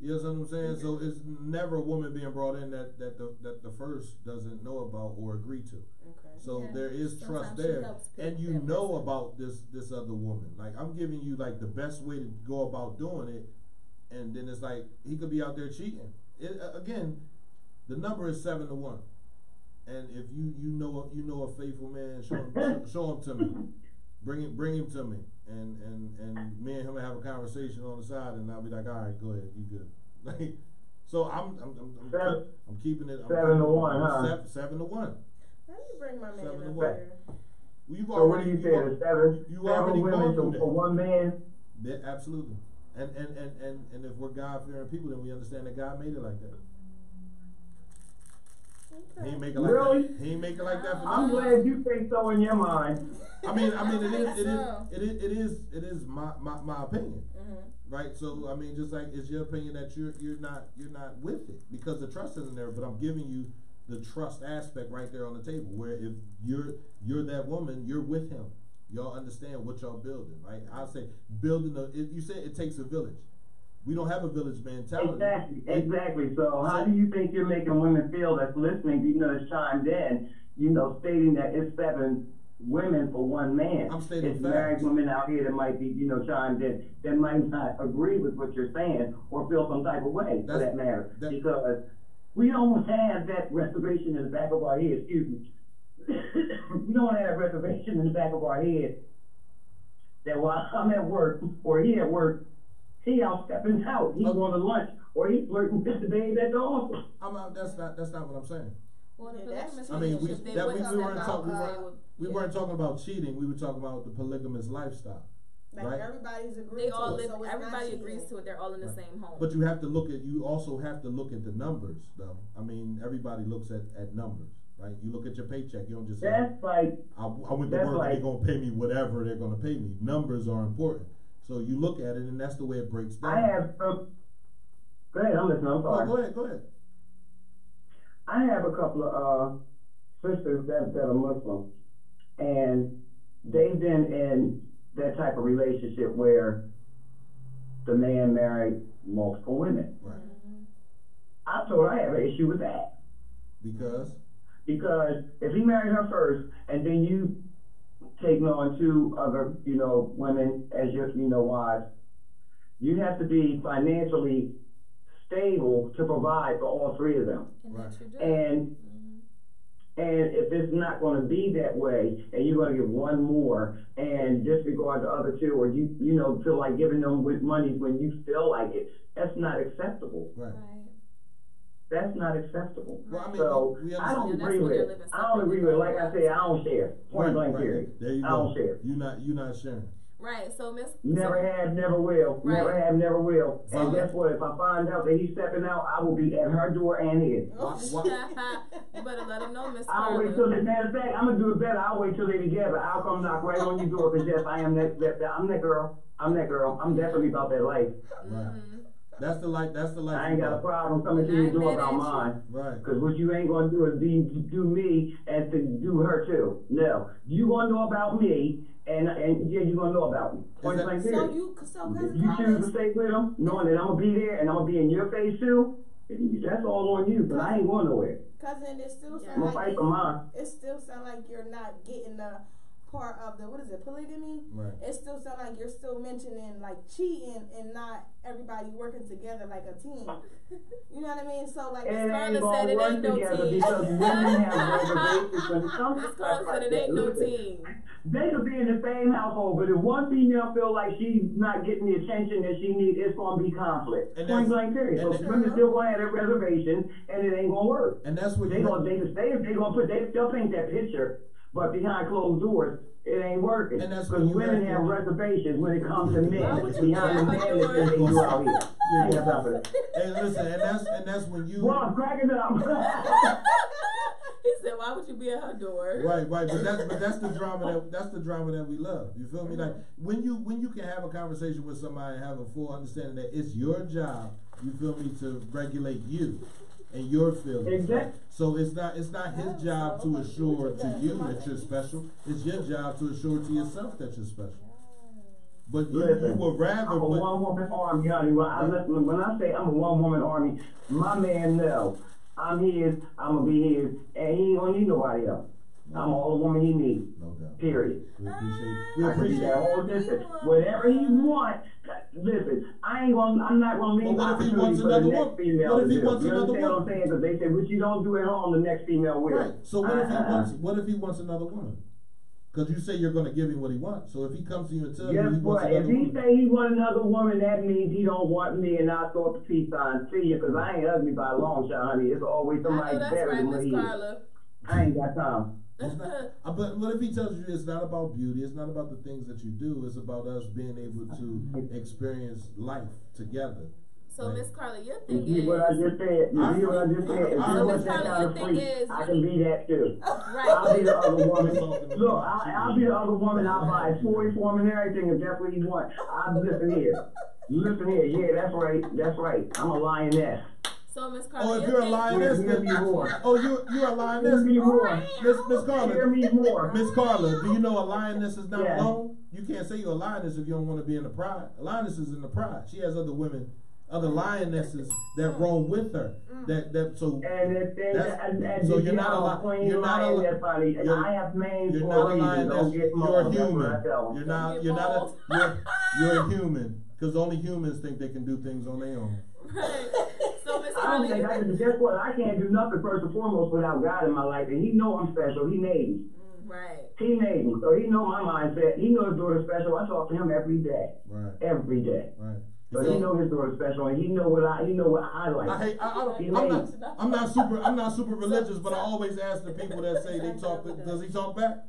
You know what I'm saying? So it's never a woman being brought in that the first doesn't know about or agree to. Okay. So there is trust there, and you know about this other woman. Like, I'm giving you like the best way to go about doing it, and then it's like he could be out there cheating. Again, the number is 7 to 1, and if you know a faithful man, show him to me. Bring him to me, and me and him will have a conversation on the side, and I'll be like, all right, go ahead, you good. Like, so I'm keeping it. 7 to 1, huh? 7 to 1. Let me bring my man 7 to up 1. here. So what do you say? Seven women for one man? Yeah, absolutely. And if we're God-fearing people, then we understand that God made it like that. Okay. He ain't make it like that. He ain't make it like that for I'm glad you think so in your mind. I mean, it is my opinion, right? So I mean, just like it's your opinion that you're not with it because the trust isn't there. But I'm giving you the trust aspect right there on the table, where if you're that woman, you're with him. Y'all understand what y'all building, right? I'll say building you said it takes a village. We don't have a village mentality. Exactly. So how do you think you're making women feel that's listening, that's chimed in, stating that it's 7 women for one man? I'm stating it's facts. Married women out here that might be, chimed in, that might not agree with what you're saying or feel some type of way for that matter. Because we don't have that reservation in the back of our head, excuse me. We don't have that reservation in the back of our head that while I'm at work or he at work, he out stepping out. He going to lunch, or he flirting with the babe at the office. That's not what I'm saying. Well, I mean, we weren't talking about cheating. We were talking about the polygamous lifestyle. Like right? Everybody's agreed. Everybody agrees to it. They're all in the same home. But you also have to look at the numbers, though. I mean, everybody looks at numbers, right? You look at your paycheck. You don't just say, "That's like I went to work. They're gonna pay me whatever they're gonna pay me." Numbers are important. So you look at it, and that's the way it breaks down. Go ahead, I'm listening. I'm sorry. Oh, go ahead. I have a couple of sisters that are Muslim, and they've been in that type of relationship where the man married multiple women. Right. I told her I have an issue with that. Because if he married her first, and then you taking on 2 other, women as your, wives, you have to be financially stable to provide for all 3 of them. Right. And if it's not going to be that way, and you're going to give one more and disregard the other 2, or you feel like giving them with money when you feel like it, that's not acceptable. Right. That's not acceptable. Well, I mean, so I don't agree with it. I don't agree with it. Like I said, I don't share. Point blank period. There you go. I don't share. You're not sharing. Right. So Miss. Never have, never will. Right. Never have, never will. And guess what? If I find out that he's stepping out, I will be at her door and his. You better let him know, Miss. I'll wait till matter of fact, I'm gonna do it better. I'll wait till they're together. I'll come knock right on your door because yes, I am I'm that girl. I'm definitely about that life. Right. That's the life. I ain't got a problem coming to your door about mine. Right. Because what you ain't gonna do is do me and to do her too. No. You gonna know about me and yeah, you're gonna know about me. Point blank So period. you, so If you choose to stay with them, knowing that I'm gonna be there and I'm gonna be in your face too, that's all on you. But I ain't going nowhere. cousin, it still I'm sound gonna like fight for mine. it still sound like you're not getting the part of the, what is it, polygamy? Right. It still sound like you're still mentioning like cheating and not everybody working together like a team. You know what I mean? So like, It Carla ain't said gonna it work ain't no together team. because women have reservations when it comes to Miss stuff Carla like said it that. ain't no Listen, team. they could be in the same household, but if one female feel like she's not getting the attention that she needs, it's gonna be conflict. And Point that's- blank period. So and women still gonna have that reservation, and it ain't gonna work. And that's what They can stay if they gonna put they'll paint that picture, but behind closed doors, it ain't working. And that's because when you women have have to- reservations when it comes to Why men. would you Behind the be man behind that they do out here. Yeah. I ain't got time for that. Hey, listen, and that's when you. Well, I'm cracking up. He said, "Why would you be at her door?" Right, but that's the drama that we love. You feel me? Like when you can have a conversation with somebody and have a full understanding that it's your job, you feel me, to regulate you and your feelings. Exactly. So it's not his job to assure to you that you're special. It's your job to assure to yourself that you're special. But you would rather. I'm a one-woman army, honey. When I say I'm a one-woman army, my man knows I'm his, I'm gonna be his, and he ain't gonna need nobody else. I'm all the woman he needs. No doubt. Period. We I can appreciate be that whole distance. Whatever he wants, listen, I'm not gonna leave But what if he opportunity wants for the another next woman? female What to if he do. wants You another understand what I'm woman? saying? Because they say, what you don't do at home, the next female will. Right. So what if he wants another woman? Because you say you're going to give him what he wants. So if he comes to you and tells you Guess he wants what? another If he woman, say he want another woman, that means he don't want me, and I thought the peace sign. See you, because I ain't ugly by a long shot, honey. It's always I somebody know that's better right, than what Miss he is. Carla. I ain't got time. it's not, but what if he tells you it's not about beauty, it's not about the things that you do, it's about us being able to experience life together. So, Right. Miss Carla, your You thing see is what I just said? You see what I just said? If you So, want Miss that Carla, kind your of thing freak, is- I can be that too. right. I'll be the other woman. Look, I'll be the other woman. I'll buy his toy for him and everything if that's what he wants. Listen here. Listen here. Yeah, that's right. That's right. I'm a lioness. So, Miss Carla, Oh, if your you're a thing- lioness, Hear me more. oh, you're a lioness. Hear me more. Miss Hear Carla, me more. Miss Carla, do you know a lioness is not Yeah. alone? You can't say you're a lioness if you don't want to be in the pride. A lioness is in the pride. She has other women, other lionesses that roam with her. That so. And So you're not a queen you're not a lioness, honey. And you're- I have names You're for not a a reason. lioness. Don't get You're mauled. a That's what human. I tell 'em. You're Don't not. get You're not a. mauled. You're a human. Because only humans think they can do things on their own. Right. So, Miss I Carla, don't think I can. Guess what? I can't do nothing first and foremost without God in my life, and He know I'm special. He made me. right. He made me, so He know my mindset. He knows His daughter's special. I talk to Him every day, Right. every day. Right. So He know His daughter's special, and He know what I like. I'm not super religious, but I always ask the people that say they talk. Does he talk back?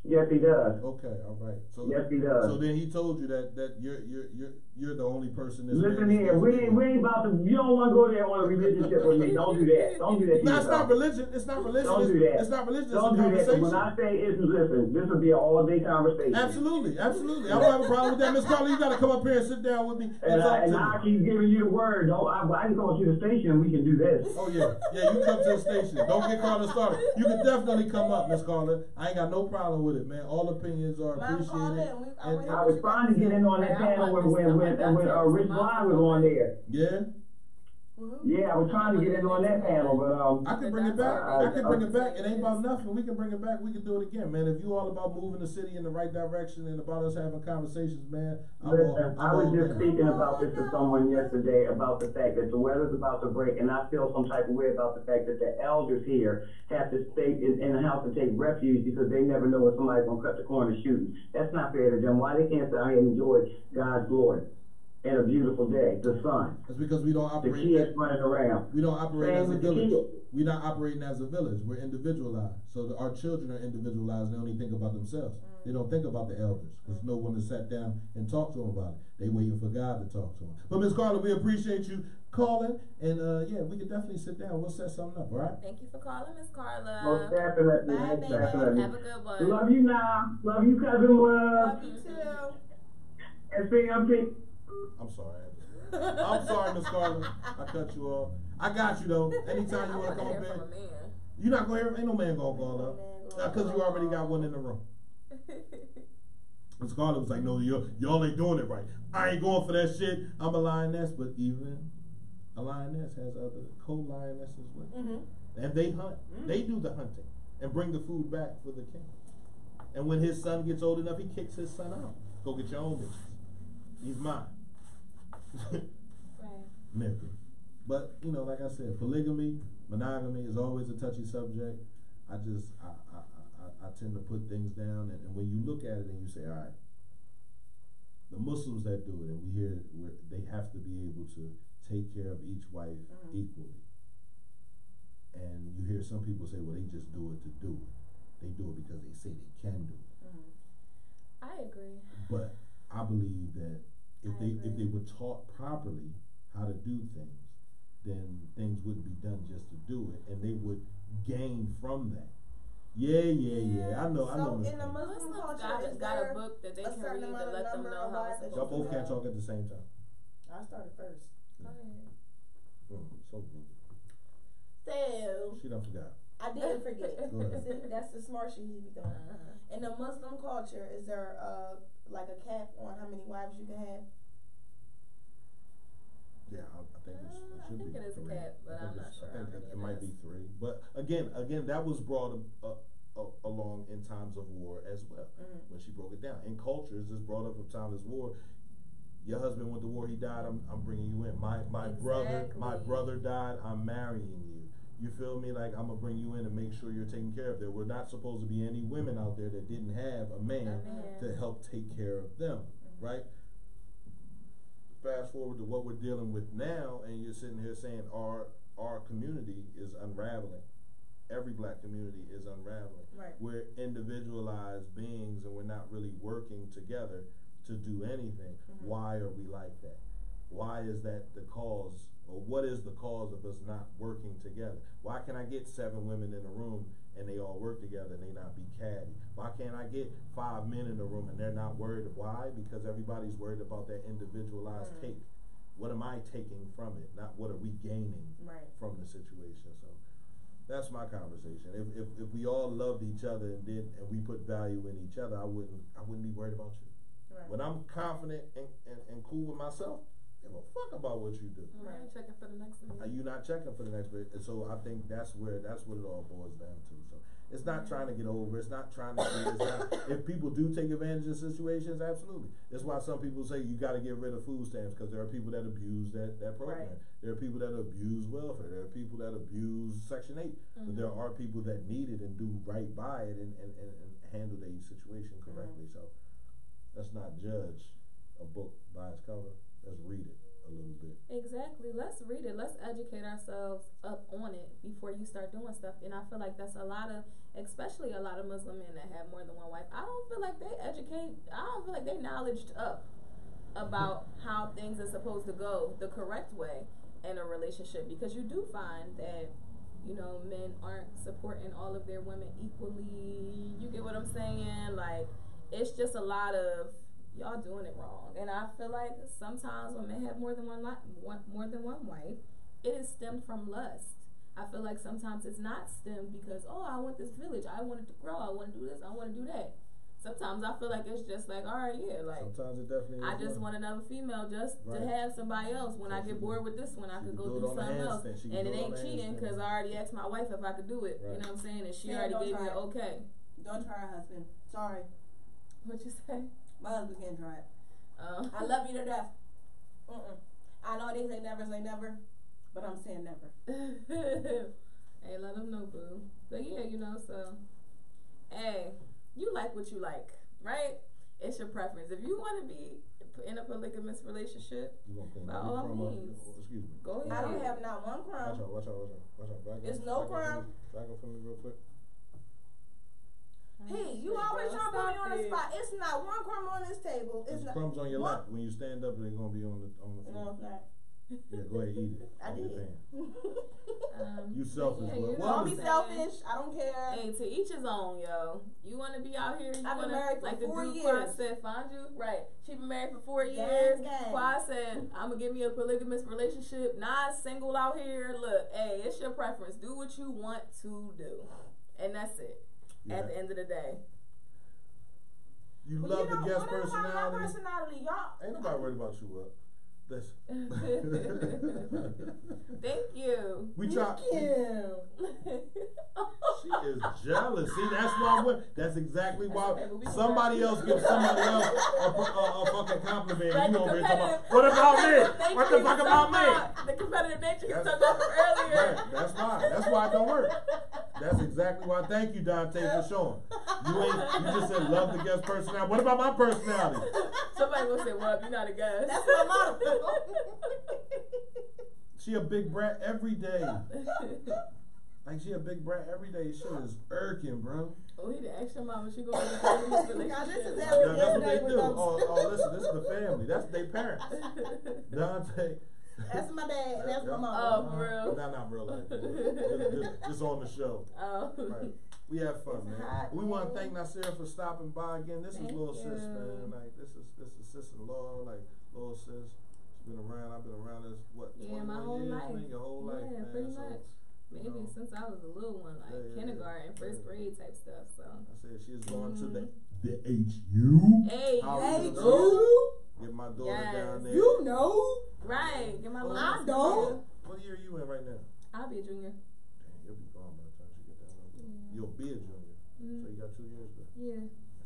Yes, He does. Okay, all right. So Yes, He does. So then he told you that you're the only person that's. Listen here, we ain't about to. You don't want to go there on a relationship with me. Don't do that. Don't do that. To No, it's yourself. not religion. It's not religion. Don't do that. It's not religion. Don't It's a do that. 'Cause conversation. when I say it's listen, this will be an all-day conversation. Absolutely, absolutely. I don't have a problem with that, Miss Carla. You got to come up here and sit down with me and talk And to I me. keep giving you the word. I can go to the station and we can do this. Oh yeah, you come to the station. Don't get Carla started. You can definitely come up, Miss Carla. I ain't got no problem with it, man. All opinions are appreciated. And- I was trying to get in on that panel when Rich Blind was on there. Yeah, Yeah, I was trying to get in on that panel, but I can bring it back. I can bring it back. It ain't about nothing. We can bring it back. We can do it again, man. If you all about moving the city in the right direction and about us having conversations, man, listen, I was just there. speaking about this to someone yesterday about the fact that the weather's about to break, and I feel some type of way about the fact that the elders here have to stay in the house and take refuge because they never know when somebody's gonna cut the corner shooting. That's not fair to them. Why they can't sit out here and enjoy God's glory and a beautiful day, the sun, It's because we don't the operate. kids running around. We don't operate Same as a with the village. kids. We're not operating as a village. We're individualized. So our children are individualized. They only think about themselves. They don't think about the elders because no one has sat down and talked to them about it. They waiting for God to talk to them. But Miss Carla, we appreciate you calling, and yeah, we can definitely sit down. We'll set something up. All right. Thank you for calling, Miss Carla. Most definitely, Bye, most baby. definitely. Have a good one. Love you now. Love you, cousin Love. Love you too. And CMP. I'm sorry. I'm sorry, Miss Carla. I cut you off. I got you though. Anytime you I want to want to come hear up from a in, man. you're not gonna hear. Ain't no man gonna call up because you already got one in the room. And Scarlett was like, no, y'all ain't doing it right. I ain't going for that shit. I'm a lioness, but even a lioness has other co-lionesses with her. Mm-hmm. And they hunt. Mm-hmm. They do the hunting and bring the food back for the king. And when his son gets old enough, he kicks his son out. Go get your own bitches. He's mine. Right. Nigga. But, you know, like I said, polygamy, monogamy is always a touchy subject. I tend to put things down, and when you look at it and you say, all right, the Muslims that do it, and we hear they have to be able to take care of each wife equally. And you hear some people say, well, they just do it to do it. They do it because they say they can do it. I agree. But I believe that if they were taught properly how to do things, then things wouldn't be done just to do it, and they would gain from that. Yeah. I know. So in the Muslim culture, got a book that they can read to let them know how it's supposed to Y'all both go. can't talk at the same time. I started first. Go ahead. So good. So She done forgot. I didn't forget. Go ahead. See, that's the smart shit he be doing. In the Muslim culture, is there like a cap on how many wives you can have? Yeah, I think it should be it is a three. cap, but I'm not sure I how think many it it might is. be 3. But again, that was brought along in times of war as well. When she broke it down, in cultures, it's brought up in times of war. Your husband went to war, he died. I'm bringing you in. My brother died. I'm marrying you. You feel me? Like, I'm gonna bring you in and make sure you're taken care of. There were not supposed to be any women out there that didn't have a man to help take care of them, right? Fast forward to what we're dealing with now, and you're sitting here saying our community is unraveling. Every black community is unraveling. Right. We're individualized beings, and we're not really working together to do anything. Why are we like that? Why is that the cause, or what is the cause of us not working together? Why can I get 7 women in a room and they all work together and they not be catty? Why can't I get 5 men in a room and they're not worried? Why? Because everybody's worried about that individualized take. What am I taking from it? Not what are we gaining from the situation? So that's my conversation. If we all loved each other and we put value in each other, I wouldn't be worried about you. Right. When I'm confident and cool with myself, give a fuck about what you do. Right. Checking for the next one. You're not checking for the next bit, and so I think that's what it all boils down to. So it's not trying to get over. It's not trying to. If people do take advantage of situations, absolutely. That's why some people say you got to get rid of food stamps, because there are people that abuse that program. Right. There are people that abuse welfare. There are people that abuse Section 8. But there are people that need it and do right by it and handle their situation correctly. So let's not judge a book by its cover. Let's read it a little bit. Exactly. Let's read it. Let's educate ourselves up on it before you start doing stuff. And I feel like that's especially a lot of Muslim men that have more than one wife. I don't feel like they knowledged up about how things are supposed to go the correct way in a relationship, because you do find that, you know, men aren't supporting all of their women equally. You get what I'm saying? Like, it's just a lot of y'all doing it wrong. And I feel like sometimes when men have more than one wife, it is stemmed from lust. I feel like sometimes it's not stemmed because, I want this village, I want it to grow, I want to do this, I want to do that. Sometimes I feel like it's just like, all right, yeah, like, sometimes it definitely is. I just want another female just to have somebody else. When I get bored with this one, I could go do something else. And it ain't cheating because I already asked my wife if I could do it. Right. You know what I'm saying? And she already gave me an okay. Don't try, husband. Sorry. What you say? My husband can't try it. I love you to death. I know they say never, but I'm saying never. Hey, let them know, boo. But yeah, you know, so, hey, you like what you like, right? It's your preference. If you want to be in a polygamous relationship, by all means, go ahead. I don't have not one crumb. Watch out. It's no crumb. Back up for me real quick. Hey, you always trying to put me on the spot. It's not one crumb on this table. There's crumbs on your lap. When you stand up, they're gonna be on the floor. No, it's not. Yeah, go ahead, eat it. I did. You selfish, yeah, you don't be selfish. I don't care. Hey, to each his own, yo. You want to be out here? I've been married for like 4 years. Quad said, find you. Right. She been married for 4 years. Quad said, I'm gonna give me a polygamous relationship. Not single out here. Look, hey, it's your preference. Do what you want to do, and that's it. At the end of the day. Yeah. And that's it. You know what I'm saying? Hey, you like what you like, right? It's your preference. If you want to be in a polygamous relationship, by all means, go ahead. You don't pay nobody for it. Excuse me. Go ahead. Go ahead. love the guest What about my personality. personality, y'all? Ain't nobody worried about you, Wub. Listen. Thank you. We try. Thank you. She is jealous. See, that's why. That's exactly why okay, but we can somebody try. else gives somebody else a fucking compliment. But And you the over here talking competitive- about, what about me? competitive What the nature fuck you about talking me? The competitive nature you That's- talked about from earlier. Right, that's why. That's why it don't work. That's exactly why. Thank you, Dante, for showing. You just said love the guest personality. What about my personality? Somebody will say, well, you're not a guest. That's my motto. She a big brat every day. Like she a big brat every day. Shit is irking, bro. Oh, he didn't ask your mama. She gonna be part of this relationship. Now, this is That's every what day they with do. them. Oh, listen, this is the family. That's their parents. Dante. That's my dad. And that's my Yeah. mom. Oh, for real? Not real life. Just on the show. Oh. Right. We had fun, It's man. hot, We want to man. thank Nasira for stopping by again. This is Thank little sis, you. man. Like this is sis-in-law, like little sis. She's been around. I've been around this Yeah, my 21 whole years, life. man. Your whole life, Yeah, man. pretty So, much. Maybe know. since I was a little one, like Yeah, kindergarten, first grade type stuff. So. I said she's going to the HU. Hey, How Hey, was it? you? Get my daughter Yes. down there. You know? right. Get my little. I don't. What year are you in right now? I'll be a junior. Dang, you'll be gone by the time she get down there. Yeah. You'll be a junior. So you got 2 years left. Yeah,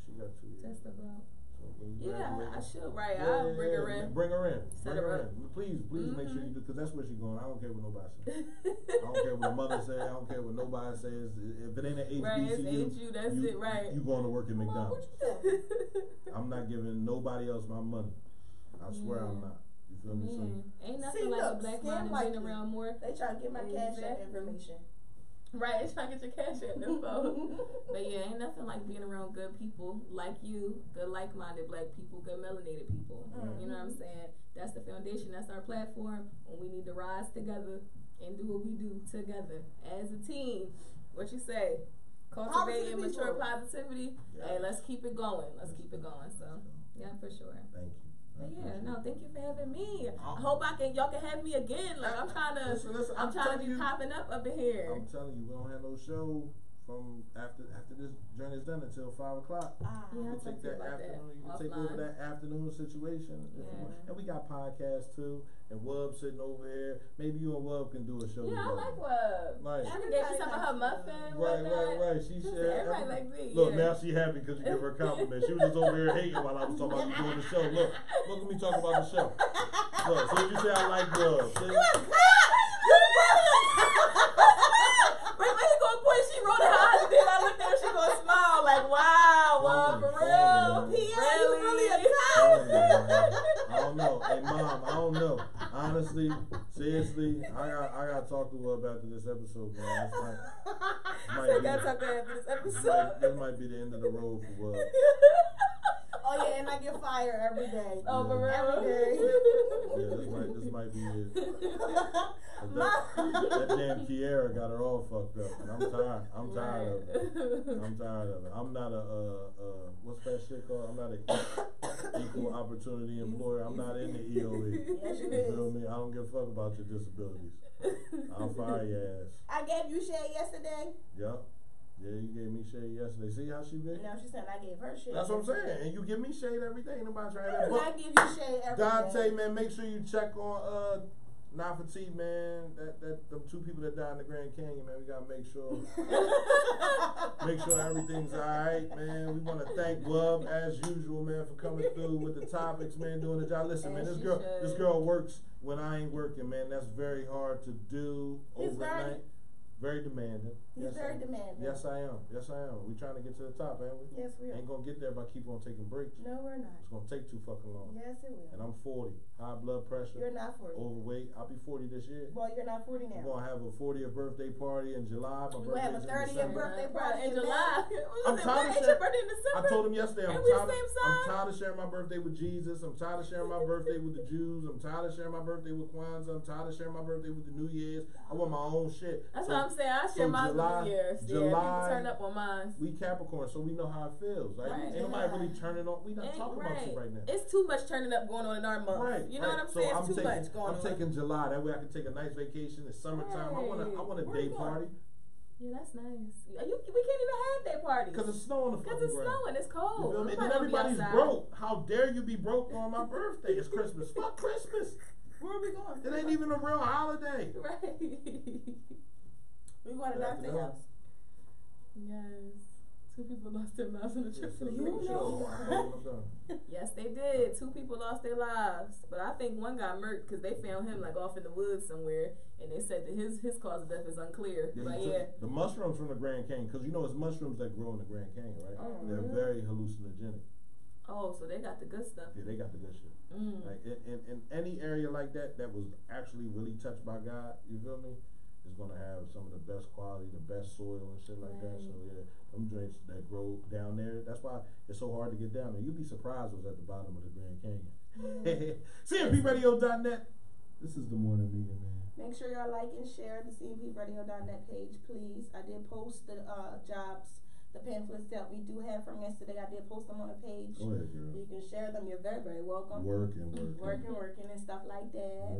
She got 2 years. just about. So when you Yeah, graduate- I should. Right, Yeah, I'll bring her in. Bring her in. Set Bring her her up. in. Please make sure you do, because that's where she's going. I don't care what nobody says. I don't care what the mother says. I don't care what nobody says. If it ain't an HBCU, Right, it's HU, that's you, it, right. You going to work at Mom, what McDonald's. you say? I'm not giving nobody else my money. I swear I'm not. You feel me? So, Man, ain't nothing See, like look, a black scam man and like being you. around more. They try to get my cash app Exactly. information. Right, it's trying to get your cash app info. But yeah, ain't nothing like being around good people like you, good like-minded black people, good melanated people. You know what I'm saying? That's the foundation. That's our platform. And we need to rise together and do what we do together as a team. What you say? Cultivate and mature positivity. Yeah. Hey, let's keep it going. Let's keep it going. So, yeah, for sure. thank you. But yeah, no, thank you for having me. I hope y'all can have me again. Like I'm trying to, Listen, I'm trying to be popping up in here. I'm telling you, we don't have no show from after this journey's done until 5 o'clock. Ah. Yeah, You I'll can take talk to you that about that afternoon. You can take over offline. that afternoon situation. if you Yeah. want. And we got podcasts too. And Wub sitting over here. Maybe you and Wub can do a show Yeah, I together. like Wub. Like, She gave me some of her muffin. right. She She said, said everybody like me. Look, yeah. now she happy because you give her a compliment. She was just over here hating while I was talking about you doing the show. Look at me talking about the show. Look, so you say I like Wub. See? Wait, when he gonna point, she rolled her eyes, and then I looked at her, she gonna smile like, wow, Wub, for real. Yeah, you really a I don't know. Hey, Mom, I don't know. Honestly, seriously, I gotta talk to Wub after this episode, man. So I gotta talk to her after this episode. This might be the end of the road for Wub. Oh yeah, and I get fired every day. Oh, for real? Every day. Yeah, this might be it. That damn Kiara got her all fucked up, and I'm tired. I'm tired of it. I'm not a what's that shit called? I'm not an equal opportunity employer. I'm not in the EOE. Yes, you You feel is. me? I don't give a fuck about your disabilities. I'll fire your ass. I gave you shade yesterday. Yup. Yeah, you gave me shade yesterday. See how she be? No, she said I gave her shade. That's what I'm saying. And you give me shade every day. Nobody trying that. I give you shade every Dante, day. man, make sure you check on Not for Tea, man. That them 2 people that died in the Grand Canyon, man. We gotta make sure everything's alright, man. We wanna thank Wub as usual, man, for coming through with the topics, man, doing the job. Listen, man, As this you girl works when I ain't working, man. That's very hard to do He's overnight. Very demanding. He's very demanding. Yes, I am. We trying to get to the top, ain't we? Yes, we are. Ain't gonna get there by keep on taking breaks. No, we're not. It's gonna take too fucking long. Yes, it will. And I'm 40. High blood pressure. You're not 40. Overweight. I'll be 40 this year. Well, you're not 40 now. We're gonna have a 40th birthday party in July. My We're gonna have a birthday's 30th in December. birthday Right, party in in July. I'm Wait, tired of ain't your sharing- birthday in December? I told him yesterday, Ain't we the same I'm sign? tired of sharing my birthday with Jesus. I'm tired of sharing my birthday with the Jews. I'm tired of sharing my birthday with Kwanzaa. I'm tired of sharing my birthday with the New Year's. I want my own shit. That's So- what I'm saying. I so share mine with July- New Year's. Yeah, July- people turn up on mine. We Capricorn, so we know how it feels. Right? Right. Ain't nobody really turning on. We not Ain't talking about you right now. It's too much turning up going on in our month. Right, You know what I'm so saying? I'm It's too taking, much going I'm on. taking July. That way I can take a nice vacation. It's summertime. I want a Where day you going? party. Yeah, that's nice. We can't even have that party. Because it's snowing the Because fucking it's ground. snowing. It's cold. You feel me? I'm And not gonna be everybody's outside. broke. How dare you be broke on my birthday? It's Christmas. Fuck Christmas. Where are we going? It ain't even a real holiday. Right. We going to Dante house. Yes. 2 people lost their lives on a trip to the You Greek know. show. Yes, they did. 2 people lost their lives, but I think one got murked because they found him like off in the woods somewhere, and they said that his cause of death is unclear. Yeah, But you yeah, took the mushrooms from the Grand Canyon, because you know it's mushrooms that grow in the Grand Canyon, right? They're very hallucinogenic. oh, so they got the good stuff. Yeah, they got the good shit. Mm. Like in any area like that was actually really touched by God, you feel me? Is gonna have some of the best quality, the best soil and shit like that. So yeah, them drinks that grow down there. That's why it's so hard to get down there. You'd be surprised what's at the bottom of the Grand Canyon. CMPRadio.net. This is the morning meeting, man. Make sure y'all like and share the CMPRadio.net page, please. I did post the jobs, the pamphlets that we do have from yesterday. I did post them on the page. Go ahead, girl. You can share them. You're very, very welcome. Working And stuff like that.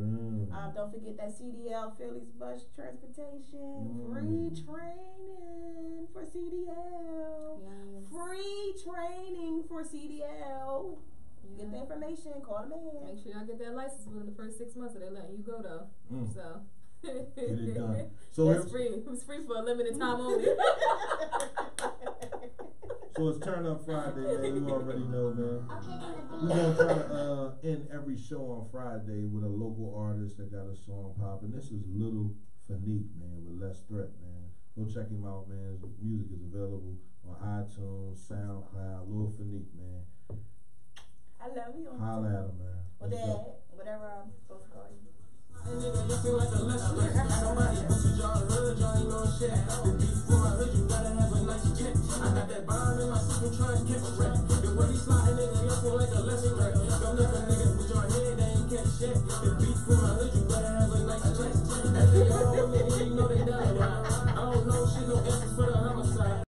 Don't forget that CDL Phillies Bus Transportation. Free training for CDL. Yes. Free training for CDL. Get the information. Call them in. Make sure y'all get that license within the first 6 months, or they're letting you go though. So. Get it done. So that's free. It was free for a limited time only. So it's Turn Up Friday, man. You already know, man. We're gonna try to end every show on Friday with a local artist that got a song popping. This is Little Fanique, man, with Less Threat, man. Go check him out, man. His music is available on iTunes, SoundCloud. Little Fanique, man. I love you. Holla at him, man. Or Dad, whatever I'm supposed to call you. I got that bomb in my system trying to catch a